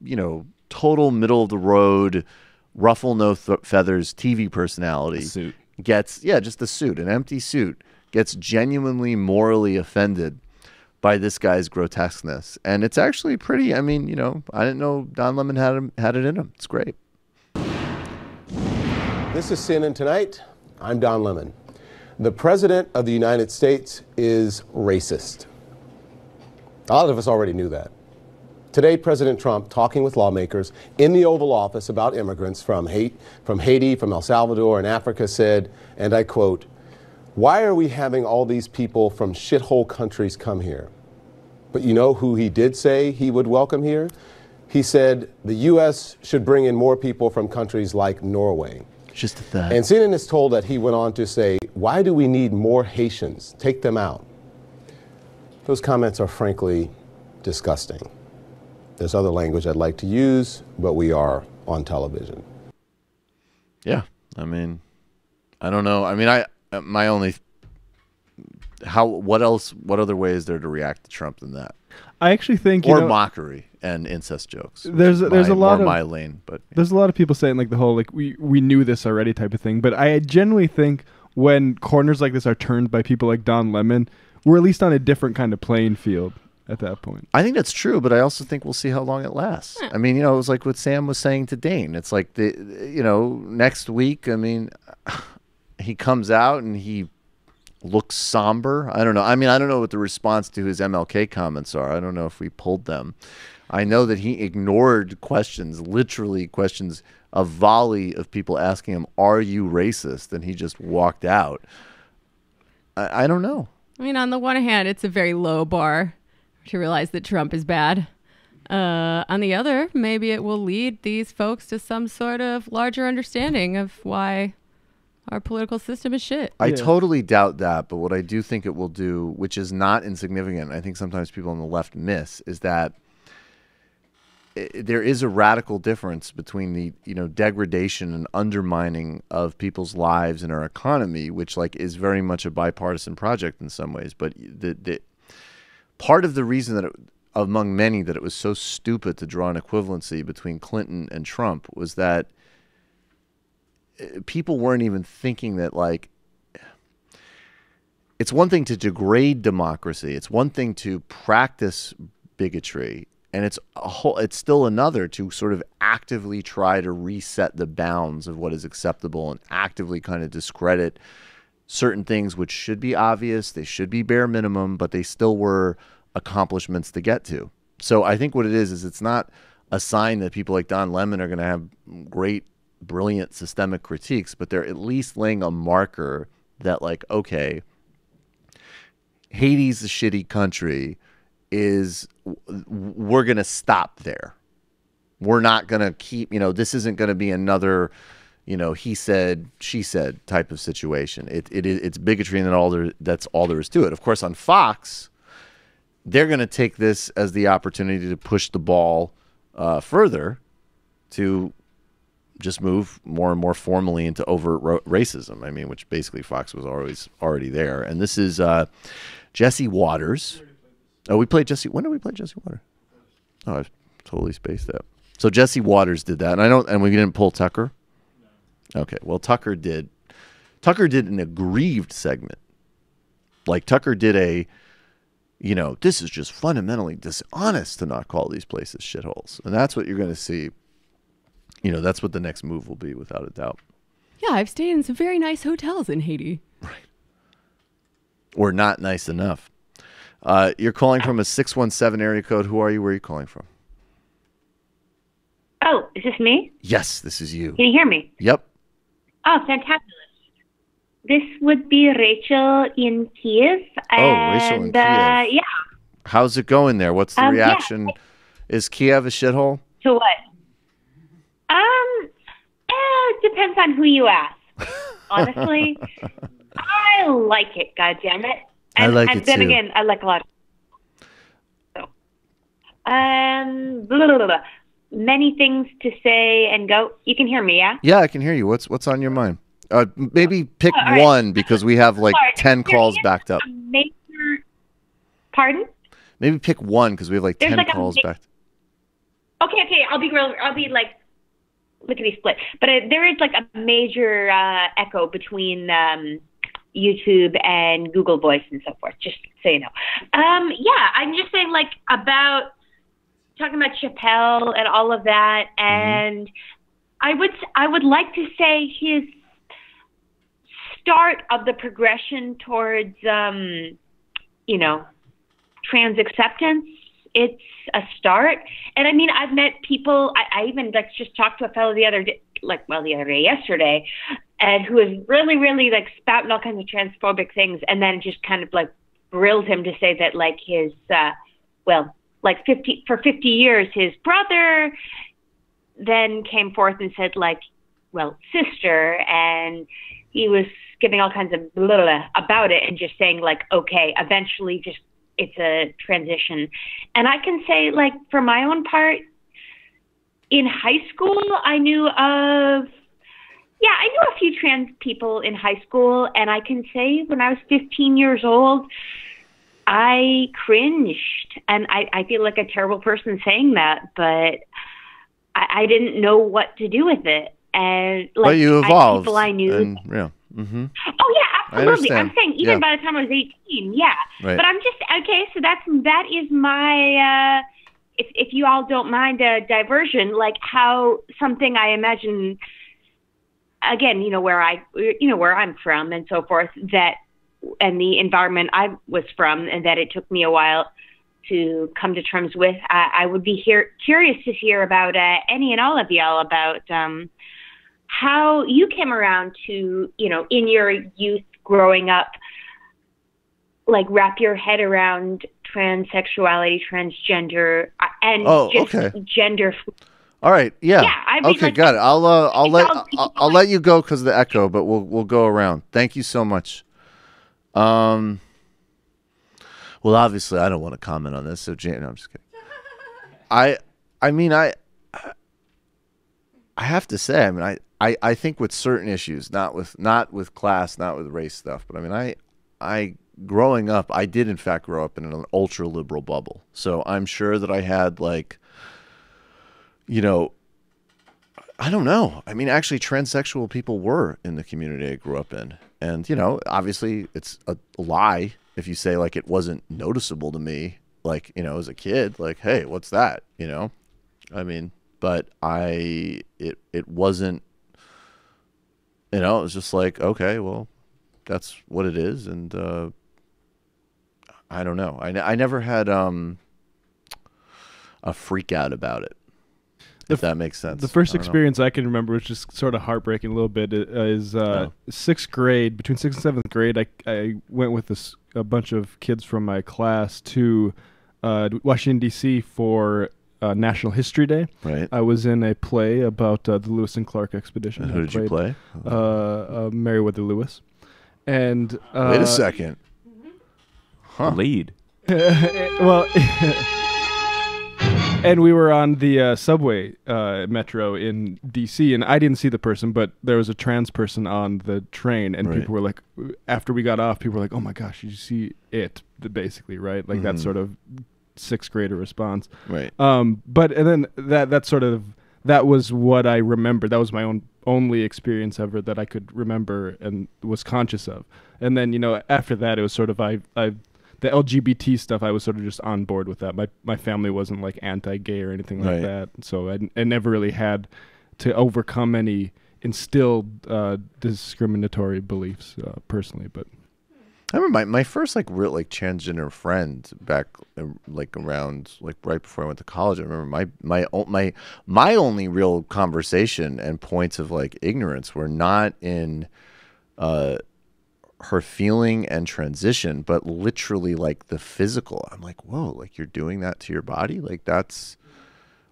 you know, total middle of the road, ruffle no feathers TV personality gets, just a suit, an empty suit, gets genuinely morally offended by this guy's grotesqueness. And it's actually pretty, I mean, you know, I didn't know Don Lemon had it in him. It's great. This is CNN Tonight. I'm Don Lemon. The President of the United States is racist. A lot of us already knew that. Today, President Trump, talking with lawmakers in the Oval Office about immigrants from Haiti, from El Salvador, and Africa, said, and I quote, "Why are we having all these people from shithole countries come here?" But you know who he did say he would welcome here? He said the U.S. should bring in more people from countries like Norway. Just a thought. And CNN is told that he went on to say, "Why do we need more Haitians? Take them out." Those comments are frankly disgusting. There's other language I'd like to use, but we are on television. Yeah, I mean, I don't know. I mean, what other way is there to react to Trump than that? I actually think mockery and incest jokes. There's a lot of my lane, but there's a lot of people saying like the whole like we knew this already type of thing. But I genuinely think when corners like this are turned by people like Don Lemon, we're at least on a different kind of playing field at that point. I think that's true, but I also think we'll see how long it lasts. I mean, it was like what Sam was saying to Dayen. It's like next week. I mean, he comes out and he looks somber. I don't know. I mean, I don't know what the response to his MLK comments are. I don't know if we pulled them. I know that he ignored questions, literally questions, a volley of people asking him, "Are you racist?" And he just walked out. I don't know. I mean, on the one hand, it's a very low bar to realize that Trump is bad. On the other, maybe it will lead these folks to some sort of larger understanding of why our political system is shit. I totally doubt that, but what I do think it will do, which is not insignificant, I think sometimes people on the left miss, is that there is a radical difference between the degradation and undermining of people's lives and our economy, which is very much a bipartisan project in some ways. But the part of the reason that among many that it was so stupid to draw an equivalency between Clinton and Trump was that people weren't even thinking that it's one thing to degrade democracy, it's one thing to practice bigotry, and it's still another to sort of actively try to reset the bounds of what is acceptable and actively kind of discredit certain things which should be obvious, they should be bare minimum, but they still were accomplishments to get to. So I think what it is it's not a sign that people like Don Lemon are going to have great, brilliant systemic critiques, but they're at least laying a marker that okay, Haiti's a shitty country, we're going to stop there. We're not going to keep, this isn't going to be another, he said, she said type of situation. It's bigotry, and that's all there is to it. Of course, on Fox, they're going to take this as the opportunity to push the ball further to just move more and more formally into overt racism. I mean, which basically Fox was already there. And this is Jesse Waters. Oh, we played Jesse. When did we play Jesse Waters? Oh, I totally spaced that. So Jesse Waters did that, and we didn't pull Tucker. Okay, well Tucker did an aggrieved segment. Tucker did this is just fundamentally dishonest to not call these places shitholes. And that's what you're going to see. That's what the next move will be, without a doubt. Yeah, I've stayed in some very nice hotels in Haiti. Right. Or not nice enough. You're calling from a 617 area code. Who are you? Where are you calling from? Oh, is this me? Yes, this is you. Can you hear me? Yep. Oh, fantabulous. This would be Rachel in Kiev. Rachel in Kiev. Yeah. How's it going there? What's the reaction? Yeah. Is Kiev a shithole? To what? It depends on who you ask. Honestly, I like it. God damn it! I like it then too. again, I like a lot. Blah, blah, blah, blah. Many things to say and go. You can hear me, yeah? Yeah, I can hear you. What's on your mind? Maybe pick right. one, because we have 10 calls backed up. Pardon? Maybe pick one, because we have 10 calls backed. Okay. I'll be lickety split. But there is a major echo between YouTube and Google Voice and so forth. Just so you know. Yeah, I'm just saying about talking about Chappelle and all of that, and I would like to say his start of the progression towards trans acceptance. It's a start. And I mean, I've met people, I even just talked to a fellow yesterday, and who was really, really spouting all kinds of transphobic things, and then just kind of grilled him to say that his, 50 years, his brother then came forth and said sister, and he was giving all kinds of blah, blah, blah about it, and just saying okay, eventually just it's a transition. And I can say for my own part, in high school, I knew of Yeah, I knew a few trans people in high school, and I can say when I was 15 years old, I cringed, and I feel like a terrible person saying that, but I didn't know what to do with it. And like, but you evolved. People I knew. And, yeah. Mm-hmm. Oh yeah, absolutely. I'm saying even Yeah. by the time I was 18, yeah. Right. But I'm just okay. So that is my if you all don't mind a diversion, like how something I imagine. Again, where I'm from and so forth, that and the environment I was from, and that it took me a while to come to terms with. I would be curious to hear about any and all of y'all about how you came around to, in your youth growing up, like wrap your head around transsexuality, transgender, and gender. All right. Yeah. I'd be okay. like, Got it. I'll let you go because of the echo, but we'll go around. Thank you so much. Well, obviously, I don't want to comment on this. So, Jane, no, I'm just kidding. I mean, I have to say, I mean, I think with certain issues, not with class, not with race stuff, but I mean, I growing up, I did in fact grow up in an ultra liberal bubble. So I'm sure that I had like. I don't know. I mean, actually, transsexual people were in the community I grew up in. And, obviously it's a lie if you say, like, it wasn't noticeable to me, like, as a kid, like, hey, what's that? I mean, but it wasn't, it was just like, okay, well, that's what it is. And I don't know. I never had a freak out about it. If that makes sense. The first experience I can remember was just sort of heartbreaking a little bit. Is sixth grade, between 6th and 7th grade, I went with a bunch of kids from my class to Washington, D.C. for National History Day. Right. I was in a play about the Lewis and Clark expedition. And who did you play? Meriwether Lewis. And wait a second. Huh. Lead. Well... And we were on the subway metro in D.C., and I didn't see the person, but there was a trans person on the train, and people were like, after we got off, people were like, oh my gosh, did you see it? Basically, right? Like that sort of 6th grader response. Right. But and then that was what I remembered. That was my only experience ever that I could remember and was conscious of. And then, after that, it was sort of the LGBT stuff, I was sort of just on board with that. My family wasn't like anti-gay or anything like that, so I never really had to overcome any instilled discriminatory beliefs personally. But I remember my first real transgender friend back around right before I went to college. I remember my only real conversation and points of ignorance were not in her feeling and transition, but literally the physical. I'm like, whoa, you're doing that to your body? That's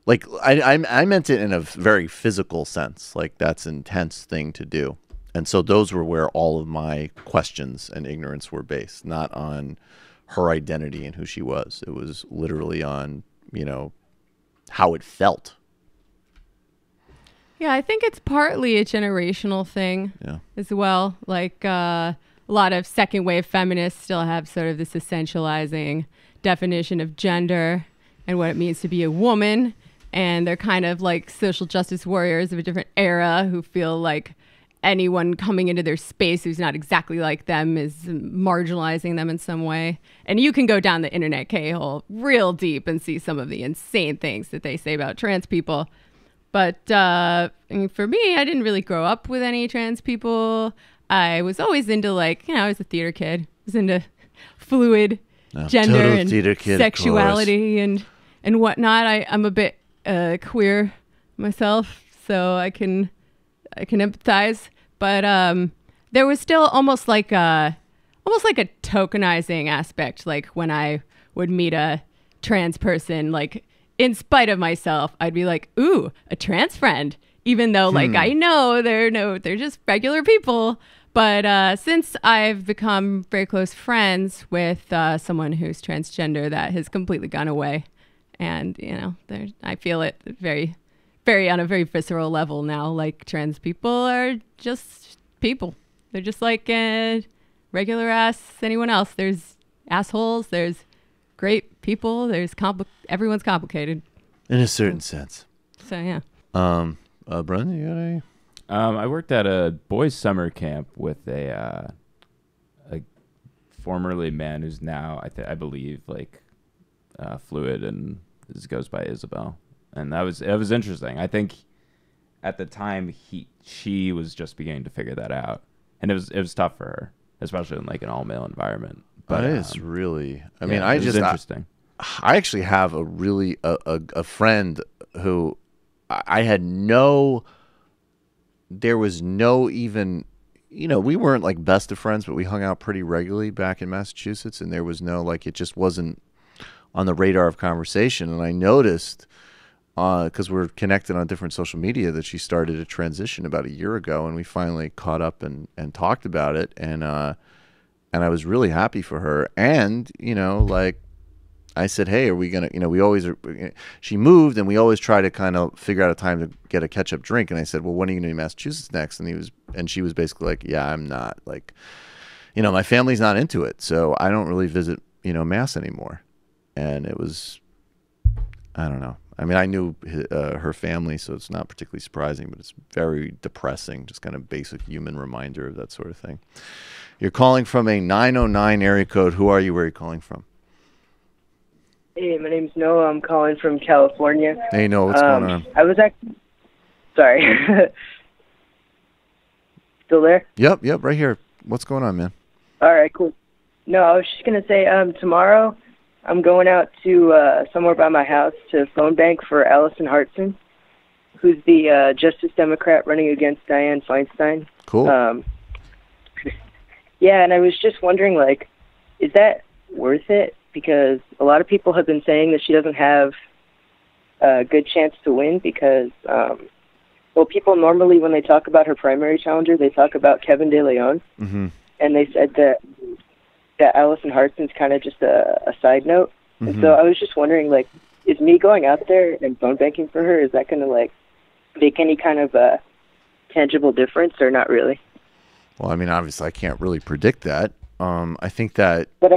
I meant it in a very physical sense. That's an intense thing to do. And so those were where all of my questions and ignorance were based, not on her identity and who she was. It was literally on, how it felt. Yeah, I think it's partly a generational thing as well. A lot of second wave feminists still have sort of this essentializing definition of gender and what it means to be a woman. And they're kind of like social justice warriors of a different era who feel like anyone coming into their space who's not exactly like them is marginalizing them in some way. And you can go down the internet K-hole real deep and see some of the insane things that they say about trans people. But for me, I didn't really grow up with any trans people. I was always into I was a theater kid. I was into fluid gender and sexuality and whatnot. I'm a bit queer myself, so I can empathize. But there was still almost like a tokenizing aspect. When I would meet a trans person, in spite of myself, I'd be like, "Ooh, a trans friend," even though I know they're just regular people. But since I've become very close friends with someone who's transgender, that has completely gone away. And, I feel it very, very on a very visceral level now. Like trans people are just people. They're just like regular ass anyone else. There's assholes. There's great people. There's everyone's complicated. In a certain sense. So yeah. Brendan, you got any? I worked at a boys' summer camp with a formerly man who's now I believe like fluid and goes by Isabel, and it was interesting. I think at the time she was just beginning to figure that out, and it was tough for her, especially in like an all male environment. But it's really. I mean, it was interesting. I actually have a friend who I had there was no even, we weren't like best of friends, but we hung out pretty regularly back in Massachusetts, and there was no, like, it just wasn't on the radar of conversation. And I noticed, because we're connected on different social media, that she started a transition about a year ago, and we finally caught up and talked about it. And I was really happy for her. And, like, I said, hey, are we going to, she moved, and we always try to kind of figure out a time to get a catch-up drink. And I said, well, when are you going to be in Massachusetts next? And she was basically like, yeah, I'm not. Like, my family's not into it, so I don't really visit, Mass anymore. And it was, I don't know. I mean, I knew her family, so it's not particularly surprising, but it's very depressing, just kind of basic human reminder of that sort of thing. You're calling from a 909 area code. Who are you? Where are you calling from? Hey, my name's Noah. I'm calling from California. Hey, Noah, what's going on? I was actually... Sorry. Still there? Yep, right here. What's going on, man? All right, cool. No, I was just going to say, tomorrow I'm going out to somewhere by my house to phone bank for Allison Hartson, who's the Justice Democrat running against Dianne Feinstein. Cool. Yeah, and I was just wondering, like, is that worth it? Because a lot of people have been saying that she doesn't have a good chance to win because, people normally, when they talk about her primary challenger, they talk about Kevin De Leon. Mm-hmm. And they said that Allison Hartson's kind of just a side note. Mm-hmm. And so I was just wondering, like, is me going out there and phone banking for her, is that going to, like, make any kind of tangible difference or not really? Well, I mean, obviously I can't really predict that. I think that... But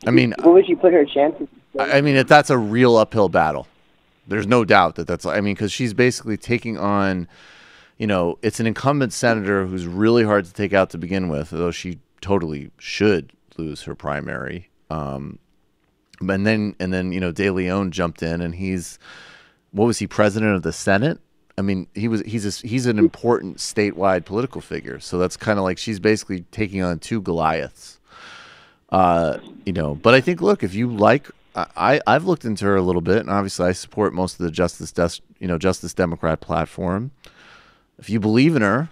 I mean, what would you put her chances? I mean, that's a real uphill battle. There's no doubt that's. I mean, because she's basically taking on, it's an incumbent senator who's really hard to take out to begin with, though she totally should lose her primary. And then De Leon jumped in, and he's president of the Senate? I mean, he's an important statewide political figure. So that's kind of like she's basically taking on two Goliaths. But I think, look, if you like, I've looked into her a little bit, and obviously I support most of the Justice Democrat platform. If you believe in her,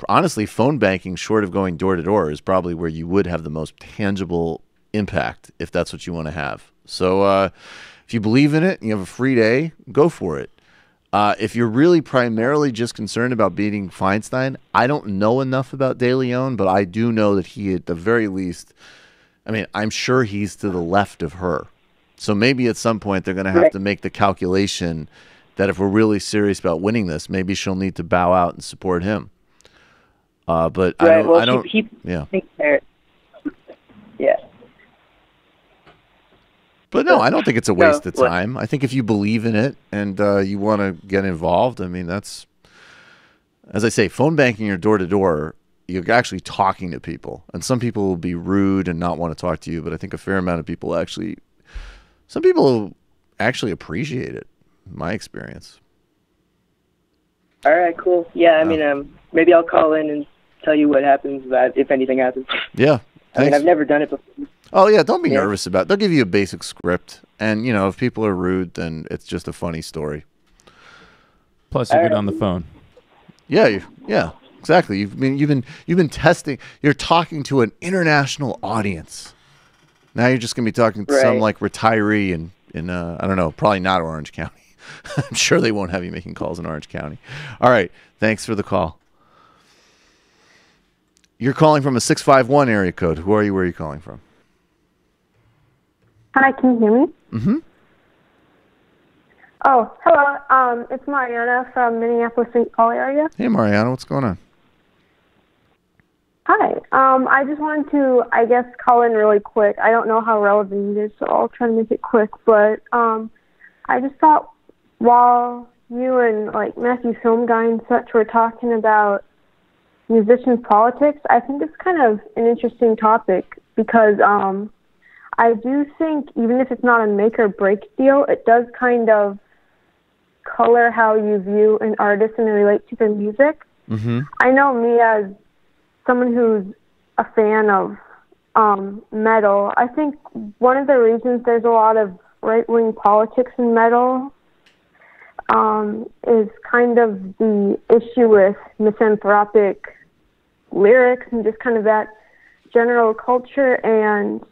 honestly, phone banking, short of going door to door, is probably where you would have the most tangible impact if that's what you want to have. So if you believe in it and you have a free day, go for it. If you're really primarily just concerned about beating Feinstein, I don't know enough about De Leon, but I do know that he, at the very least, I mean, I'm sure he's to the left of her. So maybe at some point they're going to have to make the calculation that if we're really serious about winning this, maybe she'll need to bow out and support him. But right, I don't. Yeah. But no, I don't think it's a waste of time. I think if you believe in it and you want to get involved, I mean, that's, as I say, phone banking or door to door, you're actually talking to people. And some people will be rude and not want to talk to you, but I think a fair amount of people some people actually appreciate it, in my experience. All right, cool. Yeah, I mean, maybe I'll call in and tell you what happens, if anything happens. Yeah. I mean, I've never done it before. Oh, yeah, don't be nervous about it. They'll give you a basic script. And, if people are rude, then it's just a funny story. Plus, you're good on the phone. Yeah, exactly. You've been testing. You're talking to an international audience. Now you're just going to be talking to some, like, retiree in I don't know, probably not Orange County. I'm sure they won't have you making calls in Orange County. All right, thanks for the call. You're calling from a 651 area code. Who are you? Where are you calling from? Hi, can you hear me? Mm-hmm. Oh, hello. It's Mariana from Minneapolis, St. Paul area. Hey, Mariana, what's going on? Hi. I just wanted to, I guess, call in really quick. I don't know how relevant it is, so I'll try to make it quick. But I just thought while you and like Matthew Film Guy and such were talking about musicians' politics, I think it's kind of an interesting topic because I do think even if it's not a make or break deal, it does kind of color how you view an artist and relate to their music. Mm-hmm. I know me as someone who's a fan of metal, I think one of the reasons there's a lot of right-wing politics in metal is kind of the issue with misanthropic lyrics and just kind of that general culture, and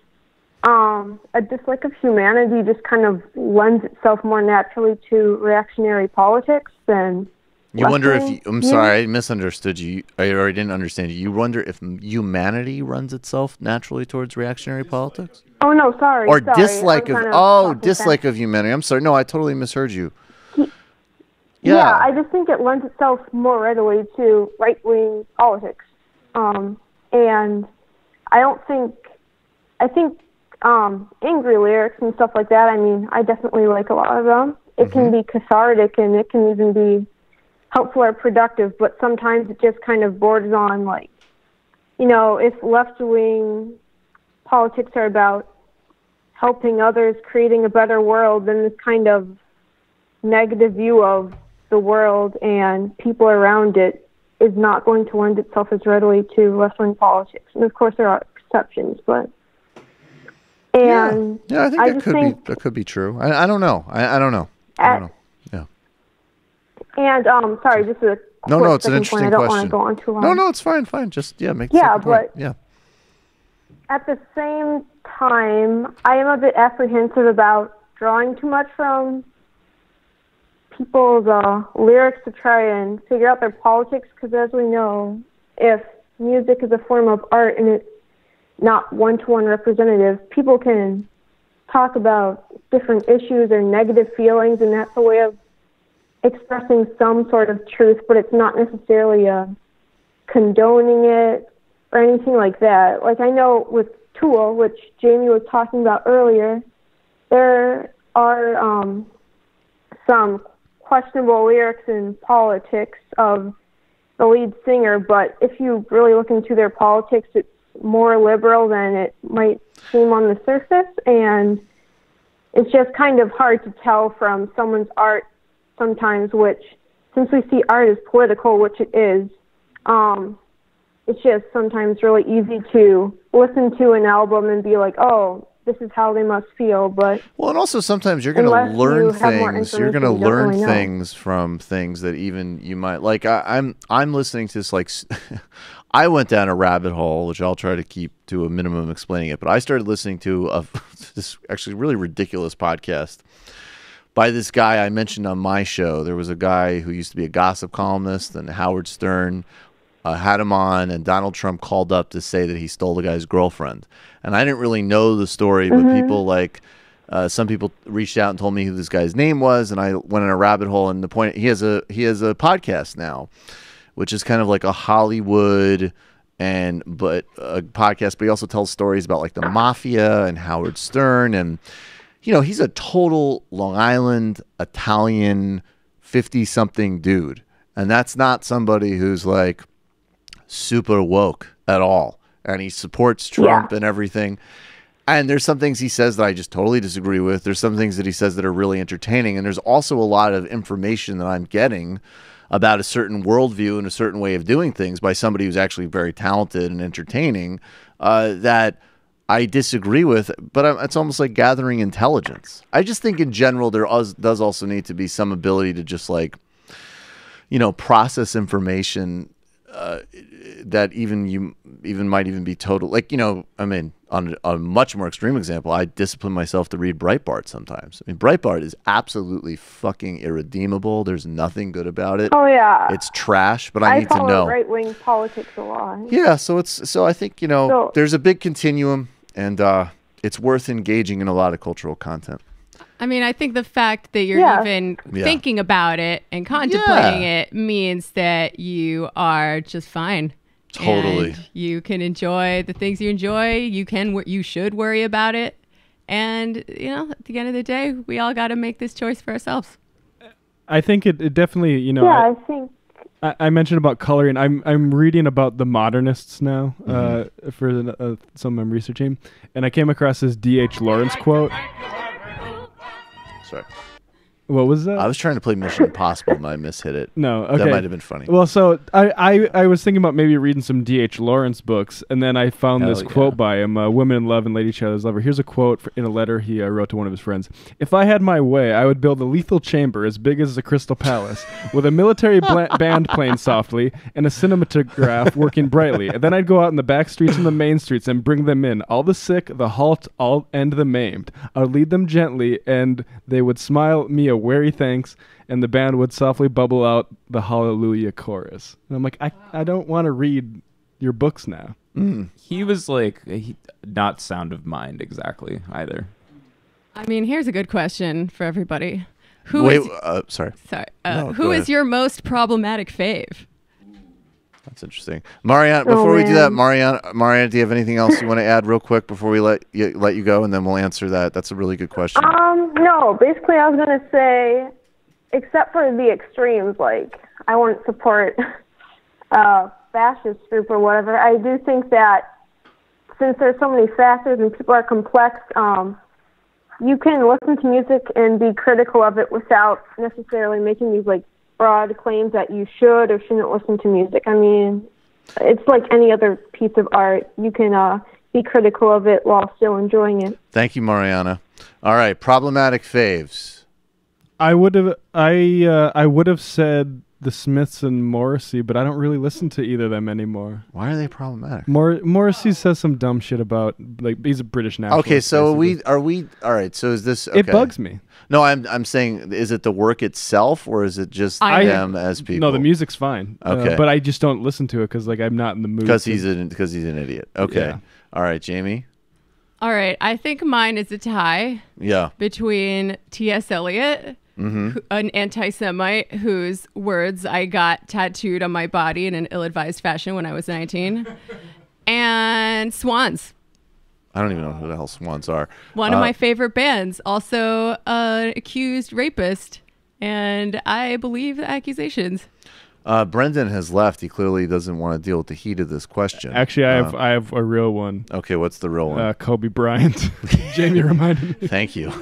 a dislike of humanity just kind of lends itself more naturally to reactionary politics than You wonder if left-wing I'm sorry, I misunderstood you. I didn't understand you. You wonder if humanity runs itself naturally towards reactionary politics, Oh no, sorry. or sorry. dislike I'm of kind talking dislike fast. of humanity. I'm sorry. No, I totally misheard you. Yeah, I just think it lends itself more readily to right-wing politics. And I think angry lyrics and stuff like that, I mean, I definitely like a lot of them. It can be cathartic and it can even be helpful or productive, but sometimes it just kind of borders on, like, you know, if left-wing politics are about helping others, creating a better world, then this kind of negative view of the world and people around it is not going to lend itself as readily to left-wing politics. And of course there are exceptions, but Yeah, I think that could be true. I don't know. I don't know. I don't know. Yeah. And sorry, just a No, quick it's an second interesting point. I don't question. want to go on too long. No, it's fine. Just make. Yeah, the point. but Yeah. at the same time, I am a bit apprehensive about drawing too much from people's lyrics to try and figure out their politics, because as we know, if music is a form of art and it's not one-to-one representative, people can talk about different issues or negative feelings, and that's a way of expressing some sort of truth, but it's not necessarily condoning it or anything like that. Like, I know with Tool, which Jamie was talking about earlier, there are some questionable lyrics in politics of the lead singer, but if you really look into their politics, it's more liberal than it might seem on the surface, and it's just kind of hard to tell from someone's art sometimes, which, since we see art as political, which it is, it's just sometimes really easy to listen to an album and be like, oh, this is how they must feel. But well, and also sometimes you're going to unless learn you have more things. You're going to information, you don't learn really know. things from things that even you might like. I'm listening to this like. I went down a rabbit hole, which I'll try to keep to a minimum explaining it. But I started listening to this actually really ridiculous podcast by this guy I mentioned on my show. There was a guy who used to be a gossip columnist, and Howard Stern had him on, and Donald Trump called up to say that he stole the guy's girlfriend. And I didn't really know the story, but people like some people reached out and told me who this guy's name was, and I went in a rabbit hole. And the point, he has a podcast now, which is kind of like a Hollywood but a podcast, but he also tells stories about like the mafia and Howard Stern, and you know, he's a total Long Island Italian 50-something dude, and that's not somebody who's like super woke at all, and he supports Trump and everything. And there's some things he says that I just totally disagree with. There's some things that he says that are really entertaining, and there's also a lot of information that I'm getting about a certain worldview and a certain way of doing things by somebody who's actually very talented and entertaining that I disagree with, but it's almost like gathering intelligence. I just think in general there does also need to be some ability to just like, you know, process information that even might even be total. Like, you know, I mean, on a much more extreme example, I discipline myself to read Breitbart sometimes. I mean, Breitbart is absolutely fucking irredeemable. There's nothing good about it. Oh yeah, it's trash. But I need to know. I follow right-wing politics a lot. Yeah, so I think, you know, there's a big continuum, and it's worth engaging in a lot of cultural content. I mean, I think the fact that you're even Yeah. thinking about it and contemplating it means that you are just fine. Totally. And you can enjoy the things you enjoy. You should worry about it. And, at the end of the day, we all got to make this choice for ourselves. I think it definitely, I think. I mentioned about coloring. I'm reading about the modernists now for some I'm researching, and I came across this D.H. Lawrence quote. Sorry. What was that? I was trying to play Mission Impossible and I mishit it. No, okay. That might have been funny. Well, so I was thinking about maybe reading some D.H. Lawrence books, and then I found this quote by him, Women in Love and Lady Each Other's Lover. Here's a quote in a letter he wrote to one of his friends. "If I had my way, I would build a lethal chamber as big as the Crystal Palace, with a military band playing softly and a cinematograph working brightly. And then I'd go out in the back streets and the main streets and bring them in, all the sick, the halt, and the maimed. I would lead them gently, and they would smile me a wary thanks, and the band would softly bubble out the Hallelujah chorus." And I'm like, I don't want to read your books now. He was like, not sound of mind exactly either. I mean, here's a good question for everybody. Sorry. Sorry. No, who go is ahead. your most problematic fave? That's interesting. Mariana, before we do that, Mariana, do you have anything else you want to add real quick before we let you go, and then we'll answer that? That's a really good question. No, basically I was going to say, except for the extremes, like I wouldn't support fascist group or whatever, I do think that since there's so many factors and people are complex, you can listen to music and be critical of it without necessarily making these like broad claims that you should or shouldn't listen to music. I mean, it's like any other piece of art. You can be critical of it while still enjoying it. Thank you, Mariana. All right, problematic faves. I would have said the Smiths and Morrissey, but I don't really listen to either of them anymore. Why are they problematic? Morrissey says some dumb shit about, like, he's a British nationalist. Okay, so basically. all right, so is this okay. It bugs me. No, I'm saying, is it the work itself, or is it just them as people? No, the music's fine. Okay. But I just don't listen to it because like I'm not in the mood. Because he's an idiot. Okay. Yeah. All right, Jamie. All right. I think mine is a tie. Yeah. Between T.S. Eliot, an anti-Semite whose words I got tattooed on my body in an ill-advised fashion when I was 19, and Swans. I don't even know who the hell Swans are. One of my favorite bands, also an accused rapist, and I believe the accusations. Brendan has left. He clearly doesn't want to deal with the heat of this question. Actually, I have a real one. Okay, what's the real one? Kobe Bryant. Jamie reminded me. Thank you.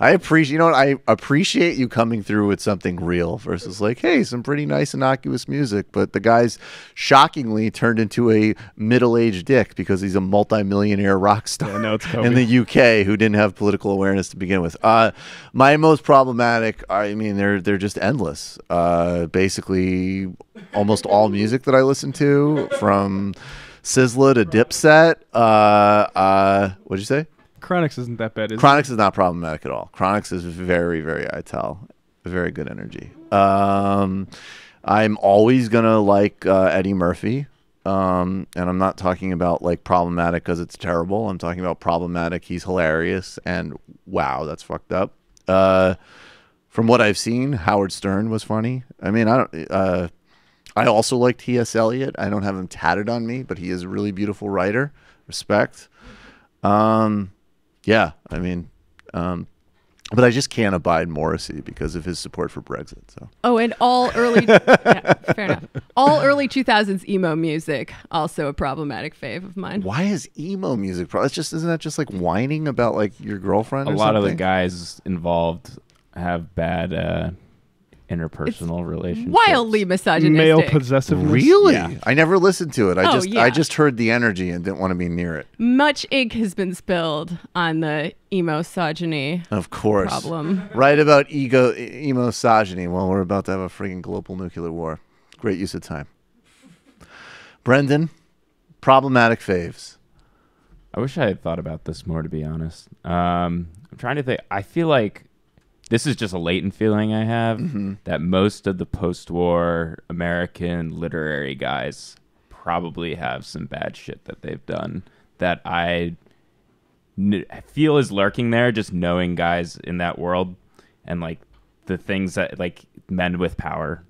I appreciate you coming through with something real versus like, hey, some pretty nice innocuous music. But the guy's shockingly turned into a middle-aged dick because he's a multimillionaire rock star in the UK who didn't have political awareness to begin with. My most problematic, I mean, they're just endless. Basically, almost all music that I listen to, from Sizzla to Dipset. What'd you say? Chronix isn't that bad, is Chronix is not problematic at all. Chronix is very, very very good energy. I'm always gonna like Eddie Murphy, and I'm not talking about like problematic because it's terrible. I'm talking about problematic. He's hilarious, and wow, that's fucked up. From what I've seen, Howard Stern was funny. I mean, I also like T.S. Eliot. I don't have him tatted on me, but he is a really beautiful writer. Respect. Yeah, I mean, but I just can't abide Morrissey because of his support for Brexit. So. Oh, and all early, fair enough. All early 2000s emo music, also a problematic fave of mine. Why is emo music? Isn't that just like whining about like your girlfriend? A or lot something? of the guys involved have bad interpersonal relationships. Wildly misogynistic. Male possessiveness. Really? Yeah. I never listened to it. Yeah. I just heard the energy and didn't want to be near it. Much ink has been spilled on the emo-sogyny Of course. problem. Right about emo-misogyny. Well, we're about to have a freaking global nuclear war. Great use of time. Brendan, problematic faves. I wish I had thought about this more, to be honest. I'm trying to think. I feel like this is just a latent feeling I have that most of the post-war American literary guys probably have some bad shit that they've done that I feel is lurking there, just knowing guys in that world and like the things that like men with power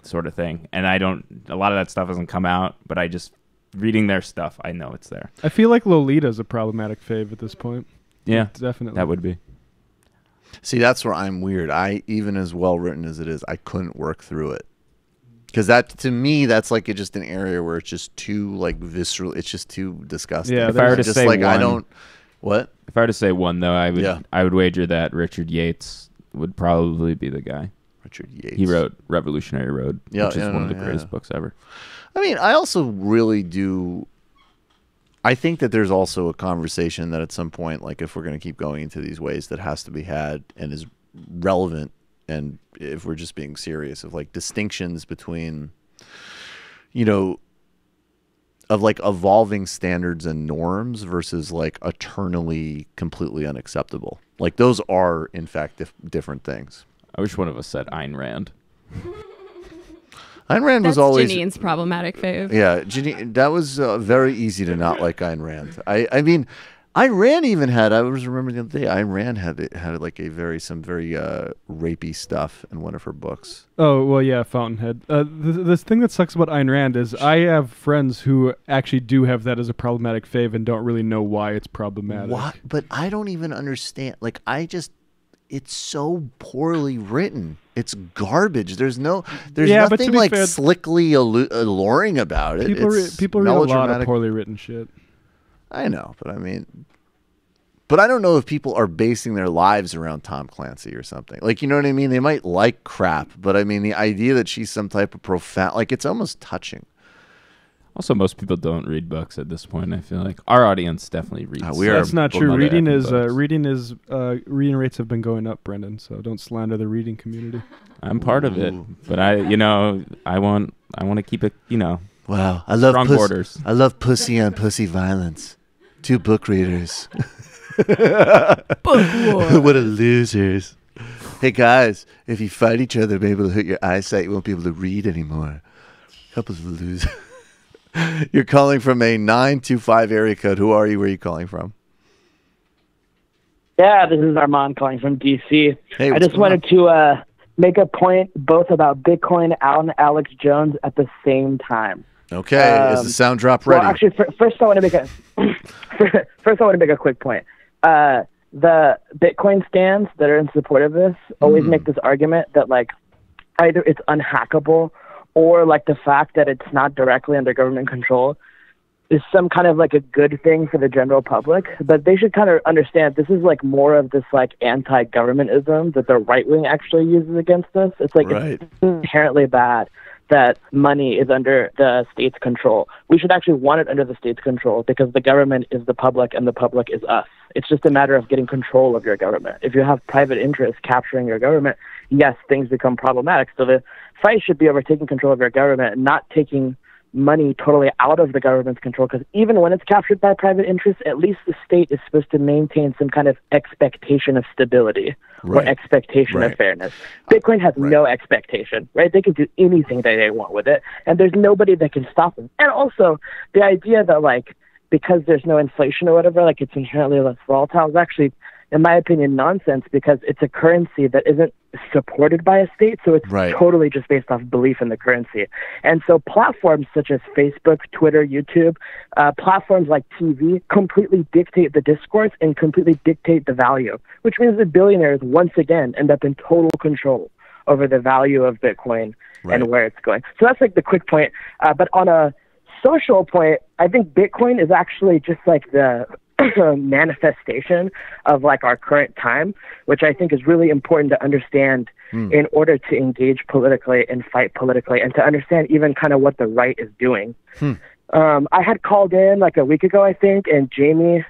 sort of thing. And a lot of that stuff hasn't come out, but I just reading their stuff, I know it's there. I feel like Lolita's a problematic fave at this point. Yeah, definitely. That would be. See, that's where I'm weird. Even as well written as it is, I couldn't work through it. Because that, to me, that's like just an area where it's just too like visceral. It's just too disgusting. Yeah, if I were to just say like one, I don't. What? If I were to say one though, I would wager that Richard Yates would probably be the guy. Richard Yates. He wrote Revolutionary Road, which is one of the greatest books ever. I mean, I also really do. I think that there's also a conversation that at some point, like if we're going to keep going into these ways, that has to be had and is relevant. And if we're just being serious, of like distinctions between, of like evolving standards and norms versus like eternally completely unacceptable. Like those are in fact different things. I wish one of us said Ayn Rand. Ayn Rand was That's always Janine's problematic fave. Yeah, Janine, that was very easy to not like Ayn Rand. I mean, Ayn Rand even had. I was remembering the other day. Ayn Rand had like some very rapey stuff in one of her books. Oh well, yeah, Fountainhead. This thing that sucks about Ayn Rand is I have friends who actually do have that as a problematic fave and don't really know why it's problematic. What? But I don't even understand. Like it's so poorly written. It's garbage. There's nothing like fair, slickly alluring about it. People read a lot of poorly written shit. I know, but I don't know if people are basing their lives around Tom Clancy or something. Like, you know what I mean? They might like crap, but I mean, the idea that she's some type of profound, like, it's almost touching. Also, most people don't read books at this point. I feel like our audience definitely reads. That's not true. Reading rates have been going up, Brendan. So don't slander the reading community. I'm part of it, but I want to keep it. Wow, I love strong borders. I love pussy on pussy violence. 2 book readers. Book war. What a losers. Hey guys, if you fight each other, maybe it'll hurt your eyesight. You won't be able to read anymore. Couple of losers. You're calling from a 925 area code. Who are you? Where are you calling from? Yeah, this is Armand calling from DC. Hey, I just wanted to make a point both about Bitcoin and Alex Jones at the same time. Okay, is the sound drop ready? Well, actually, first I want to make a quick point. The Bitcoin scams that are in support of this always make this argument that like either it's unhackable or like the fact that it's not directly under government control is some kind of like a good thing for the general public. But they should kind of understand this is like more of this like anti-governmentism that the right wing actually uses against us. It's like It's inherently bad that money is under the state's control. We should actually want it under the state's control because the government is the public and the public is us. It's just a matter of getting control of your government. If you have private interests capturing your government, yes, things become problematic. So the fight should be over taking control of your government and not taking money totally out of the government's control, because even when it's captured by private interests, at least the state is supposed to maintain some kind of expectation of stability or expectation of fairness. Bitcoin has no expectation, right? They can do anything that they want with it, and there's nobody that can stop them. And also, the idea that, like, because there's no inflation or whatever, like, it's inherently less volatile is actually, in my opinion, nonsense, because it's a currency that isn't supported by a state, so it's totally just based off belief in the currency. And so platforms such as Facebook, Twitter, YouTube, platforms like TV completely dictate the discourse and completely dictate the value, which means that billionaires once again end up in total control over the value of Bitcoin and where it's going. So that's like the quick point. But on a social point, I think Bitcoin is actually just like the manifestation of like our current time, which I think is really important to understand in order to engage politically and fight politically, and to understand even kind of what the right is doing. I had called in like a week ago, I think, and Jamie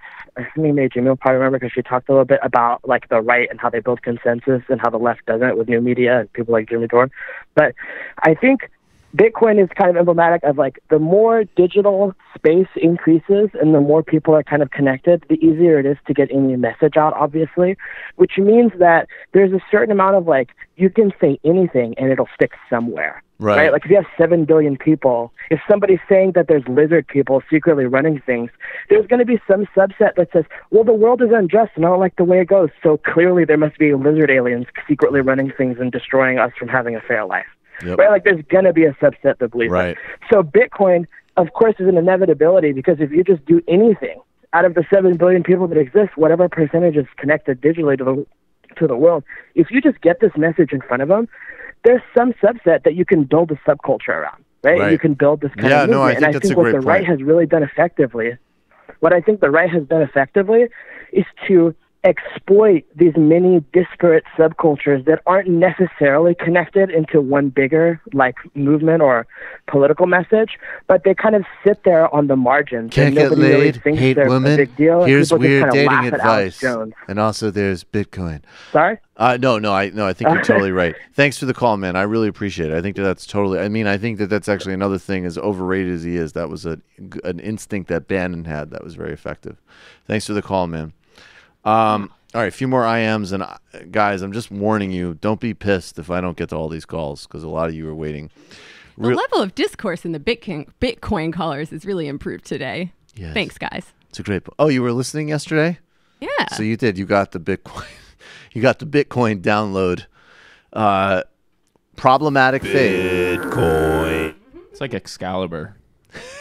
will probably remember because she talked a little bit about like the right and how they build consensus and how the left doesn't with new media and people like Jimmy Dore. But I think Bitcoin is kind of emblematic of like the more digital space increases and the more people are kind of connected, the easier it is to get any message out, obviously, which means that there's a certain amount of like, you can say anything and it'll stick somewhere. Right. Like if you have 7 billion people, if somebody's saying that there's lizard people secretly running things, there's going to be some subset that says, well, the world is unjust and I don't like the way it goes. So clearly there must be lizard aliens secretly running things and destroying us from having a fair life. Yep. Right? Like there's going to be a subset that believes that. So Bitcoin, of course, is an inevitability because if you just do anything out of the 7 billion people that exist, whatever percentage is connected digitally to the world, if you just get this message in front of them, there's some subset that you can build a subculture around, right? And you can build this kind of movement. And I think what the right has really done effectively, is to exploit these many disparate subcultures that aren't necessarily connected into one bigger like movement or political message, but they kind of sit there on the margins. Can't and get nobody laid, really thinks hate they're women. a big deal. Here's People just weird kind of dating laugh at Alex advice. Jones. And also there's Bitcoin. Sorry? No, I think you're totally right. Thanks for the call, man. I really appreciate it. I think that's totally, I think that's actually another thing, as overrated as he is, that was an instinct that Bannon had that was very effective. Thanks for the call, man. All right, a few more IMs. And guys, I'm just warning you, don't be pissed if I don't get to all these calls because a lot of you are waiting. The level of discourse in the Bitcoin callers is really improved today. Yes. Thanks, guys. It's a great. Oh, you were listening yesterday? Yeah. So you did. You got the Bitcoin. You got the Bitcoin download. Problematic Bitcoin. It's like Excalibur.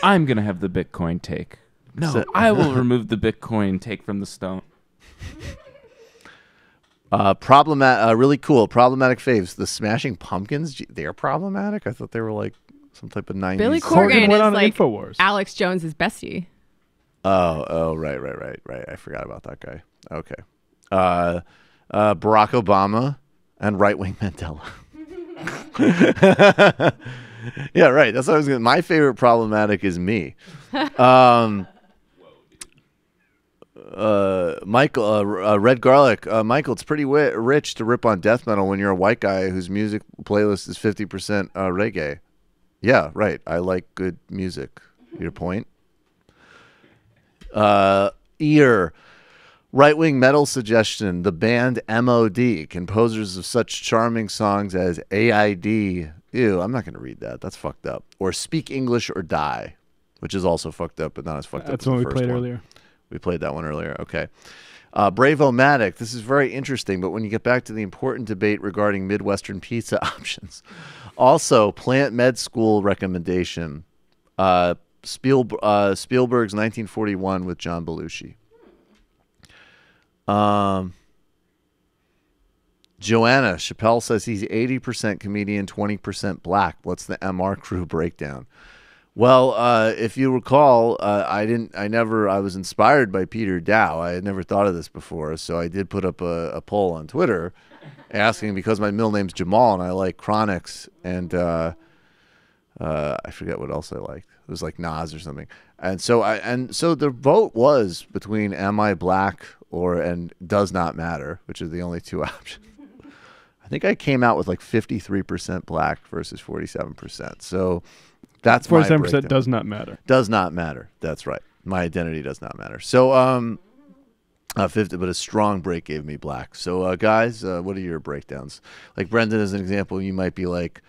I'm going to have the Bitcoin take. No, I will remove the Bitcoin take from the stone. Really cool. Problematic faves. The Smashing Pumpkins. They're problematic. I thought they were like some type of 90s. Billy Corgan is like Alex Jones's bestie. Oh, right. I forgot about that guy. Okay. Barack Obama and right-wing Mandela. Yeah, right. That's what I was going to. My favorite problematic is me. Michael, Red Garlic. Michael, it's pretty rich to rip on death metal when you're a white guy whose music playlist is 50% reggae. Yeah, right. I like good music. Your point? Ear. Right-wing metal suggestion. The band MOD, composers of such charming songs as AID. Ew, I'm not going to read that. That's fucked up. Or Speak English or Die, which is also fucked up, but not as fucked up as the first one. That's what we played earlier. We played that one earlier. Okay. Bravo-matic. This is very interesting, but when you get back to the important debate regarding Midwestern pizza options. Also, Plant Med School recommendation. Spielberg's 1941 with John Belushi. Joanna, Chappelle says he's 80% comedian, 20% black. What's the MR Crew breakdown? Well, if you recall, I was inspired by Peter Dow. I had never thought of this before, so I did put up a poll on Twitter asking, because my middle name's Jamal and I like Chronics and I forget what else I liked. It was like Nas or something. And so the vote was between am I black and does not matter, which are the only two options. I think I came out with like 53% black versus 47%. So that's 47% does not matter. Does not matter. That's right. My identity does not matter. So 50, but a strong break gave me black. So guys, what are your breakdowns? Like Brendan, as an example, you might be like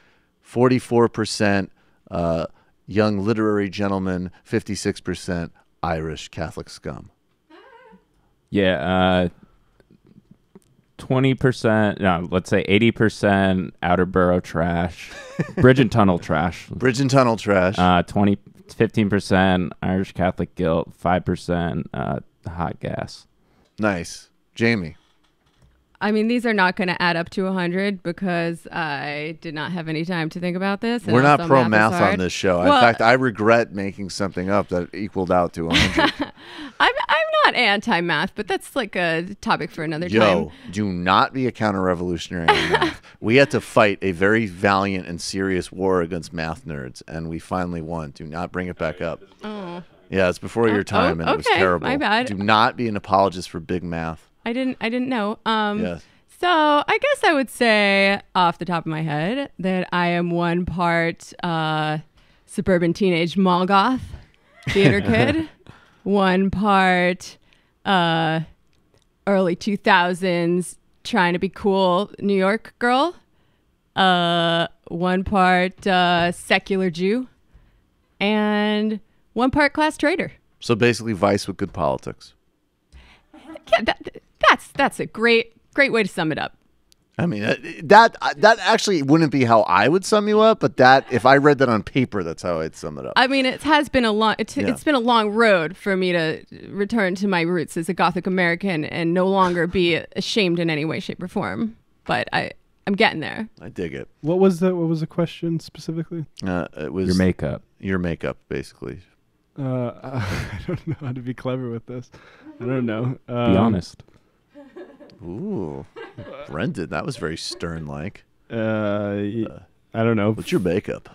44% young literary gentleman, 56% Irish Catholic scum. Yeah, 20%, no, let's say 80% outer borough trash, bridge and tunnel trash. 15% Irish Catholic guilt, 5% hot gas. Nice. Jamie. I mean, these are not going to add up to 100 because I did not have any time to think about this. We're not pro math on this show. Well, in fact, I regret making something up that equaled out to 100. I'm not anti-math, but that's like a topic for another time. Do not be a counter-revolutionary on math. We had to fight a very valiant and serious war against math nerds, and we finally won. Do not bring it back up. Oh. Yeah, it's before your time, and it was terrible. My bad. Do not be an apologist for big math. I didn't know. Yes. So I guess I would say off the top of my head that I am one part suburban teenage mall goth theater kid, one part early 2000s trying to be cool New York girl, one part secular Jew, and one part class trader. So basically Vice with good politics. Yeah, that's a great way to sum it up. I mean, that actually wouldn't be how I would sum you up, but that if I read that on paper, that's how I'd sum it up. I mean, it's been a long road for me to return to my roots as a Gothic American and no longer be ashamed in any way, shape, or form. But I'm getting there. I dig it. What was the question specifically? It was Your makeup. Your makeup, basically. I don't know how to be clever with this. I don't know. Be honest. Ooh, Brendan, that was very stern-like. I don't know. What's your makeup?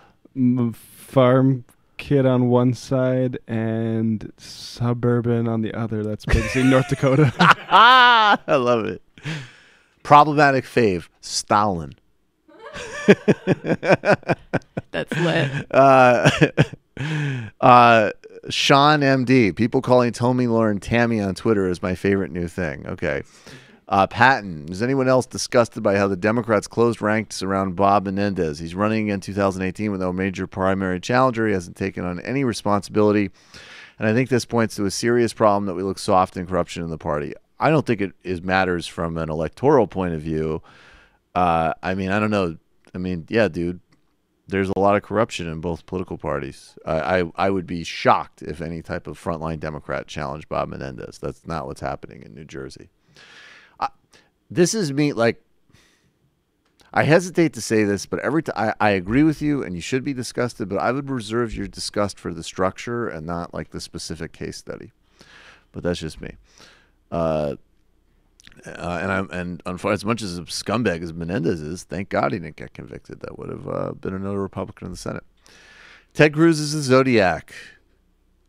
Farm kid on one side and suburban on the other. That's basically North Dakota. I love it. Problematic fave, Stalin. That's lit. Sean MD. People calling Tommy Lauren Tammy on Twitter is my favorite new thing. Okay. Patton. Is anyone else disgusted by how the Democrats closed ranks around Bob Menendez? He's running in 2018 with no major primary challenger. He hasn't taken on any responsibility. And I think this points to a serious problem that we look soft in corruption in the party. I don't think it matters from an electoral point of view. I mean, I don't know. I mean, yeah, dude, there's a lot of corruption in both political parties. I would be shocked if any type of frontline Democrat challenged Bob Menendez. That's not what's happening in New Jersey. This is me, like, I hesitate to say this, but every time I agree with you and you should be disgusted, but I would reserve your disgust for the structure and not like the specific case study. But that's just me. And as much as a scumbag as Menendez is, thank God he didn't get convicted. That would have been another Republican in the Senate. Ted Cruz is a Zodiac.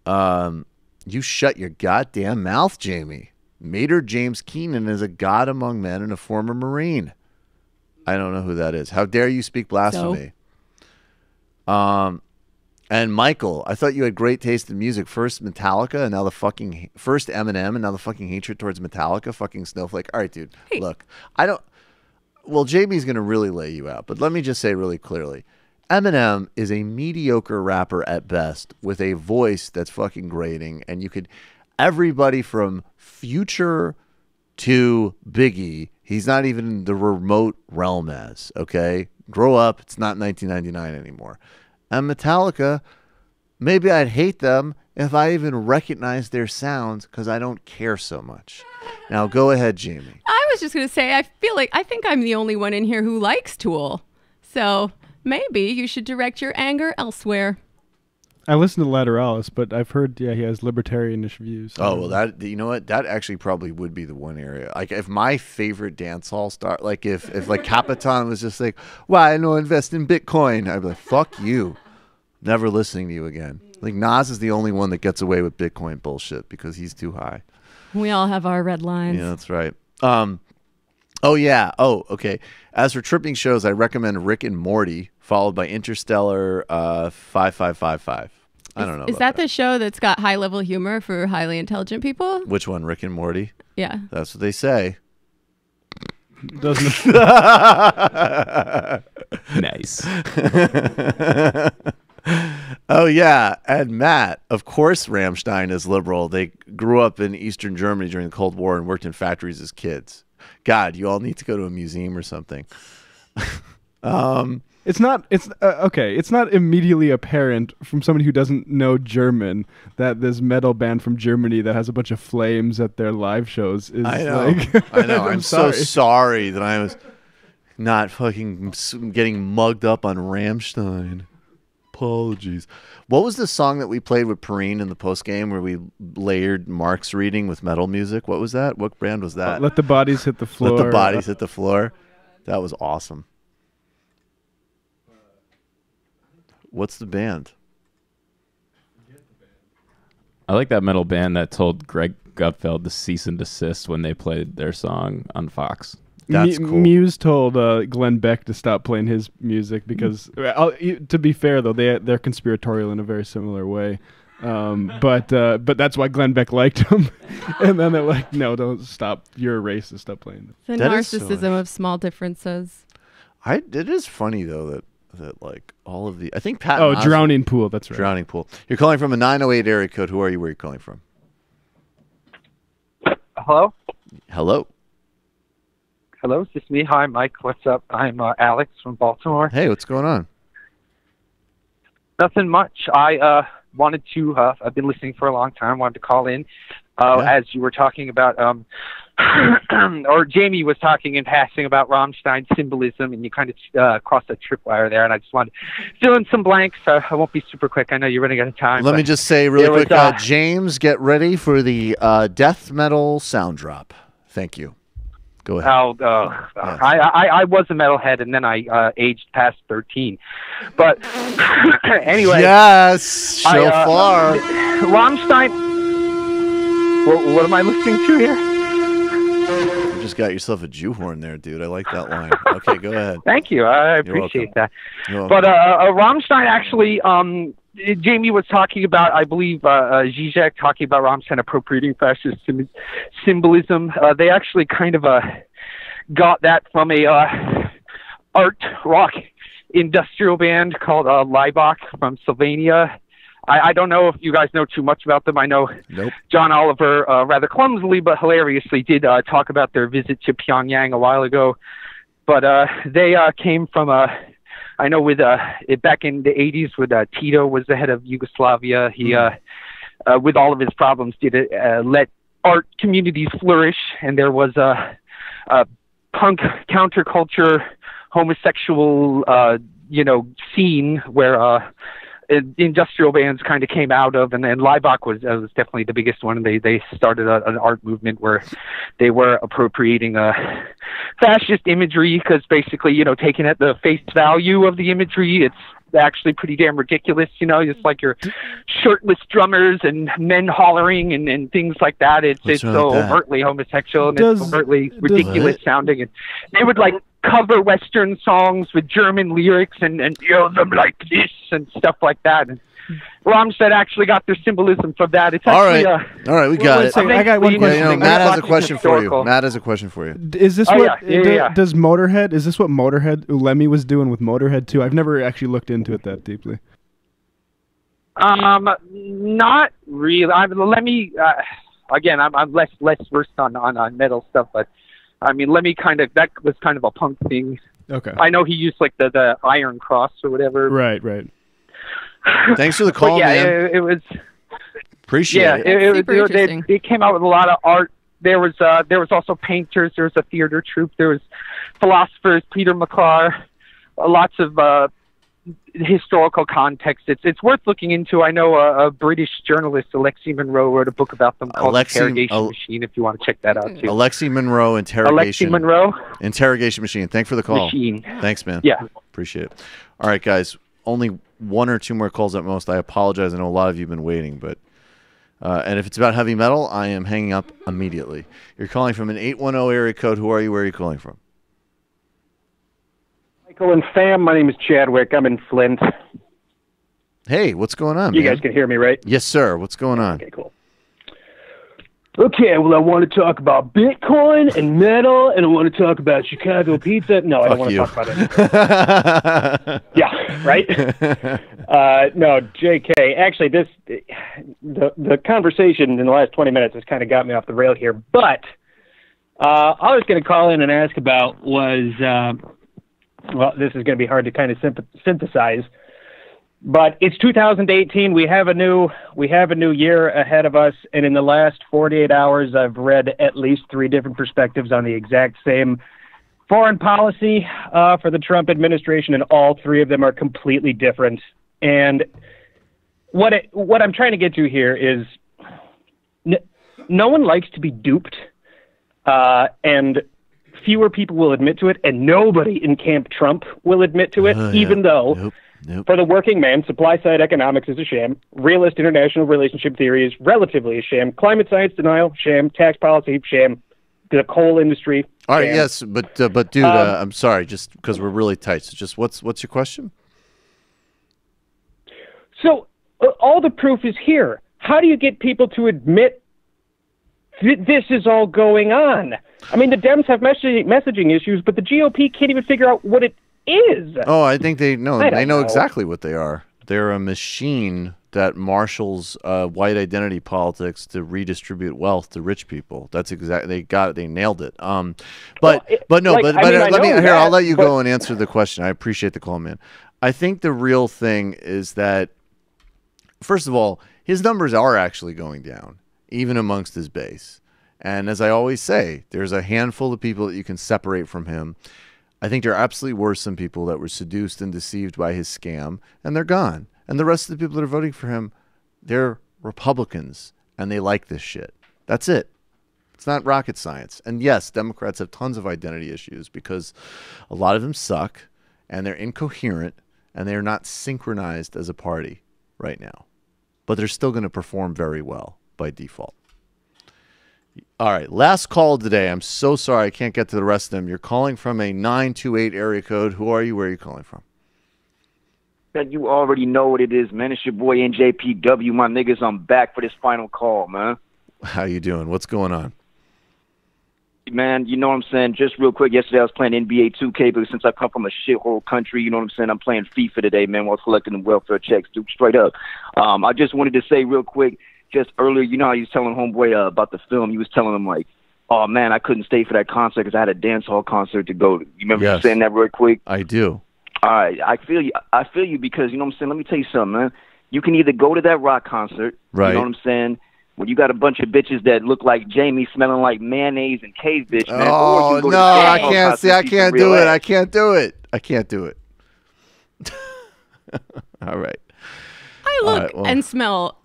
You shut your goddamn mouth, Jamie. Major James Keenan is a god among men and a former Marine. I don't know who that is. How dare you speak blasphemy? And Michael, I thought you had great taste in music. First Metallica, and now first Eminem, and now the fucking hatred towards Metallica. Fucking snowflake. All right, dude. Hey. Look, well, Jamie's gonna really lay you out, but let me just say really clearly, Eminem is a mediocre rapper at best with a voice that's fucking grating, and everybody from Future to Biggie, he's not even in the remote realm as, okay? Grow up, it's not 1999 anymore. And Metallica, maybe I'd hate them if I even recognized their sounds because I don't care so much. Now, go ahead, Jamie. I was just going to say, I think I'm the only one in here who likes Tool. So maybe you should direct your anger elsewhere. I listened to Lateralis, but I've heard, he has libertarianish views. Oh, well, you know what? That actually probably would be the one area. Like, if my favorite dance hall star, like, if like Capitan was just like, why no invest in Bitcoin? I'd be like, fuck you. Never listening to you again. Like, Nas is the only one that gets away with Bitcoin bullshit because he's too high. We all have our red lines. Yeah, that's right. Oh, yeah. Oh, okay. As for tripping shows, I recommend Rick and Morty, followed by Interstellar 5555. I don't know. Is that the show that's got high-level humor for highly intelligent people? Which one, Rick and Morty? Yeah. That's what they say. Doesn't Nice. Oh, yeah. And Matt, of course Rammstein is liberal. They grew up in Eastern Germany during the Cold War and worked in factories as kids. God, you all need to go to a museum or something. It's not immediately apparent from somebody who doesn't know German that this metal band from Germany that has a bunch of flames at their live shows is I know. like... I know. I'm so sorry that I was not fucking getting mugged up on Rammstein. Apologies. What was the song that we played with Perrine in the post game where we layered Mark's reading with metal music? What was that? What band was that? Let the Bodies Hit the Floor. Let the Bodies Hit the Floor. That was awesome. What's the band? I like that metal band that told Greg Gutfeld to cease and desist when they played their song on Fox. That's cool. Muse told Glenn Beck to stop playing his music because, to be fair though, they're conspiratorial in a very similar way. But that's why Glenn Beck liked him, and then they're like, "No, don't stop. You're a racist. Stop playing." The narcissism of small differences. It is funny though that like all of the I think Pat. Drowning Pool. That's right. Drowning Pool. You're calling from a 908 area code. Who are you? Where are you calling from? Hello? Hello. Hello, is this me? Hi, Mike. What's up? I'm Alex from Baltimore. Hey, what's going on? Nothing much. I wanted to, I've been listening for a long time, wanted to call in as you were talking about, or Jamie was talking in passing about Rammstein symbolism, and you kind of crossed a tripwire there, and I just wanted to fill in some blanks. I won't be super quick. I know you're running out of time. Let me just say really quick, James, get ready for the death metal sound drop. Thank you. Go ahead. I was a metalhead, and then I aged past 13. But anyway. Yes, so far. Rammstein. What am I listening to here? You just got yourself a Jew horn there, dude. I like that line. Okay, go ahead. Thank you. I appreciate that. But Rammstein actually, Jamie was talking about, I believe, Zizek talking about Rammstein appropriating fascist symbolism. They actually kind of got that from a art rock industrial band called Laibach from Slovenia. I don't know if you guys know too much about them. I know John Oliver rather clumsily but hilariously did talk about their visit to Pyongyang a while ago. But they came from I know with back in the 80s with Tito was the head of Yugoslavia. He with all of his problems did let art communities flourish, and there was a punk counterculture homosexual scene where industrial bands kind of came out of, and Laibach was definitely the biggest one. They started an art movement where they were appropriating fascist imagery, because basically, taking at the face value of the imagery, it's actually pretty damn ridiculous, just like your shirtless drummers and men hollering and things like that. It's so overtly homosexual and it's overtly ridiculous sounding, and they would like cover Western songs with German lyrics and yell them like this and stuff like that. And Rammstein actually got their symbolism from that. It's actually all right, we got it. I got one question. Matt has a question for you. Matt has a question for you. Is this does Motorhead? Is this what Lemmy was doing with Motorhead too? I've never actually looked into it that deeply. Not really. Lemmy. Again, I'm less versed on metal stuff, but I mean, Lemmy that was kind of a punk thing. Okay. I know he used like the Iron Cross or whatever. Right. Thanks for the call, man. It was. Appreciate it. It came out with a lot of art. There was also painters. There was a theater troupe. There was philosophers, Peter McClure. Lots of historical context. It's worth looking into. I know a British journalist, Alexi Monroe, wrote a book about them called Interrogation Machine, if you want to check that out too. Alexi Monroe, Interrogation Machine. Thanks for the call. Thanks, man. Yeah. Appreciate it. All right, guys. Only one or two more calls at most. I apologize. I know a lot of you have been waiting, but and if it's about heavy metal, I am hanging up immediately. You're calling from an 810 area code. Who are you? Where are you calling from? Michael and Sam, my name is Chadwick. I'm in Flint. Hey, what's going on, You man? guys can hear me, right? Yes, sir. What's going on? Okay, cool. Okay, well, I want to talk about Bitcoin and metal, and I want to talk about Chicago pizza. No, I don't want to talk about it. Yeah, right? No, JK. Actually, the conversation in the last 20 minutes has kind of got me off the rail here, but I was going to call in and ask about was, well, this is going to be hard to kind of synthesize, but it's 2018. We have a new year ahead of us, and in the last 48 hours, I've read at least 3 different perspectives on the exact same foreign policy for the Trump administration, and all 3 of them are completely different. And what I'm trying to get to here is no one likes to be duped, and fewer people will admit to it, and nobody in Camp Trump will admit to it, even though for the working man, supply-side economics is a sham, realist international relationship theory is relatively a sham, climate science denial, sham, tax policy, sham, the coal industry. All right, yes, but dude, I'm sorry, just because we're really tight. So just what's your question? So all the proof is here. How do you get people to admit this is all going on? I mean, the Dems have messaging issues, but the GOP can't even figure out what it is. Oh, I think they know. They know know exactly what they are. They're a machine that marshals white identity politics to redistribute wealth to rich people. That's exactly, they got it. They nailed it. I'll let you go and answer the question. I appreciate the call, man. I think the real thing is that, first of all, his numbers are actually going down, even amongst his base. And as I always say, there's a handful of people that you can separate from him. I think there absolutely were some people that were seduced and deceived by his scam, and they're gone. And the rest of the people that are voting for him, they're Republicans, and they like this shit. That's it. It's not rocket science. And yes, Democrats have tons of identity issues because a lot of them suck, and they're incoherent, and they're not synchronized as a party right now. But they're still going to perform very well by default. All right, last call today. I'm so sorry I can't get to the rest of them. You're calling from a 928 area code. Who are you? Where are you calling from? That you already know what it is, man. It's your boy NJPW, my niggas. I'm back for this final call, man. How you doing? What's going on? Man, you know what I'm saying? Just real quick, yesterday I was playing NBA 2K, but since I come from a shithole country, you know what I'm saying? I'm playing FIFA today, man, while collecting the welfare checks, dude, straight up. I just wanted to say real quick, just earlier, you know how you was telling homeboy about the film? You was telling him, like, oh, man, I couldn't stay for that concert because I had a dance hall concert to go to. You remember you saying that real quick? I do. All right, I feel you because, you know what I'm saying? Let me tell you something, man. You can either go to that rock concert, right? You know what I'm saying? When you got a bunch of bitches that look like Jamie smelling like mayonnaise and cave bitch, man. Oh, no, I can't see. I can't do it. I can't do it. I can't do it. All right. I look and smell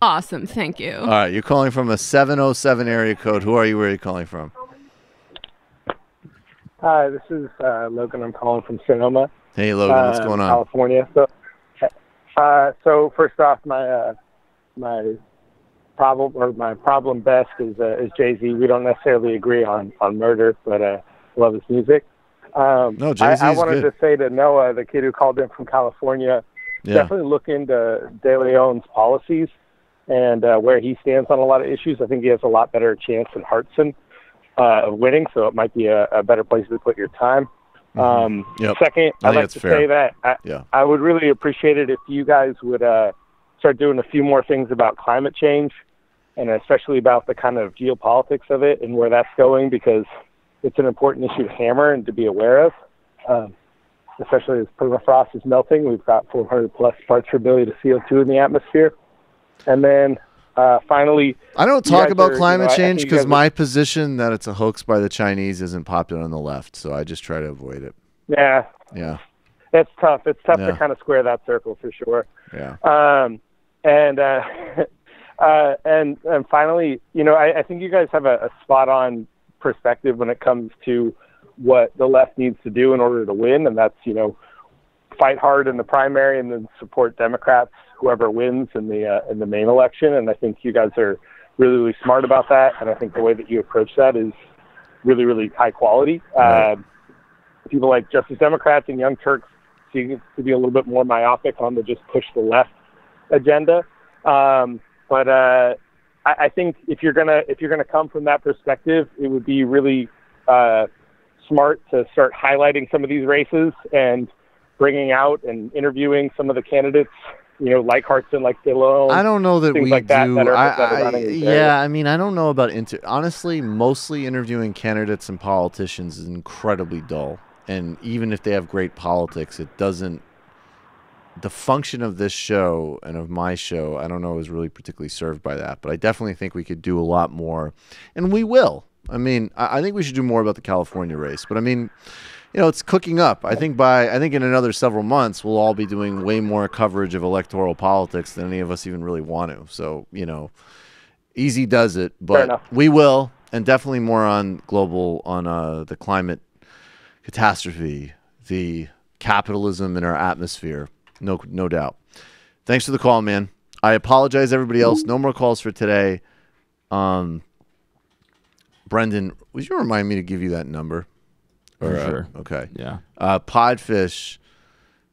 awesome. Thank you. All right. You're calling from a 707 area code. Who are you? Where are you calling from? Hi, this is Logan. I'm calling from Sonoma. Hey, Logan. What's going on? California. So first off, my problem best is Jay-Z. We don't necessarily agree on murder, but love his music. No, Jay-Z's I wanted good. to say to Noah, the kid who called in from California, definitely look into De Leon's policies and where he stands on a lot of issues. I think he has a lot better chance than Hartson of winning, so it might be a better place to put your time. Second, I'd like to say that I would really appreciate it if you guys would start doing a few more things about climate change, and especially about the kind of geopolitics of it and where that's going, because it's an important issue to hammer and to be aware of, especially as permafrost is melting. We've got 400 plus parts per billion of CO2 in the atmosphere. And then finally, I don't talk about climate change because my position that it's a hoax by the Chinese isn't popular on the left, so I just try to avoid it. Yeah. It's tough. It's tough to kind of square that circle for sure. Yeah. And finally, you know, I think you guys have a spot on perspective when it comes to what the left needs to do in order to win, and that's, you know, fight hard in the primary and then support Democrats, whoever wins in the main election. And I think you guys are really, really smart about that. And I think the way that you approach that is really, really high quality. Right. People like Justice Democrats and Young Turks seem to be a little bit more myopic on the just push the left agenda. But I think if you're gonna come from that perspective, it would be really smart to start highlighting some of these races and bringing out and interviewing some of the candidates, you know, like Hartson, like Dillon. I don't know that we like do. I mean, I don't know about honestly, mostly interviewing candidates and politicians is incredibly dull. And even if they have great politics, it doesn't. The function of this show and of my show, I don't know, is really particularly served by that. But I definitely think we could do a lot more, and we will. I mean, I think we should do more about the California race. But I mean, you know, it's cooking up. I think in another several months, we'll all be doing way more coverage of electoral politics than any of us even really want to. So, you know, easy does it, but we will, and definitely more on the climate catastrophe, the capitalism in our atmosphere. No doubt. Thanks for the call, man. I apologize, everybody else. No more calls for today. Brendan, would you remind me to give you that number? Or, Sure. Okay. Yeah. Podfish.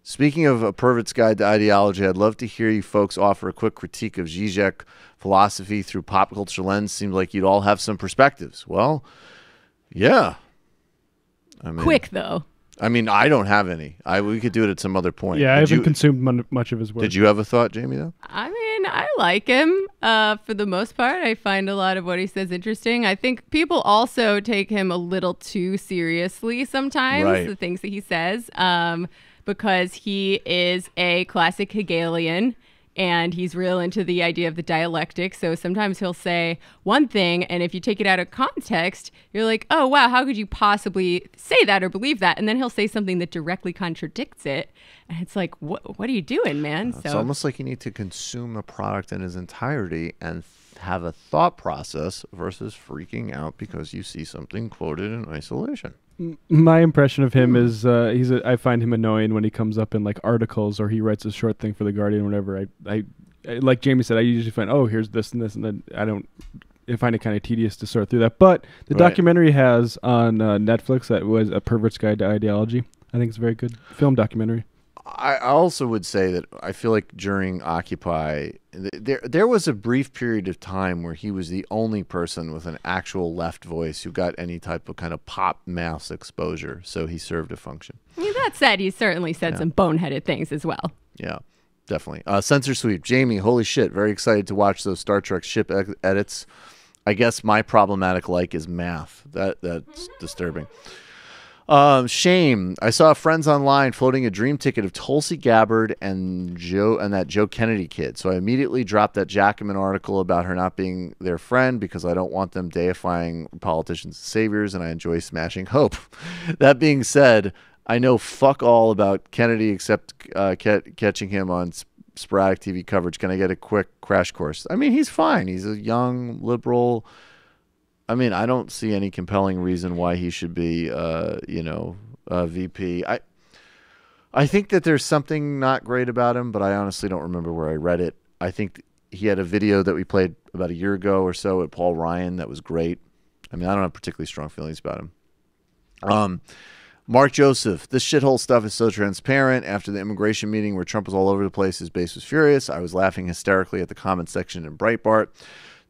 Speaking of A Pervert's Guide to Ideology, I'd love to hear you folks offer a quick critique of Zizek philosophy through pop culture lens. Seems like you'd all have some perspectives. Well, yeah. I mean, quick though. I mean, I don't have any. We could do it at some other point. Yeah, I haven't consumed much of his work. Did you have a thought, Jamie, though? I mean, I like him for the most part. I find a lot of what he says interesting. I think people also take him a little too seriously sometimes, Right. the things that he says, because he is a classic Hegelian. And he's real into the idea of the dialectic. So sometimes he'll say one thing, and if you take it out of context, you're like, oh, wow, how could you possibly say that or believe that? And then he'll say something that directly contradicts it. And it's like, what are you doing, man? It's almost like you need to consume a product in its entirety and have a thought process versus freaking out because you see something quoted in isolation. My impression of him is I find him annoying when he comes up in like articles or he writes a short thing for the Guardian or whatever. I like Jamie said, I usually find, oh, here's this and this, and then I find it kind of tedious to sort through that. But the documentary has on Netflix that was A Pervert's Guide to Ideology. I think it's a very good film documentary. I also would say that I feel like during Occupy, there was a brief period of time where he was the only person with an actual left voice who got any type of kind of pop mass exposure. So he served a function. I mean, that said, he certainly said some boneheaded things as well. Yeah, definitely. Censor Sweep. Jamie, holy shit. Very excited to watch those Star Trek ship edits. I guess my problematic like is math. That's disturbing. Shame. I saw friends online floating a dream ticket of Tulsi Gabbard and that Joe Kennedy kid. So I immediately dropped that Jacobin article about her not being their friend because I don't want them deifying politicians as saviors, and I enjoy smashing hope. That being said, I know fuck all about Kennedy except catching him on sporadic TV coverage. Can I get a quick crash course? I mean, he's fine. He's a young liberal. I mean, I don't see any compelling reason why he should be, VP. I think that there's something not great about him, but I honestly don't remember where I read it. I think he had a video that we played about a year ago or so at Paul Ryan that was great. I mean, I don't have particularly strong feelings about him. Mark Joseph, this shithole stuff is so transparent. After the immigration meeting where Trump was all over the place, his base was furious. I was laughing hysterically at the comment section in Breitbart.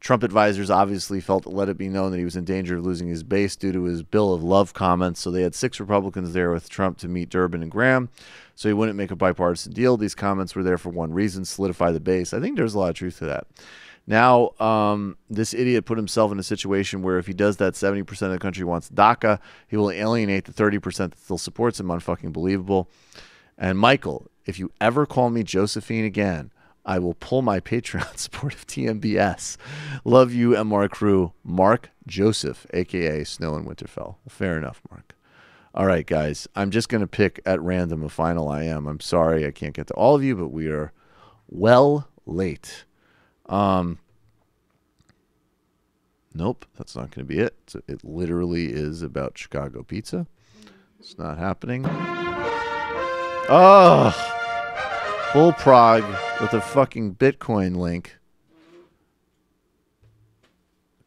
Trump advisors obviously felt to let it be known that he was in danger of losing his base due to his Bill of Love comments, so they had 6 Republicans there with Trump to meet Durbin and Graham, so he wouldn't make a bipartisan deal. These comments were there for one reason, solidify the base. I think there's a lot of truth to that. Now, this idiot put himself in a situation where if he does that, 70% of the country wants DACA. He will alienate the 30% that still supports him. Unfucking believable. And Michael, if you ever call me Josephine again, I will pull my Patreon support of TMBS. Love you, MR Crew. Mark Joseph, a.k.a. Snow in Winterfell. Fair enough, Mark. All right, guys. I'm just going to pick at random a final I am. I'm sorry I can't get to all of you, but we are well late. Nope, that's not going to be it. It literally is about Chicago pizza. It's not happening. Oh, Bullprog with a fucking Bitcoin link.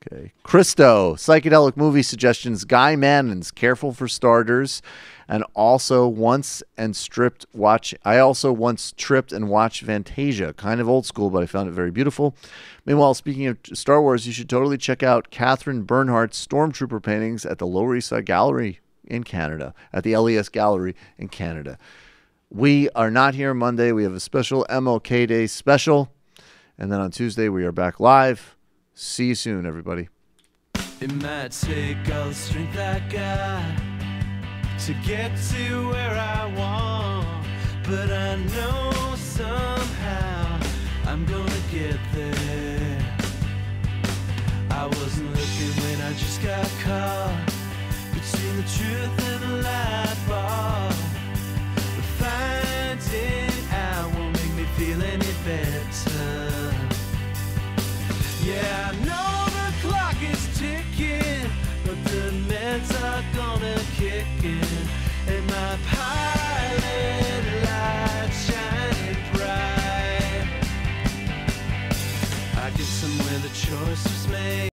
Okay. Christo, psychedelic movie suggestions. Guy Mannon's Careful for Starters. And also once tripped and watched Fantasia. Kind of old school, but I found it very beautiful. Meanwhile, speaking of Star Wars, you should totally check out Catherine Bernhardt's Stormtrooper paintings at the Lower East Side Gallery in Canada, at the LES Gallery in Canada. We are not here Monday. We have a special MLK Day special. And then on Tuesday, we are back live. See you soon, everybody. It might take all the strength I got to get to where I want, but I know somehow I'm gonna get there. I wasn't looking when I just got caught between the truth and the light bar, but finding out won't make me feel any better. Yeah, I know the clock is ticking, but the meds are gonna kick in, and my pilot light shining bright. I get somewhere the choice was made.